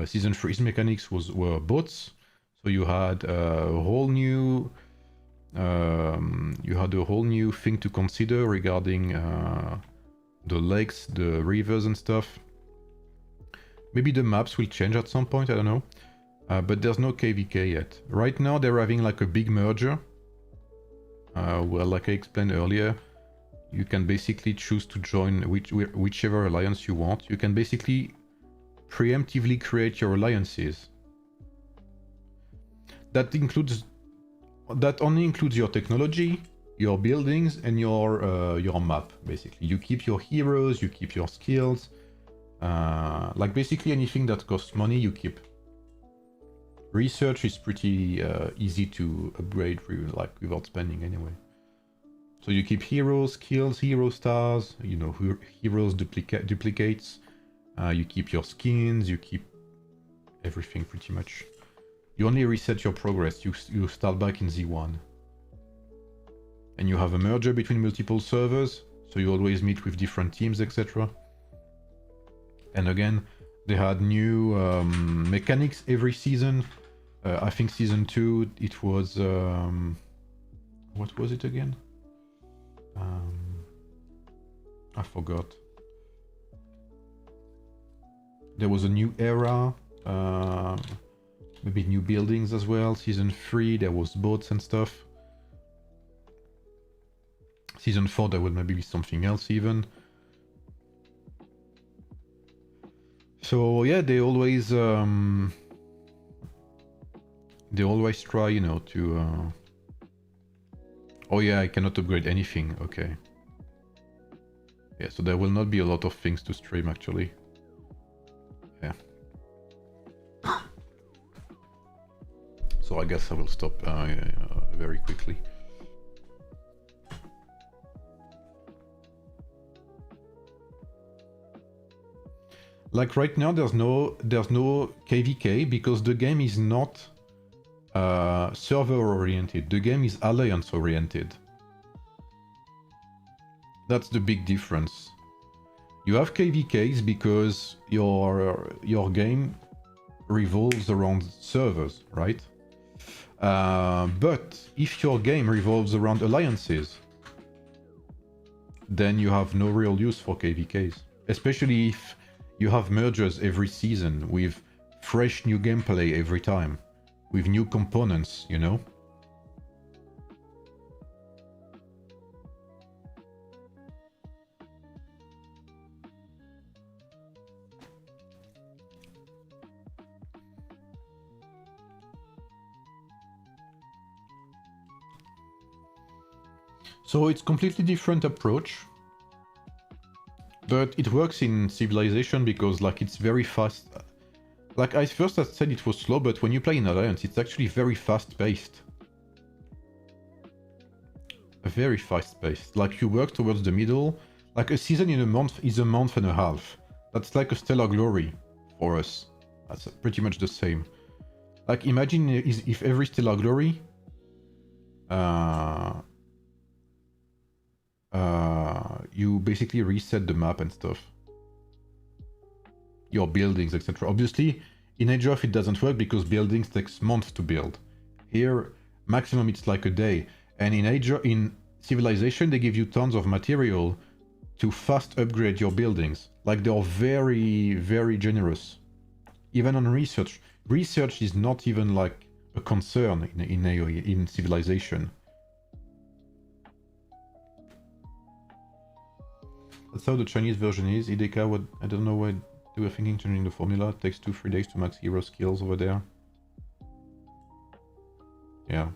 Season 3's mechanics were bots, so you had a whole new thing to consider regarding the lakes, the rivers and stuff. Maybe the maps will change at some point, I don't know. But there's no KVK yet. Right now they're having like a big merger. Well, like I explained earlier, you can basically choose to join whichever alliance you want. You can basically preemptively create your alliances. That only includes your technology, your buildings, and your map. Basically, you keep your heroes, you keep your skills. Like basically anything that costs money, you keep. Research is pretty easy to upgrade, like without spending anyway. So you keep heroes, skills, hero stars, you know, heroes duplicates. You keep your skins, you keep everything pretty much. You only reset your progress, you start back in Z1. And you have a merger between multiple servers, so you always meet with different teams, etc. And again, they had new mechanics every season. I think season 2, it was... what was it again? I forgot. There was a new era, maybe new buildings as well. Season 3, there was boats and stuff. Season 4, there would maybe be something else even. So yeah, they always try, you know, to... Oh yeah, I cannot upgrade anything, okay. Yeah, so there will not be a lot of things to stream actually. Yeah. So I guess I will stop very quickly. Like right now, there's no KVK because the game is not server oriented. The game is alliance oriented. That's the big difference. You have KVKs because your game revolves around servers, right? But if your game revolves around alliances, then you have no real use for KVKs. Especially if you have mergers every season with fresh new gameplay every time, with new components, you know? So it's completely different approach. But it works in Civilization because like it's very fast. Like I first said it was slow, but when you play in Alliance, it's actually very fast-paced. Very fast-paced. Like you work towards the middle. Like a season in a month is a month and a half. That's like a Stellar Glory for us. That's pretty much the same. Like imagine if every Stellar Glory you basically reset the map and stuff. Your buildings, etc. Obviously, in Age of it doesn't work because buildings takes months to build. Here, maximum it's like a day. And in Civilization, they give you tons of material to fast upgrade your buildings. Like they're very, very generous. Even on research. Research is not even like a concern in AoE, in Civilization. That's how the Chinese version is. IDK, what I don't know why they were thinking changing the formula. It takes 2-3 days to max hero skills over there. Yeah.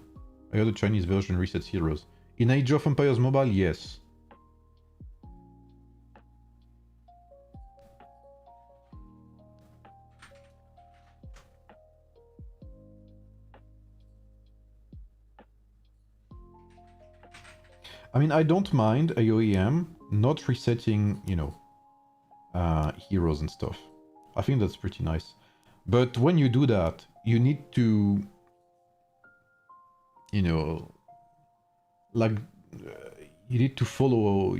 I heard the Chinese version resets heroes. In Age of Empires Mobile, yes. I mean, I don't mind AoEM not resetting, you know, heroes and stuff. I think that's pretty nice. But when you do that, you need to, you know, like, you need to follow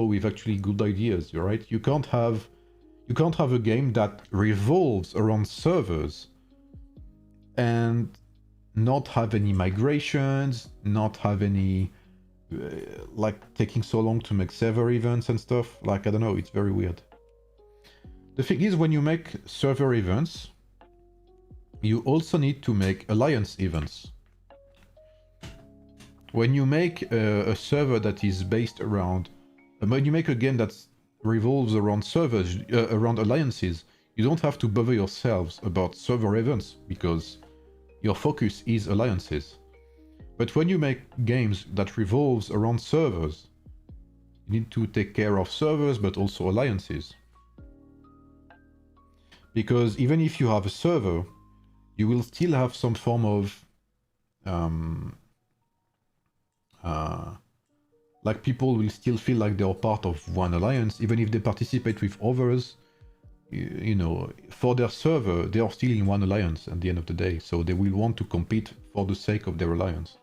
with actually good ideas, right? You can't have a game that revolves around servers and not have any migrations, not have any like taking so long to make server events and stuff. Like, I don't know, it's very weird. The thing is, when you make server events, you also need to make alliance events. When you make a server that is based around, when you make a game that revolves around servers, around alliances, you don't have to bother yourselves about server events because your focus is alliances. But when you make games that revolves around servers, you need to take care of servers, but also alliances. Because even if you have a server, you will still have some form of like people will still feel like they're part of one alliance, even if they participate with others. You know, for their server, they are still in one alliance at the end of the day, so they will want to compete for the sake of their alliance.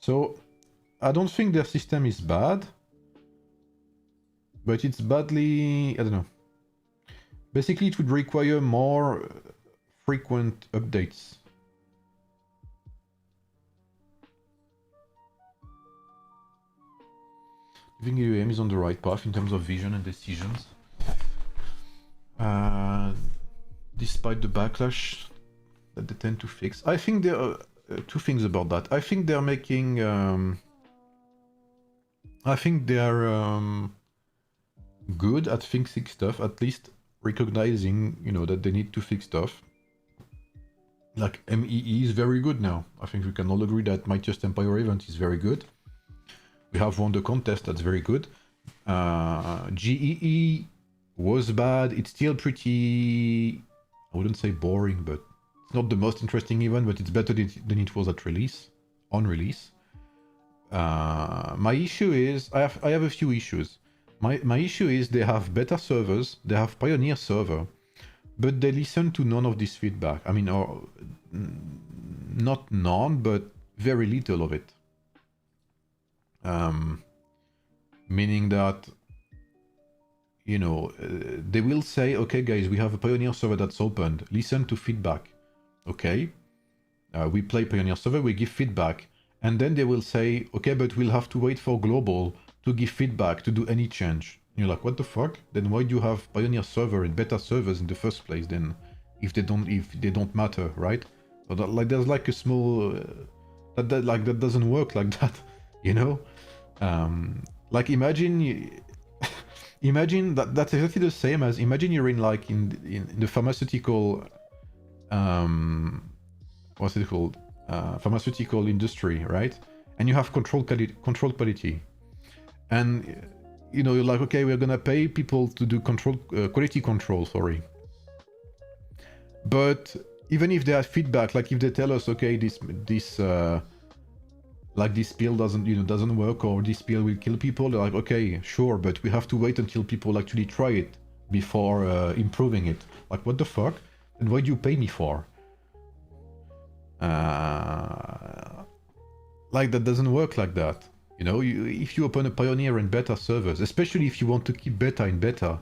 So, I don't think their system is bad, but it's badly, I don't know. Basically, it would require more frequent updates. I think AoEM is on the right path in terms of vision and decisions. Despite the backlash that they tend to fix. I think there are two things about that. I think they're making... I think they're good at fixing stuff, at least recognizing, you know, that they need to fix stuff. Like, MEE is very good now. I think we can all agree that Mightiest Empire event is very good. We have won the contest, that's very good. GEE was bad. It's still pretty... I wouldn't say boring, but it's not the most interesting event, but it's better than it was at release, on release. My issue is... I have a few issues. My issue is they have beta servers, they have Pioneer server, but they listen to none of this feedback. I mean, or not none, but very little of it. Meaning that, you know, they will say, okay guys, we have a Pioneer server that's opened, listen to feedback. Okay, we play Pioneer server, we give feedback, and then they will say, okay, but we'll have to wait for global to give feedback, to do any change. And you're like, what the fuck? Then why do you have Pioneer server and beta servers in the first place then, if they don't matter, right? So that, like, there's like a small that doesn't work like that, you know? Like, imagine imagine that's exactly the same as, imagine you're in like in the pharmaceutical what's it called, pharmaceutical industry, right? And you have control quality, and you know, you're like, okay, we're gonna pay people to do quality control, sorry. But even if they have feedback, like if they tell us, okay, this like this pill doesn't work, or this pill will kill people, they're like, okay, sure, but we have to wait until people actually try it before improving it. Like, what the fuck? And what do you pay me for? Like, that doesn't work like that. You know, if you open a Pioneer and Beta servers, especially if you want to keep Beta in Beta,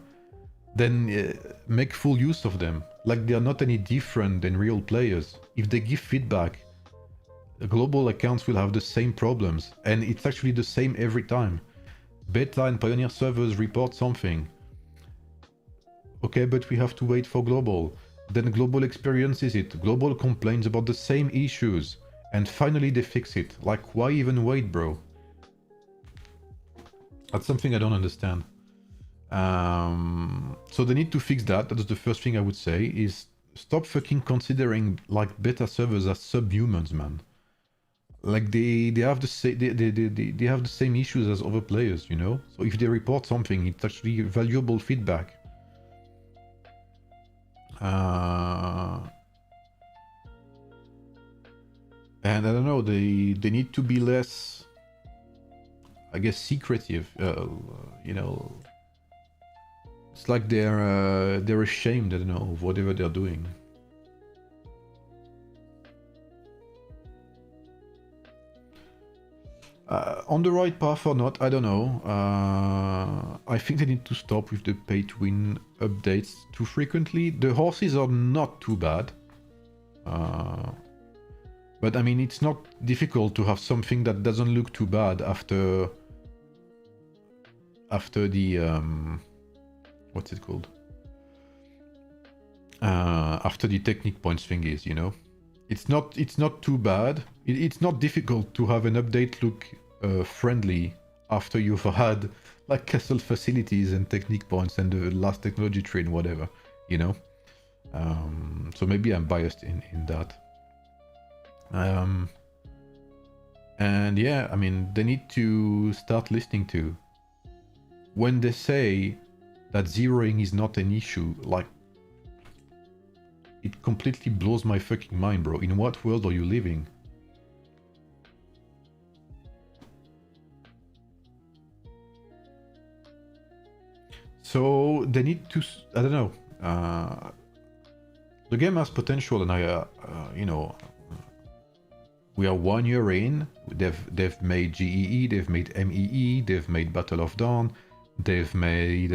then make full use of them. Like, they are not any different than real players. If they give feedback, global accounts will have the same problems, and it's actually the same every time. Beta and Pioneer servers report something. Okay, but we have to wait for global. Then global experiences it. Global complains about the same issues. And finally they fix it. Like, why even wait, bro? That's something I don't understand. So they need to fix that. That's the first thing I would say, is stop fucking considering like beta servers as subhumans, man. Like, they have they have the same issues as other players, you know? So if they report something, it's actually valuable feedback. And I don't know, they need to be less, I guess, secretive. You know, it's like they're ashamed, I don't know, of whatever they're doing. On the right path or not, I don't know. I think they need to stop with the pay-to-win updates too frequently. The horses are not too bad. But I mean, it's not difficult to have something that doesn't look too bad after the what's it called? After the technique points thingies, you know. It's not too bad. It's not difficult to have an update look friendly after you've had like castle facilities and technique points and the last technology tree and whatever, you know. So maybe I'm biased in that. And yeah, I mean, they need to start listening to when they say that zeroing is not an issue. Like, it completely blows my fucking mind, bro. In what world are you living? So they need to, I don't know. The game has potential, and you know, we are 1 year in. They've made GEE, they've made MEE, they've made Battle of Dawn, they've made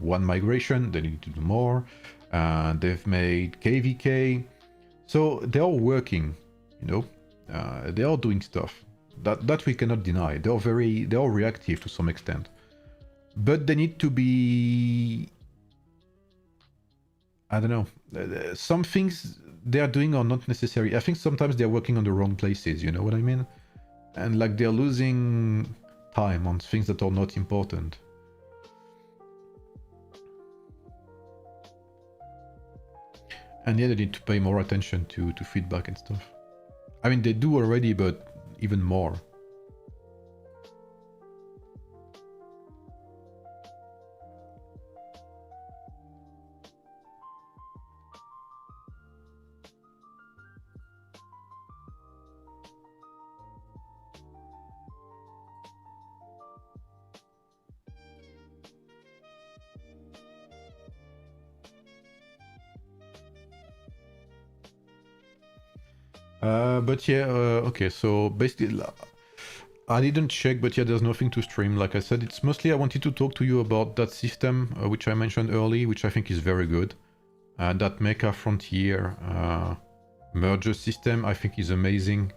one migration. They need to do more. They've made KVK, so they are working. You know, they are doing stuff that we cannot deny. They are reactive to some extent, but they need to be. I don't know. Some things they are doing are not necessary. I think sometimes they're working on the wrong places, you know what I mean? And like, they're losing time on things that are not important. And yeah, they need to pay more attention to feedback and stuff. I mean, they do already, but even more. But yeah, okay, so basically, I didn't check, but yeah, there's nothing to stream. Like I said, it's mostly I wanted to talk to you about that system, which I mentioned early, which I think is very good. That Mecha Frontier merger system, I think, is amazing.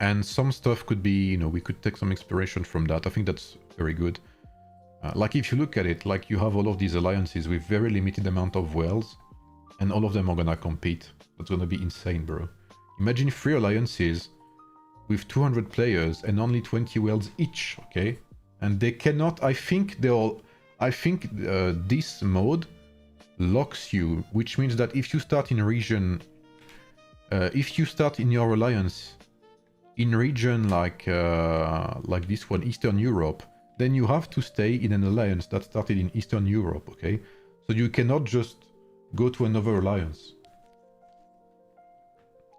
And some stuff could be, you know, we could take some inspiration from that. I think that's very good. Like, if you look at it, like, you have all of these alliances with very limited amount of wells, and all of them are gonna compete. That's gonna be insane, bro. Imagine 3 alliances with 200 players and only 20 wells each, okay? And they cannot, I think this mode locks you, which means that if you start in region, if you start in your alliance in region like this one, Eastern Europe, then you have to stay in an alliance that started in Eastern Europe, okay? So you cannot just go to another alliance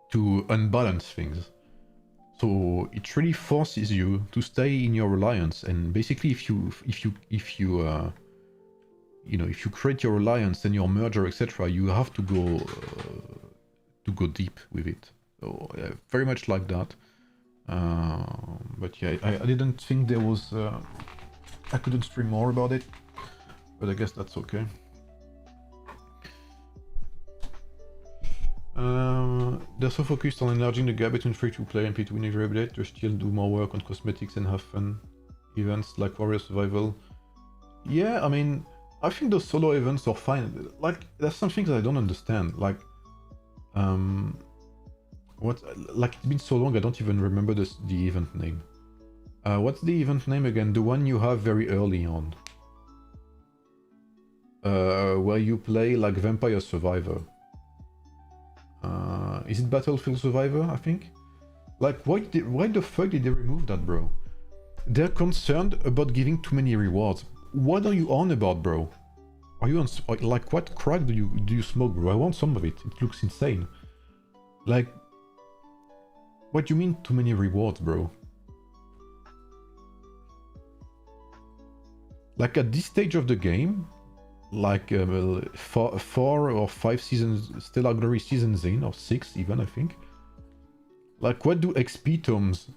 to unbalance things. So it really forces you to stay in your alliance, and basically if you you know, if you create your alliance and your merger, etc., you have to go deep with it. So very much like that. But yeah, I didn't think there was. I couldn't stream more about it, but I guess that's okay. They're so focused on enlarging the gap between free-to-play and pay-to-win every update, to still do more work on cosmetics and have fun events like Warrior Survival. Yeah, I mean, I think those solo events are fine. Like, there's some things I don't understand. Like, what? Like, it's been so long, I don't even remember the event name. What's the event name again? The one you have very early on. Where you play like Vampire Survivor. Is it Battlefield Survivor, I think? Like, why the fuck did they remove that, bro? They're concerned about giving too many rewards. What are you on about, bro? Are you on, like, what crack do you smoke, bro? I want some of it. It looks insane. Like, what do you mean too many rewards, bro? Like, at this stage of the game, like 4 or 5 seasons, Stellar Glory seasons in, or 6 even, I think. Like, what do XP tomes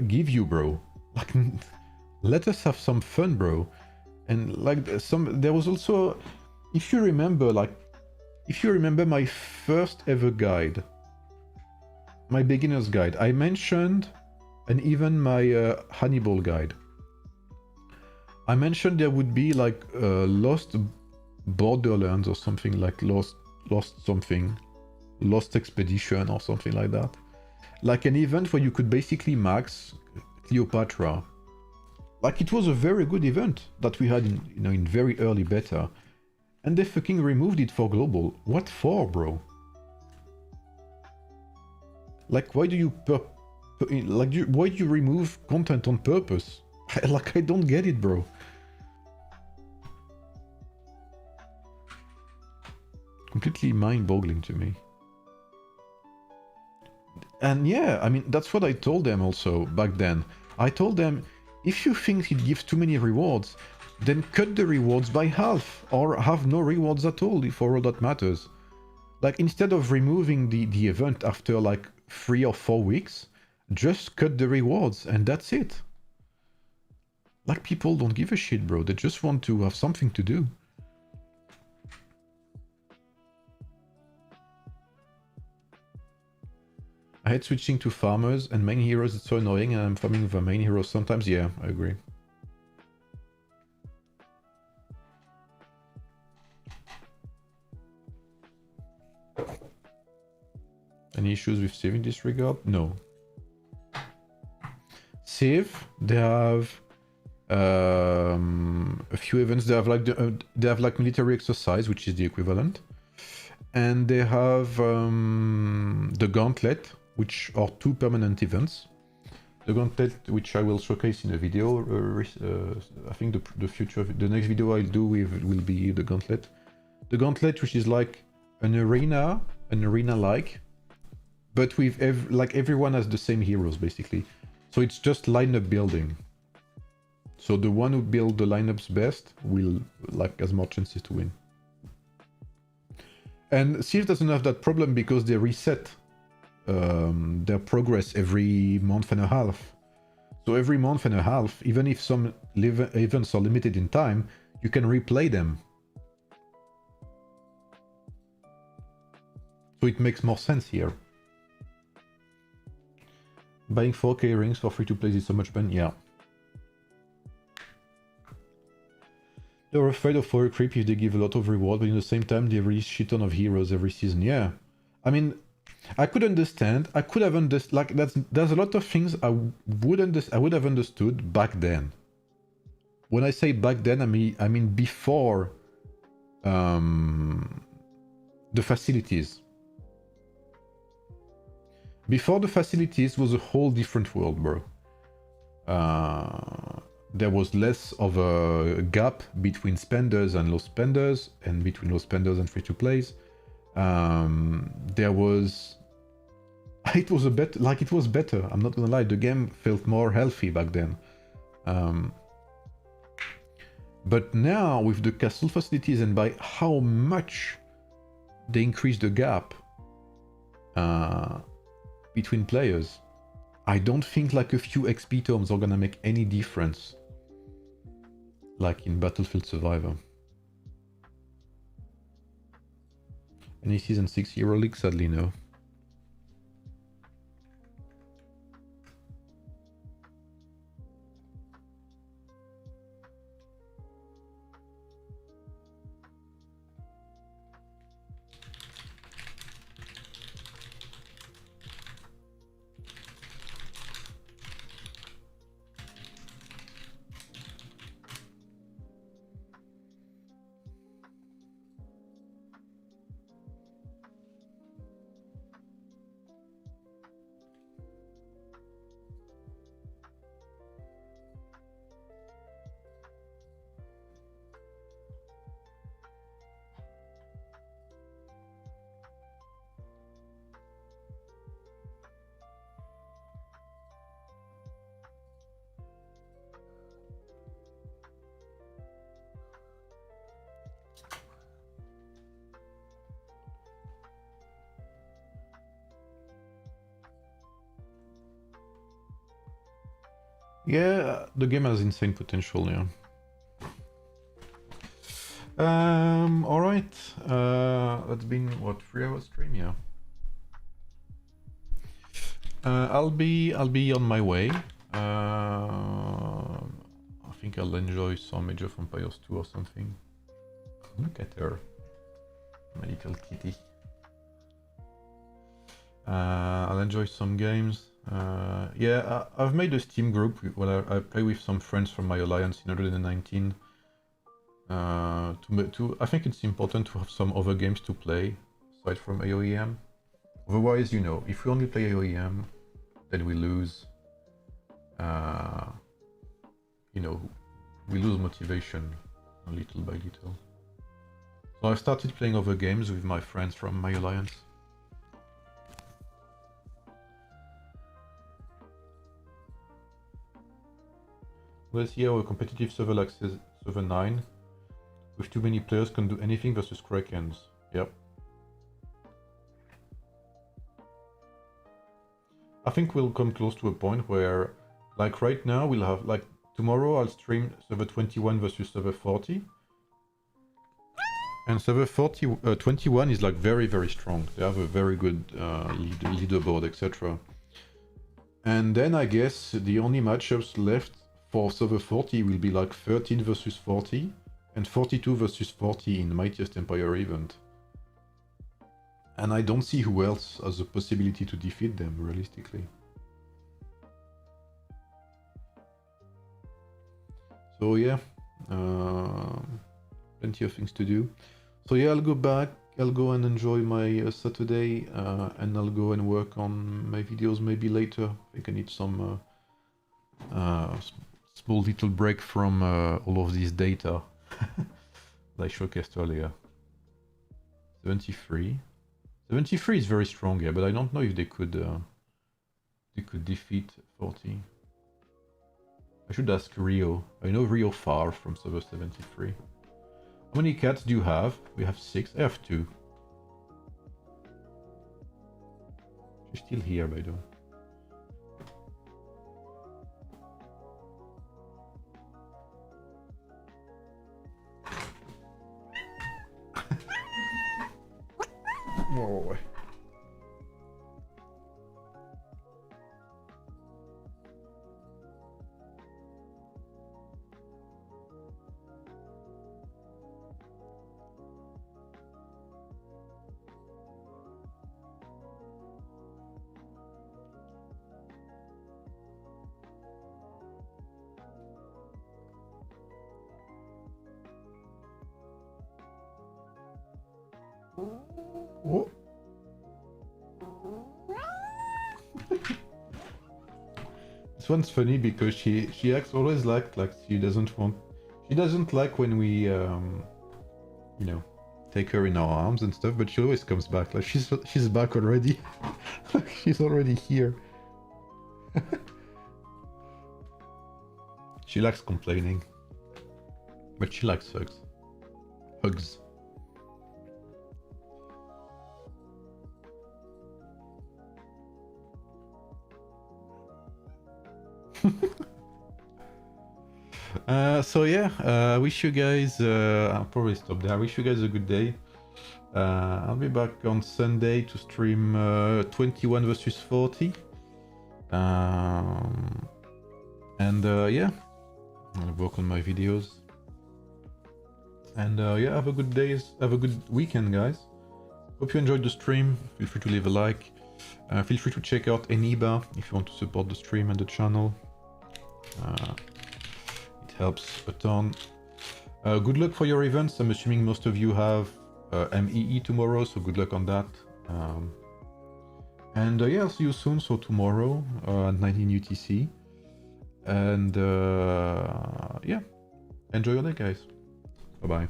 give you, bro? Like, let us have some fun, bro. And like, there was also, if you remember my first ever guide, my beginner's guide, I mentioned, and even my Hannibal guide, I mentioned there would be like Lost Borderlands or something, like Lost something, Lost Expedition or something like that. Like an event where you could basically max Cleopatra. Like, it was a very good event that we had in, you know, in very early beta. And they fucking removed it for global. What for, bro? Like, why do you why do you remove content on purpose? Like, I don't get it, bro. Completely mind-boggling to me. And yeah, I mean, that's what I told them also back then. I told them, if you think it gives too many rewards, then cut the rewards by half, or have no rewards at all, for all that matters. Like, instead of removing the event after like 3 or 4 weeks, just cut the rewards, and that's it. Like, people don't give a shit, bro. They just want to have something to do. I hate switching to farmers and main heroes. It's so annoying, and I'm farming with a main hero sometimes. Yeah, I agree. Any issues with Civ in this regard? No. Civ, they have a few events. They have like military exercise, which is the equivalent, and they have the Gauntlet, which are 2 permanent events. The Gauntlet, which I will showcase in a video. I think the next video I'll do will be the Gauntlet. The Gauntlet, which is like an arena-like, but with everyone has the same heroes basically. So it's just lineup building. So the one who build the lineups best will like as much chances to win. And Civ doesn't have that problem because they reset their progress every month and a half. So every month and a half, even if some events are limited in time, you can replay them. So it makes more sense here. Buying 4K rings for free-to-play is so much fun, yeah. They're afraid of power creep if they give a lot of reward, but in the same time they release shit ton of heroes every season. Yeah, I mean, I could understand. I could have understood. Like, there's a lot of things I would have understood back then. When I say back then, I mean before the facilities. Before the facilities was a whole different world, bro. There was less of a gap between spenders and low spenders, and between low spenders and free-to-plays. There was... It was it was better, I'm not gonna lie. The game felt more healthy back then. But now with the castle facilities and by how much they increase the gap between players, I don't think like a few XP tomes are gonna make any difference like in Battlefield Survivor. Any Season 6 Hero League? Sadly no. Yeah, the game has insane potential, yeah. Alright. That's been, what, 3 hours stream? Yeah. I'll be on my way. I think I'll enjoy some Age of Empires 2 or something. Look at her. My little kitty. I'll enjoy some games. Yeah, I've made a Steam group where I play with some friends from my alliance in 119. I think it's important to have some other games to play aside from AoEM. Otherwise, you know, if we only play AoEM, then we lose. You know, we lose motivation little by little. So I've started playing other games with my friends from my alliance. Let's see how a competitive server like server 9 with too many players can do anything versus Krakens. Yep. I think we'll come close to a point where, like right now, we'll have, like, tomorrow I'll stream server 21 versus server 40. And server 21 is like very, very strong. They have a very good leaderboard, etc. And then I guess the only matchups left for server 40 will be like 13 versus 40 and 42 versus 40 in Mightiest Empire event. And I don't see who else has the possibility to defeat them, realistically. So yeah, plenty of things to do. So yeah, I'll go back, I'll go and enjoy my Saturday, and I'll go and work on my videos maybe later. I think I need some small little break from all of this data that I showcased earlier. 73. 73 is very strong, yeah, but I don't know if they could defeat 40. I should ask Rio. I know Rio far from server 73. How many cats do you have? We have 6. I have 2. She's still here, by the way. Oh. Oh. This one's funny because she acts always like she doesn't like when we you know, take her in our arms and stuff, but she always comes back. Like she's back already. She's already here. She likes complaining. But she likes hugs. Hugs. So yeah, I wish you guys, I'll probably stop there. I wish you guys a good day. I'll be back on Sunday to stream 21 versus 40. And yeah, I'll work on my videos. And yeah, have a good day, have a good weekend, guys. Hope you enjoyed the stream. Feel free to leave a like. Feel free to check out Eneba if you want to support the stream and the channel. It helps a ton. Good luck for your events. I'm assuming most of you have MEE tomorrow, so good luck on that. And yeah, I'll see you soon. So tomorrow at 19 UTC. And yeah, enjoy your day, guys. Bye bye.